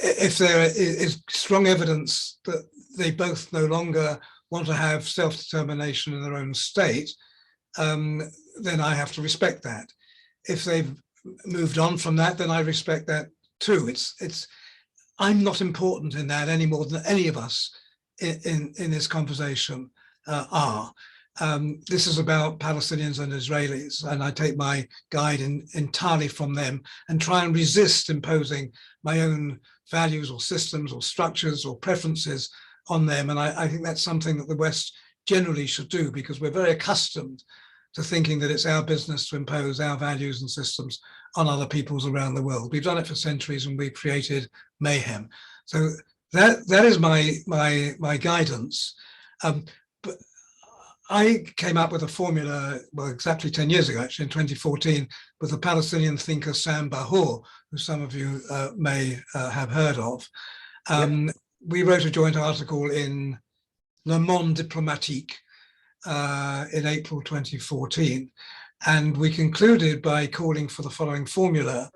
If there is strong evidence that they both no longer want to have self-determination in their own state, then I have to respect that. If they've moved on from that, then I respect that too. I'm not important in that any more than any of us in this conversation are. This is about Palestinians and Israelis, and I take my guide entirely from them and try and resist imposing my own values or systems or structures or preferences on them. And I think that's something that the West generally should do, because we're very accustomed to thinking that it's our business to impose our values and systems on other peoples around the world. We've done it for centuries and we've created mayhem. So that is my guidance. But I came up with a formula, well, exactly 10 years ago, actually in 2014, with the Palestinian thinker Sam Bahour, who some of you may have heard of. We wrote a joint article in Le Monde Diplomatique in April 2014, and we concluded by calling for the following formula: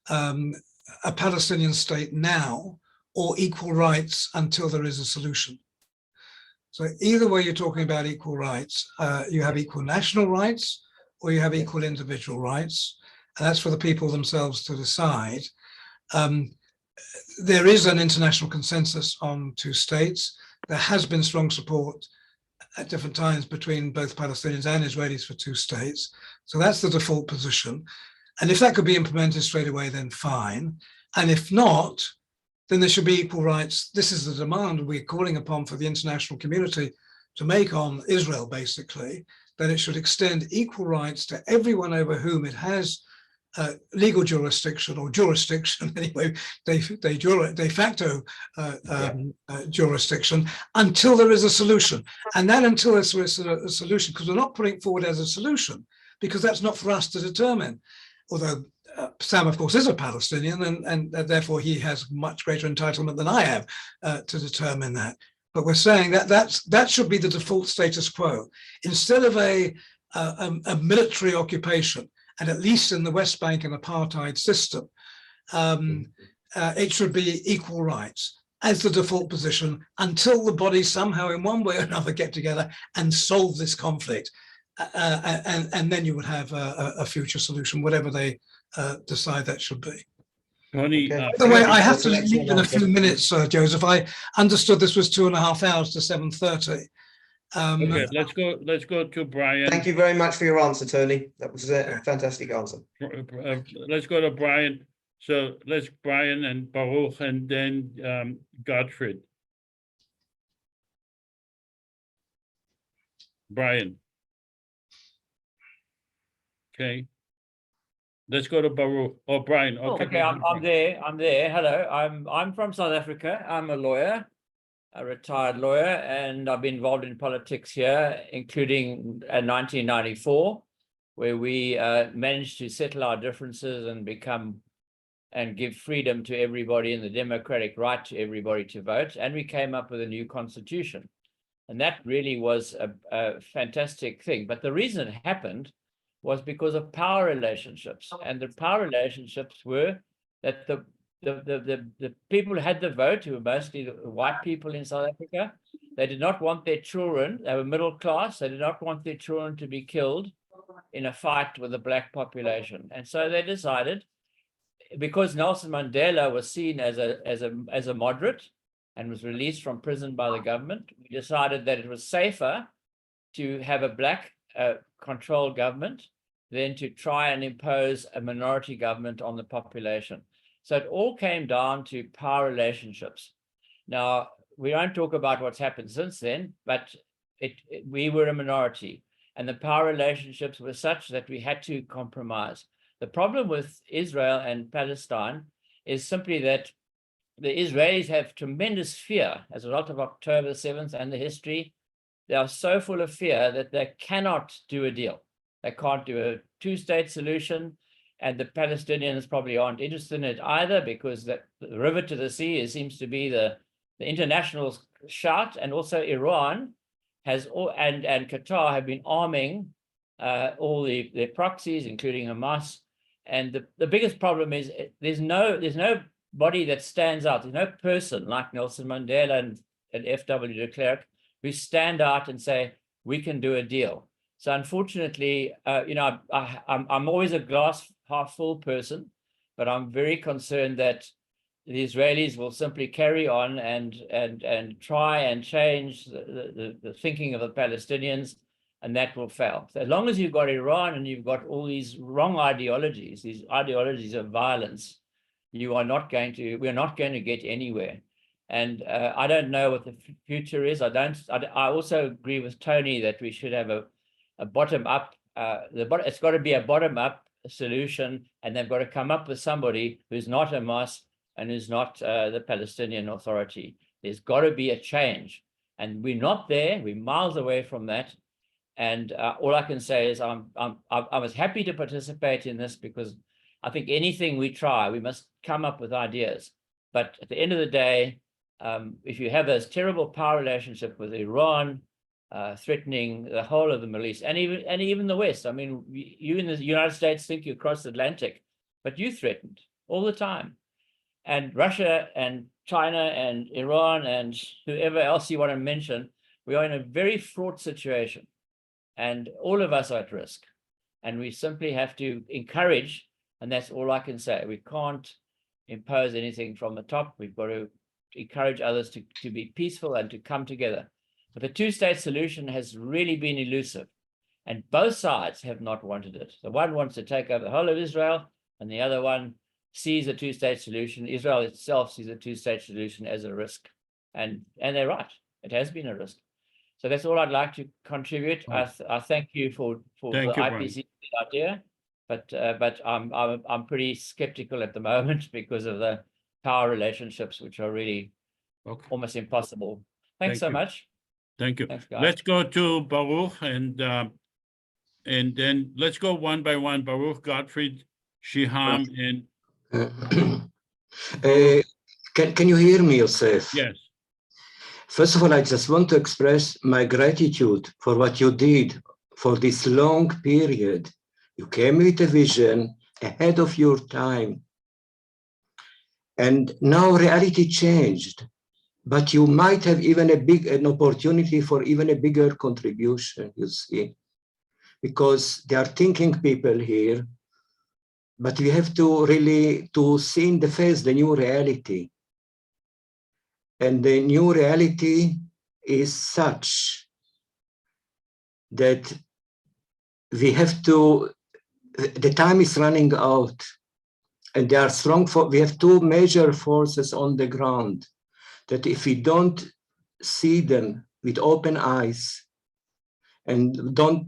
a Palestinian state now, or equal rights until there is a solution. So either way you're talking about equal rights, you have equal national rights or you have equal individual rights, and that's for the people themselves to decide. There is an international consensus on two states. There has been strong support at different times between both Palestinians and Israelis for two states. So that's the default position. And if that could be implemented straight away, then fine. And if not, then there should be equal rights. This is the demand we're calling upon for the international community to make on Israel, basically, that it should extend equal rights to everyone over whom it has legal jurisdiction, or jurisdiction anyway, de facto jurisdiction, until there is a solution. And then until there is a solution, because we're not putting it forward as a solution, because that's not for us to determine. Although Sam, of course, is a Palestinian, and therefore he has much greater entitlement than I have to determine that. But we're saying that that should be the default status quo. Instead of a military occupation, and at least in the West Bank an apartheid system, it should be equal rights as the default position until the bodies somehow in one way or another get together and solve this conflict. And then you would have a future solution, whatever they decide that should be. Tony, Okay. By the way, I have to That's leave in a few minutes, Joseph. I understood this was 2.5 hours to 7:30. okay, let's go to Brian. Thank you very much for your answer, Tony. That was a fantastic answer. Let's go to Brian. So let's Brian and Baruch, and then Gottfried. Brian. Okay. Let's go to Baruch or Brian. Okay, Okay, I'm there. Hello, I'm from South Africa. I'm a lawyer, a retired lawyer, and I've been involved in politics here, including in 1994, where we managed to settle our differences and give freedom to everybody and the democratic right to everybody to vote. And we came up with a new constitution. And that really was a fantastic thing. But the reason it happened was because of power relationships. And the power relationships were that the people who had the vote, who were mostly the white people in South Africa, they did not want their children, they were middle class, they did not want their children to be killed in a fight with the black population. And so they decided, because Nelson Mandela was seen as a moderate and was released from prison by the government, we decided that it was safer to have a black controlled government than to try and impose a minority government on the population. So it all came down to power relationships. Now, we don't talk about what's happened since then, but we were a minority, and the power relationships were such that we had to compromise. The problem with Israel and Palestine is simply that the Israelis have tremendous fear as a result of October 7th and the history. They are so full of fear that they cannot do a deal. They can't do a two-state solution, and the Palestinians probably aren't interested in it either, because the river to the sea seems to be the international shout, and also Iran has and Qatar have been arming all their proxies, including Hamas. And the biggest problem is there's nobody that stands out. There's no person like Nelson Mandela and F.W. de Klerk who stand out and say, we can do a deal. So unfortunately, I'm always a glass half full person, but I'm very concerned that the Israelis will simply carry on and try and change the thinking of the Palestinians, and that will fail. So as long as you've got Iran and you've got all these wrong ideologies, these ideologies of violence, we're not going to get anywhere. And I don't know what the future is. I also agree with Tony that we should have a bottom-up, it's got to be a bottom-up solution, and they've got to come up with somebody who's not Hamas and who's not the Palestinian Authority. There's got to be a change, and we're not there. We're miles away from that. And all I can say is I was happy to participate in this, because I think anything we try, we must come up with ideas. But at the end of the day, if you have this terrible power relationship with Iran, threatening the whole of the Middle East and even the West. I mean, you in the United States think you crossed the Atlantic, but you threatened all the time. And Russia and China and Iran and whoever else you want to mention, we are in a very fraught situation, and all of us are at risk. And we simply have to encourage, and that's all I can say. We can't impose anything from the top. We've got to encourage others to be peaceful and to come together. But the two-state solution has really been elusive, and both sides have not wanted it. The one wants to take over the whole of Israel, and the other one sees a two-state solution. Israel itself sees a two-state solution as a risk, and they're right. It has been a risk. So that's all I'd like to contribute. I thank you for Thank the you, Brian. IPC idea, but I'm pretty skeptical at the moment because of the power relationships, which are really almost impossible. Thanks so much. Thank you. Thanks, guys. Let's go to Baruch, and then let's go one by one. Baruch, Gottfried, Shiham, and Can you hear me, Yosef? yes. First of all, I just want to express my gratitude for what you did for this long period. You came with a vision ahead of your time. And now reality changed, but you might have even an opportunity for even a bigger contribution, you see, because there are thinking people here, but we have to really see in the face the new reality. And the new reality is such that we have to, the time is running out, and there are we have two major forces on the ground that if we don't see them with open eyes and don't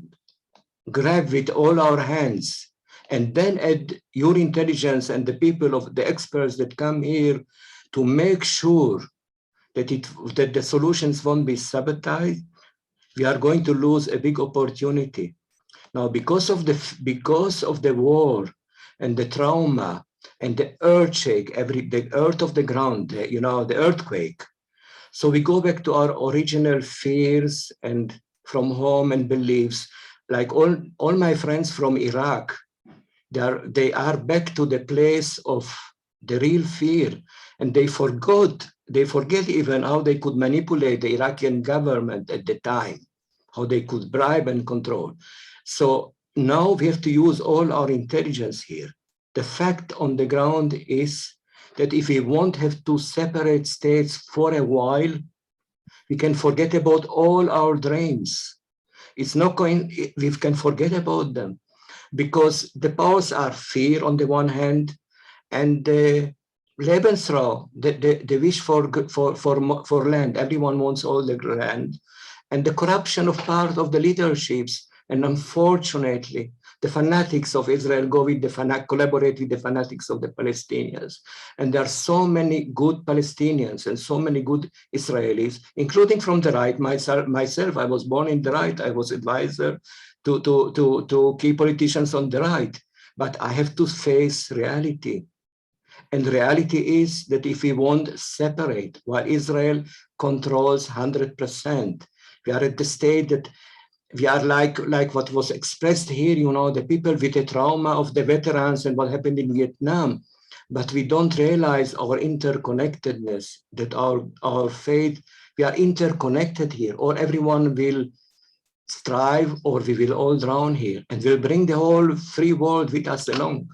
grab with all our hands, and then add your intelligence and the people of the experts that come here to make sure that the solutions won't be sabotaged, we are going to lose a big opportunity. Now, because of the war and the trauma and the earthquake, the earth of the ground, the earthquake. So we go back to our original fears and from home and beliefs. Like all my friends from Iraq, they are back to the place of the real fear, and they forget even how they could manipulate the Iraqi government at the time, how they could bribe and control. So now we have to use all our intelligence here. The fact on the ground is that if we won't have two separate states for a while, we can forget about all our dreams. It's not going, we can forget about them, because the powers are fear on the one hand, and the Lebensraum, the wish for land. Everyone wants all the land, and the corruption of part of the leaderships. And unfortunately, the fanatics of Israel collaborate with the fanatics of the Palestinians. And there are so many good Palestinians and so many good Israelis, including from the right. Myself, I was born in the right. I was advisor to key politicians on the right. But I have to face reality. And the reality is that if we won't separate, while Israel controls 100%, we are at the state that we are like what was expressed here, the people with the trauma of the veterans and what happened in Vietnam. But we don't realize our interconnectedness, that our fate, we are interconnected here, or everyone will strive, or we will all drown here, and we'll bring the whole free world with us along.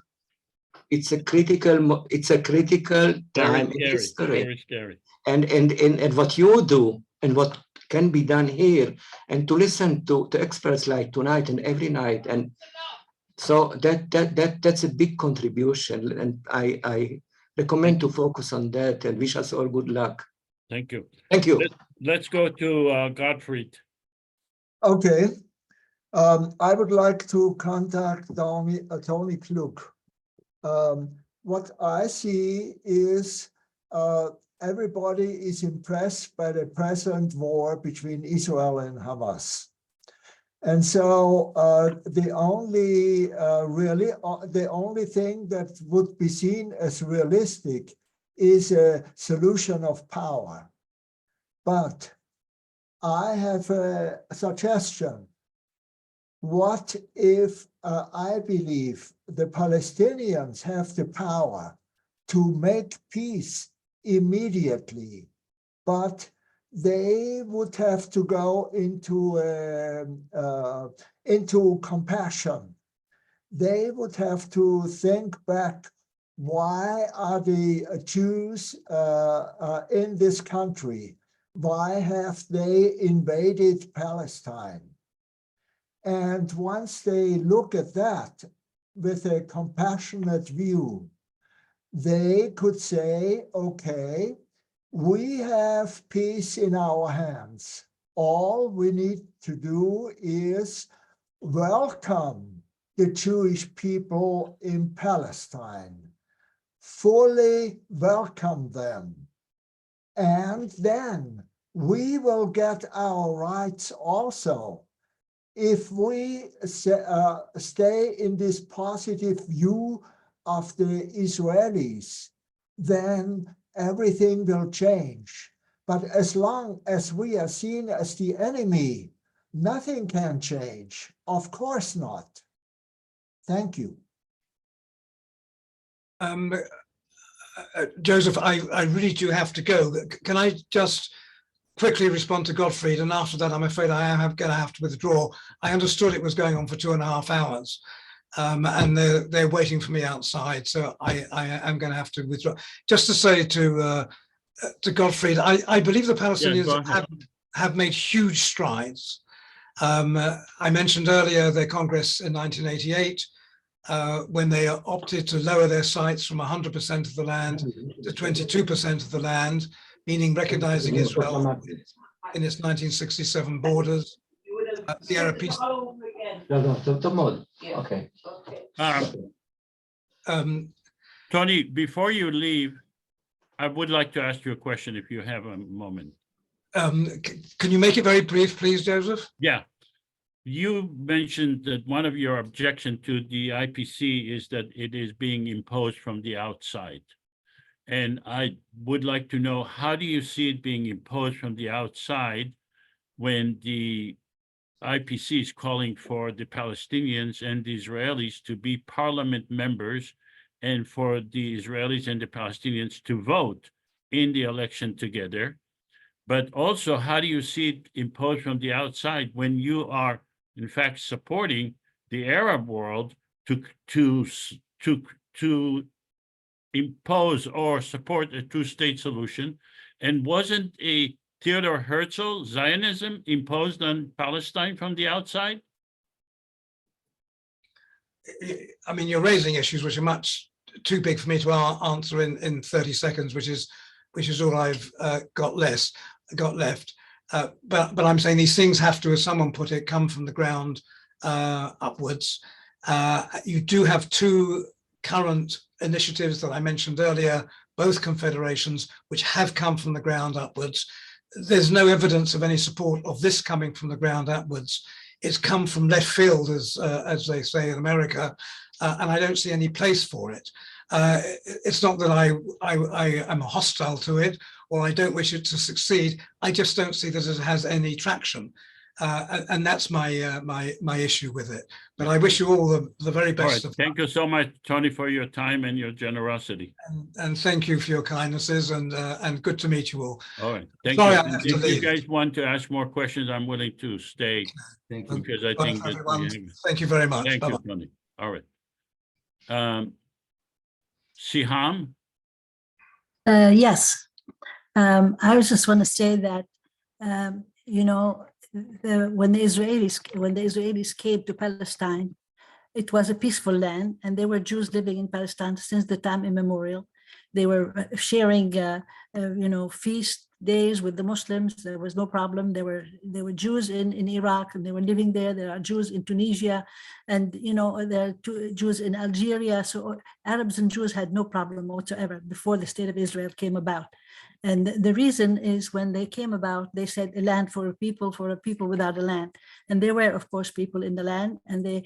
It's a critical time in history. Very scary. And what you do and what can be done here, and to listen to experts like tonight and every night, and so that's a big contribution, and I recommend to focus on that and wish us all good luck. Thank you. Thank you. Let's go to Gottfried. Okay. I would like to contact Tony Klug. What I see is everybody is impressed by the present war between Israel and Hamas. And so the only thing that would be seen as realistic is a solution of power. But I have a suggestion. What if I believe the Palestinians have the power to make peace immediately, but they would have to go into compassion. They would have to think back, why are the Jews in this country? why have they invaded Palestine? And once they look at that with a compassionate view, they could say, okay, we have peace in our hands. All we need to do is welcome the Jewish people in Palestine, fully welcome them. And then we will get our rights also. If we stay in this positive view of the Israelis, then everything will change. But as long as we are seen as the enemy, nothing can change. Of course not. Thank you. Joseph, I really do have to go. Can I just quickly respond to Gottfried? And after that, I'm afraid I am going to have to withdraw. I understood it was going on for 2.5 hours. And they're waiting for me outside. So I am going to have to withdraw. Just to say to Gottfried, I believe the Palestinians have made huge strides. I mentioned earlier their Congress in 1988, when they opted to lower their sites from 100% of the land to 22% of the land, meaning recognizing Israel in its 1967 borders. The Arab peace. Okay. Tony, before you leave, I would like to ask you a question if you have a moment. Can you make it very brief, please, Joseph? Yeah. You mentioned that one of your objections to the IPC is that it is being imposed from the outside. And I would like to know, how do you see it being imposed from the outside when the IPC is calling for the Palestinians and the Israelis to be parliament members and for the Israelis and the Palestinians to vote in the election together? But also, how do you see it imposed from the outside when you are, in fact, supporting the Arab world to impose or support a two-state solution? And wasn't a Theodor Herzl Zionism imposed on Palestine from the outside? I mean, you're raising issues which are much too big for me to answer in 30 seconds, which is all I've got left. But I'm saying these things have to, as someone put it, come from the ground upwards. You do have two current initiatives that I mentioned earlier, both confederations, which have come from the ground upwards. There's no evidence of any support of this coming from the ground upwards. It's come from left field, as they say in America, and I don't see any place for it. It's not that I am hostile to it or I don't wish it to succeed. I just don't see that it has any traction, and that's my issue with it. But I wish you all the very best. All right. Thank you so much, Tony, for your time and your generosity. And thank you for your kindnesses, and good to meet you all. All right. Thank Sorry, you. I have to If leave. you guys want to ask more questions, I'm willing to stay. Thank you. Because I think that Thank you very much. Thank Bye-bye. you, Tony. All right. Siham? Yes. I just want to say that, you know, when the Israelis came to Palestine, it was a peaceful land, and there were Jews living in Palestine since the time immemorial. They were sharing, you know, feast days with the Muslims. There was no problem. There were Jews in Iraq, and they were living there. There are Jews in Tunisia, and you know, there are Jews in Algeria. So Arabs and Jews had no problem whatsoever before the state of Israel came about. And the reason is, when they came about, they said a land for a people without a land. And there were, of course, people in the land, and the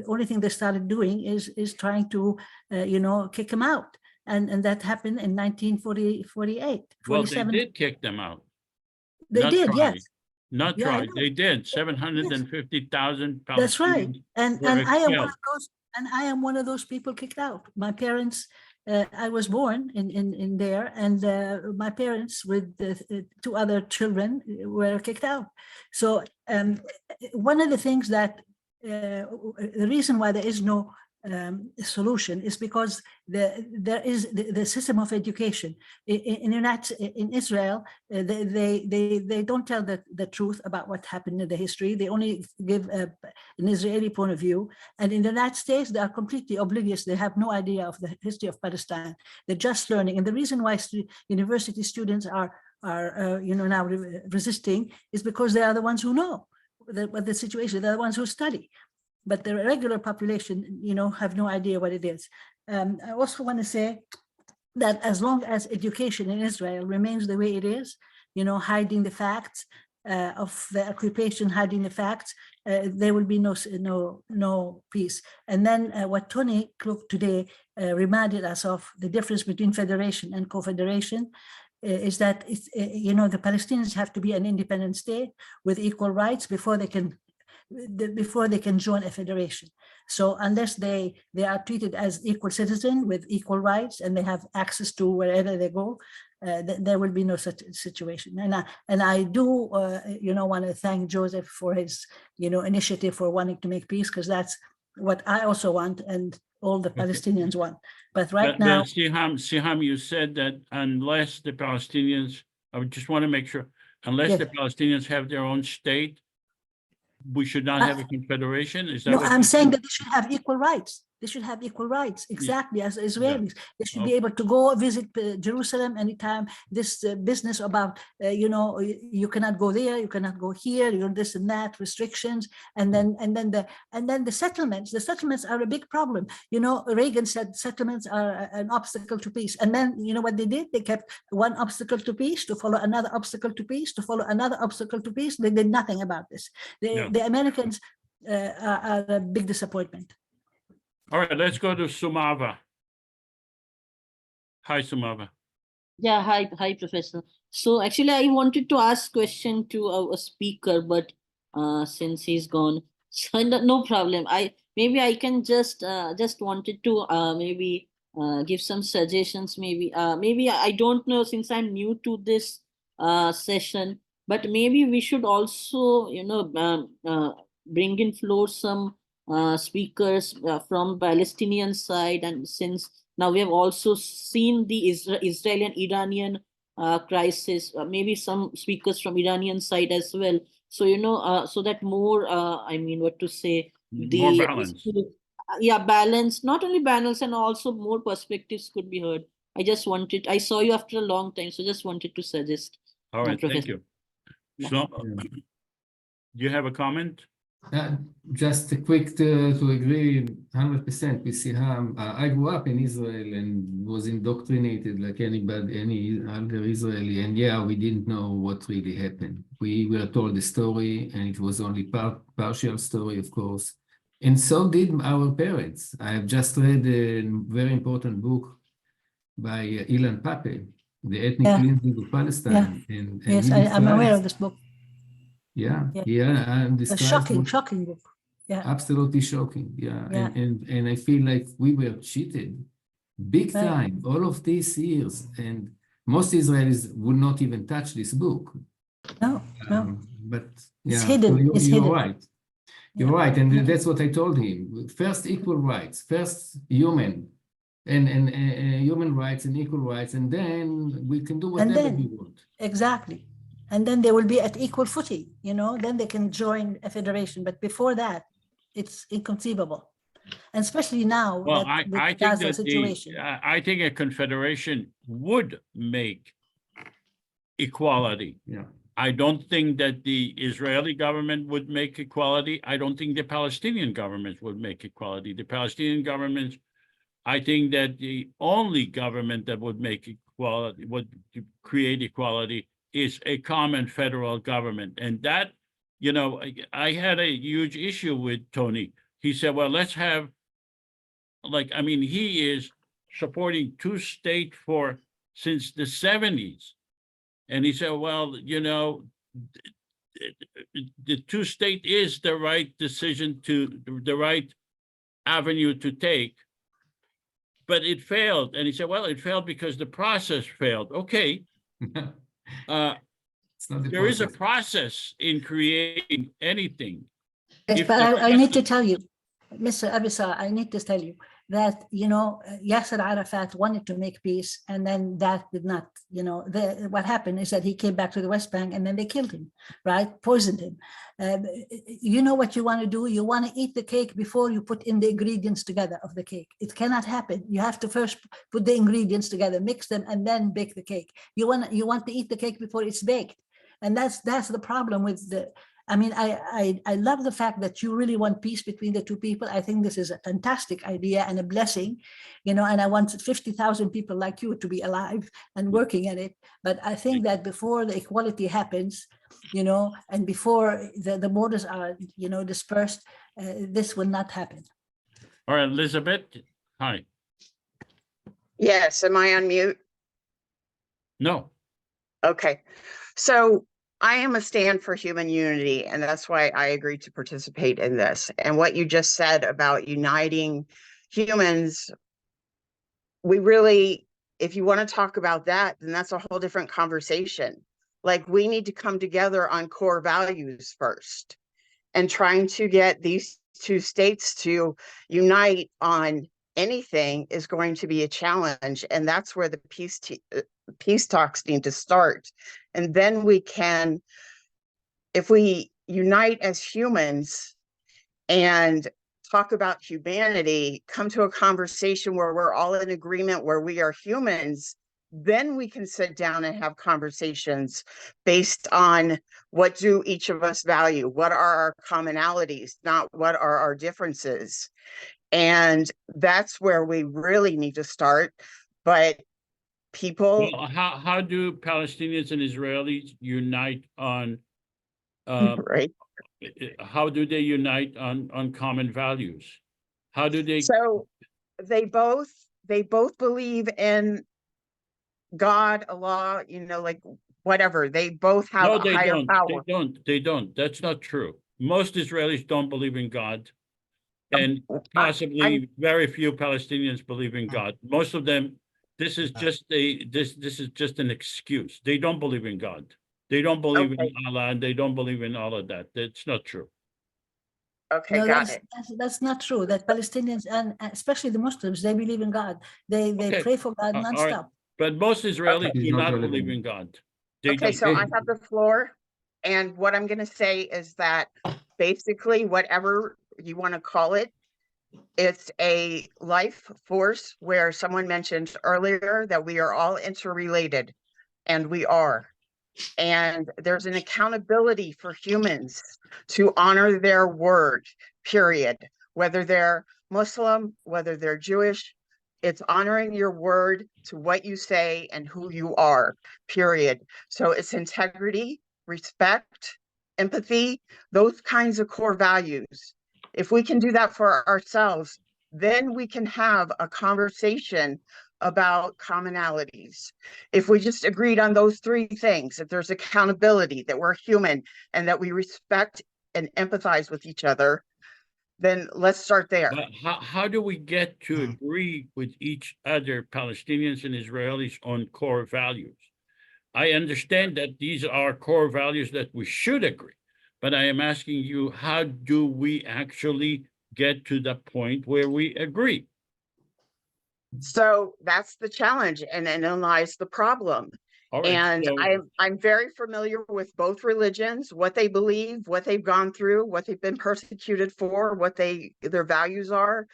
only thing they started doing is trying to, you know, kick them out. And that happened in 1948. Well, they did kick them out. They did, yes. Not Yeah, I tried. know. They did. 750,000 Palestinians. That's right. And were I am one expelled. of those, and I am one of those people kicked out. My parents, I was born in there, and my parents with two other children were kicked out. So one of the things that the reason why there is no solution is because there is the system of education in Israel. They don't tell the truth about what happened in the history. They only give an Israeli point of view. And in the United States, they are completely oblivious. They have no idea of the history of Palestine. They're just learning. And the reason why university students are now resisting is because they are the ones who know what the situation. They're the ones who study. But the regular population, have no idea what it is. I also want to say that as long as education in Israel remains the way it is, hiding the facts of the occupation, hiding the facts, there will be no peace. And then what Tony Klug today reminded us of, the difference between federation and confederation, is that the Palestinians have to be an independent state with equal rights before they can join a federation. So unless they are treated as equal citizen with equal rights and they have access to wherever they go, there will be no such situation. And I do want to thank Joseph for his initiative for wanting to make peace, because that's what I also want and all the Palestinians want. But now, Siham, you said that unless the Palestinians, I just want to make sure, unless the Palestinians have their own state, we should not have a confederation? Is that no, what I'm saying said? that they should have equal rights. They should have equal rights, exactly as Israelis. They should be Okay. able to go visit Jerusalem anytime. This business about, you cannot go there, you cannot go here, this and that, restrictions, and then the settlements. The settlements are a big problem. Reagan said settlements are an obstacle to peace, and then what they did? They kept one obstacle to peace to follow another obstacle to peace to follow another obstacle to peace. They did nothing about this. The Americans are a big disappointment. All right, let's go to Sumava. Hi, Sumava. Yeah, hi, Professor. So actually, I wanted to ask question to a speaker, but since he's gone, so no problem. I can just wanted to maybe give some suggestions. Maybe I don't know, since I'm new to this session, but maybe we should also bring in floor some speakers from Palestinian side, and since now we have also seen the Israeli and Iranian crisis, maybe some speakers from Iranian side as well. So so that more what to say, More balance. balance, not only balance, and also more perspectives could be heard. I saw you after a long time, so just wanted to suggest. All right, thank Professor. you. So, do you have a comment? Just a quick to agree 100% with Siham. I grew up in Israel and was indoctrinated like any other Israeli. And we didn't know what really happened. We were told the story, and it was only partial story, of course. And so did our parents. I have just read a very important book by Ilan Pappé, The Ethnic Cleansing of Palestine. And yes, I'm aware of this book. And a shocking book. Absolutely shocking. And I feel like we were cheated big time all of these years, and most Israelis would not even touch this book. No. But it's hidden. So you're right. You're right, and that's what I told him. First, equal rights. First, human rights and equal rights, and then we can do whatever we want. Exactly. And then they will be at equal footing, then they can join a federation. But before that, it's inconceivable. And especially now, well, I think that situation. I think a confederation would make equality. I don't think that the Israeli government would make equality. I don't think the Palestinian government would make equality. The Palestinian government, I think that the only government that would make equality, would create equality, is a common federal government. And that, I had a huge issue with Tony. He said, well, let's have, he is supporting two-state since the 70s. And he said, well, the two-state is the right decision, the right avenue to take, but it failed. And he said, well, it failed because the process failed. Okay. There is a process in creating anything. Yes, but I need to tell you, Mr. Abisar, I need to tell you that, you know, Yasser Arafat wanted to make peace, and then that did not, you know, what happened is that he came back to the West Bank and then they killed him, right? Poisoned him. You know what you want to do? You want to eat the cake before you put in the ingredients together of the cake. It cannot happen. You have to first put the ingredients together, mix them, and then bake the cake. You want to eat the cake before it's baked. And that's the problem with the, I mean, I love the fact that you really want peace between the two people. I think this is a fantastic idea and a blessing, you know, and I want 50,000 people like you to be alive and working at it. But I think that before the equality happens, you know, and before the borders are, you know, dispersed, this will not happen. All right, Elizabeth, hi. Yes, am I on mute? No. Okay, so I am a stand for human unity, and that's why I agreed to participate in this. And what you just said about uniting humans, we really, if you want to talk about that, then that's a whole different conversation. Like, we need to come together on core values first, and trying to get these two states to unite on anything is going to be a challenge. And that's where the peace talks need to start. And then we can, if we unite as humans and talk about humanity, come to a conversation where we're all in agreement, where we are humans, then we can sit down and have conversations based on what do each of us value, what are our commonalities, not what are our differences. And that's where we really need to start. But people, Well, how do Palestinians and Israelis unite on right? How do they unite on common values? How do they? So they both believe in God, Allah, you know, like whatever. They both have No, a they higher don't. power. They don't. That's not true. Most Israelis don't believe in God, and possibly very few Palestinians believe in God. Most of them, this is just an excuse. They don't believe in God. They don't believe in Allah, and they don't believe in all of that. That's not true. Okay, No, got it. that's not true. That Palestinians and especially the Muslims, they believe in God. They Okay. pray for God All right. nonstop. But most Israelis It's do not not relevant. believe in God. They Okay, don't. so I have the floor. And what I'm going to say is that basically, whatever you want to call it, it's a life force where someone mentioned earlier that we are all interrelated, and we are. And there's an accountability for humans to honor their word, period. Whether they're Muslim, whether they're Jewish, it's honoring your word to what you say and who you are, period. So it's integrity, respect, empathy, those kinds of core values. If we can do that for ourselves, then we can have a conversation about commonalities. If we just agreed on those three things, that there's accountability, that we're human, and that we respect and empathize with each other, then let's start there. But how do we get to agree with each other, Palestinians and Israelis, on core values? I understand that these are core values that we should agree, but I am asking you, how do we actually get to the point where we agree? So that's the challenge, and then lies the problem. All right, And so, I'm very familiar with both religions, what they believe, what they've gone through, what they've been persecuted for, what their values are.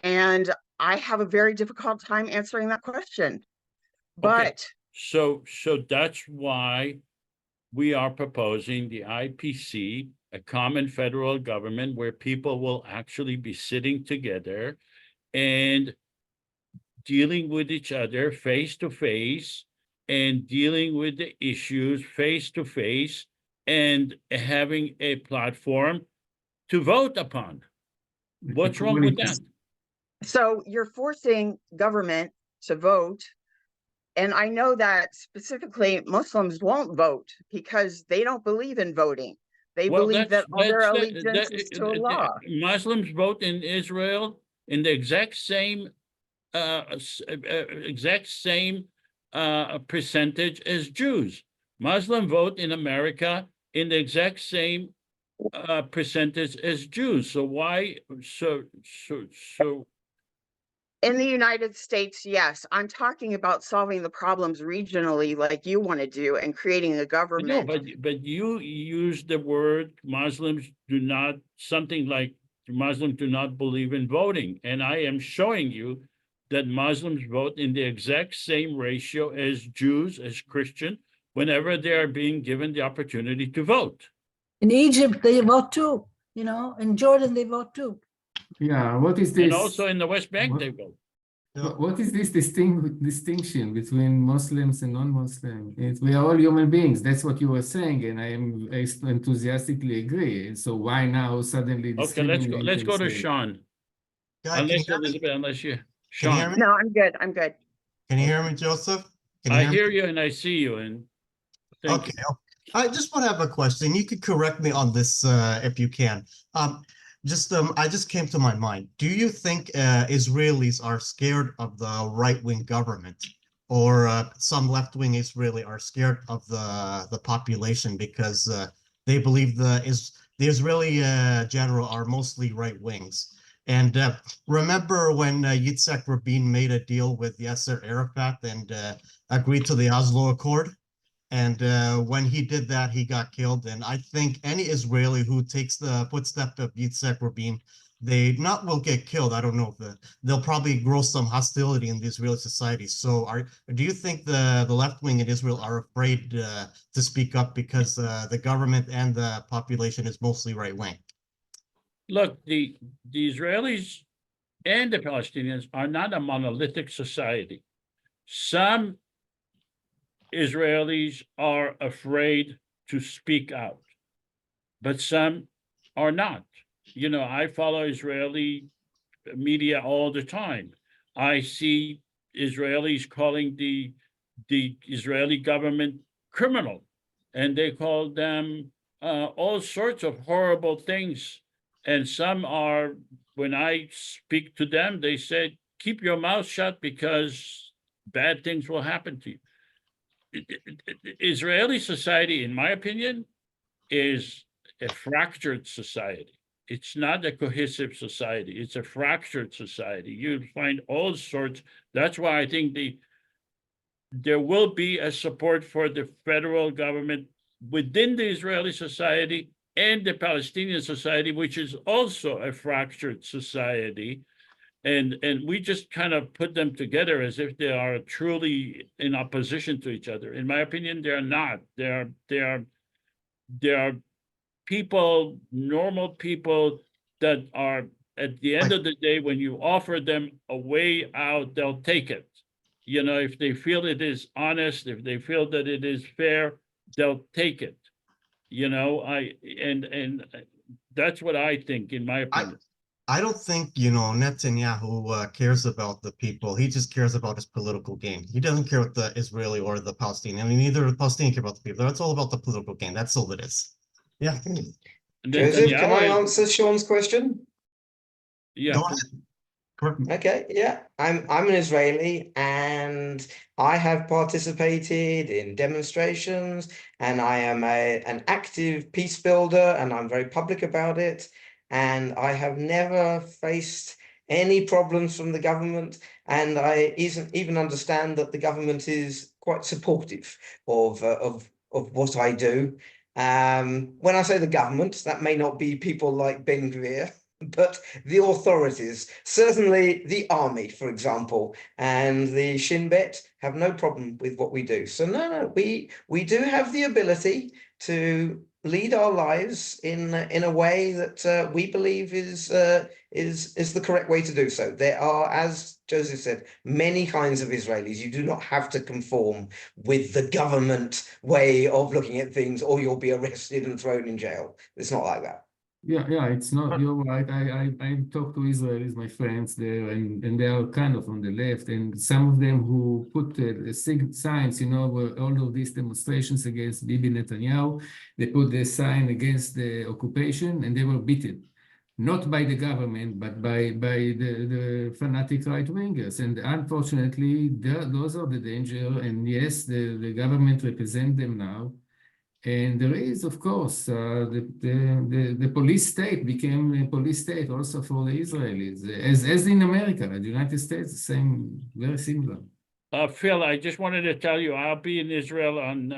And I have a very difficult time answering that question. But so that's why we are proposing the IPC, a common federal government where people will actually be sitting together and dealing with each other face to face, and dealing with the issues face to face, and having a platform to vote upon. What's wrong with that? so you're forcing government to vote. And I know that specifically Muslims won't vote because they don't believe in voting. They believe that all their allegiance is to Allah. Muslims vote in Israel in the exact same percentage as Jews. Muslim vote in America in the exact same presented as Jews. So why? So. In the United States, yes. I'm talking about solving the problems regionally like you want to do and creating a No, government. but you use the word Muslims do not, something like Muslims do not believe in voting. And I am showing you that Muslims vote in the exact same ratio as Jews, as Christian, whenever they are being given the opportunity to vote. In Egypt, they vote too, you know, in Jordan, they vote too. Yeah, what is And this? also in the West Bank, What- they vote. What is this distinction between Muslims and non-Muslim? We are all human beings. That's what you were saying, and I enthusiastically agree. So why now suddenly Okay, let's go. discriminate Let's and go to say- Sean. Guy, can you Unless hear me? Elizabeth, unless you, Can you hear Sean. me? No, I'm good. I'm good. Can you hear me, Joseph? Can you I me? hear you and I see you, and thank Okay. you. I just want to have a question. You could correct me on this if you can. I just came to my mind. Do you think Israelis are scared of the right-wing government, or some left-wing Israeli are scared of the population because they believe the Israeli general are mostly right-wings? And remember when Yitzhak Rabin made a deal with Yasser Arafat and agreed to the Oslo Accord? And when he did that, he got killed. And I think any Israeli who takes the footstep of Yitzhak Rabin, they not will get killed. I don't know if they'll probably grow some hostility in the Israeli society. So do you think the left wing in Israel are afraid to speak up because the government and the population is mostly right wing? Look, the Israelis and the Palestinians are not a monolithic society. Some Israelis are afraid to speak out, but some are not. You know, I follow Israeli media all the time. I see Israelis calling the Israeli government criminal, and they call them all sorts of horrible things. And some are, when I speak to them, they say, keep your mouth shut because bad things will happen to you. Israeli society, in my opinion, is a fractured society. It's not a cohesive society. It's a fractured society. You find all sorts. That's why I think there will be a support for the federal government within the Israeli society and the Palestinian society, which is also a fractured society. And we just kind of put them together as if they are truly in opposition to each other. In my opinion, they're not. They are people, normal people that are, at the end of the day, when you offer them a way out, they'll take it. You know, if they feel it is honest, if they feel that it is fair, they'll take it. You know, and that's what I think, in my opinion. I don't think, Netanyahu cares about the people. He just cares about his political gain. He doesn't care what the Israeli or the Palestinian. I mean, neither the Palestinian care about the people. It's all about the political gain. That's all it is. Yeah. Joseph, can I answer Sean's question? Yeah. Go ahead. Okay, yeah. I'm an Israeli and I have participated in demonstrations and I am an active peace builder and I'm very public about it. And I have never faced any problems from the government. And I even understand that the government is quite supportive of what I do. When I say the government, that may not be people like Ben Gvir, but the authorities, certainly the army, for example, and the Shin Bet have no problem with what we do. So no, we do have the ability to lead our lives in a way that we believe is the correct way to do so. There are, as Joseph said, many kinds of Israelis. You do not have to conform with the government way of looking at things, or you'll be arrested and thrown in jail. It's not like that. Yeah, it's not, you're right. I talk to Israelis, my friends there, and they are kind of on the left, and some of them who put signs, where all of these demonstrations against Bibi Netanyahu, they put the sign against the occupation, and they were beaten. Not by the government, but by the fanatic right-wingers. And unfortunately, those are the danger. And yes, the government represents them now. And there is, of course, the police state became a police state also for the Israelis, as in America, the United States, the same, very similar. Phil, I just wanted to tell you, I'll be in Israel on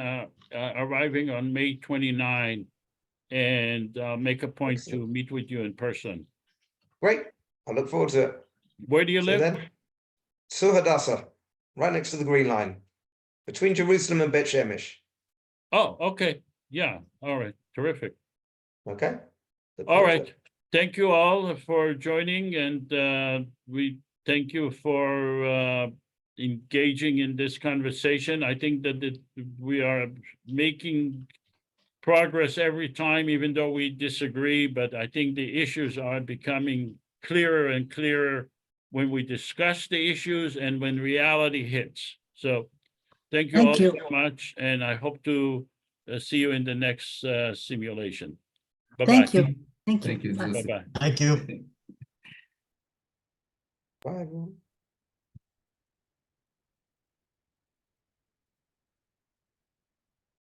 arriving on May 29, and I'll make a point to meet with you in person. Great. I look forward to it. Where do you So live? then, Sur Hadassah, right next to the Green Line, between Jerusalem and Bet Shemesh. Oh, okay. Yeah. All right. Terrific. Okay. Look All forward to right. it. Thank you all for joining, and we thank you for engaging in this conversation. I think that we are making progress every time, even though we disagree, but I think the issues are becoming clearer and clearer when we discuss the issues and when reality hits. So thank you all so much, and I hope to see you in the next simulation. Bye-bye. Thank you. Thank you. Thank you, Bye. Joseph. Bye-bye. Thank you. Bye, everyone.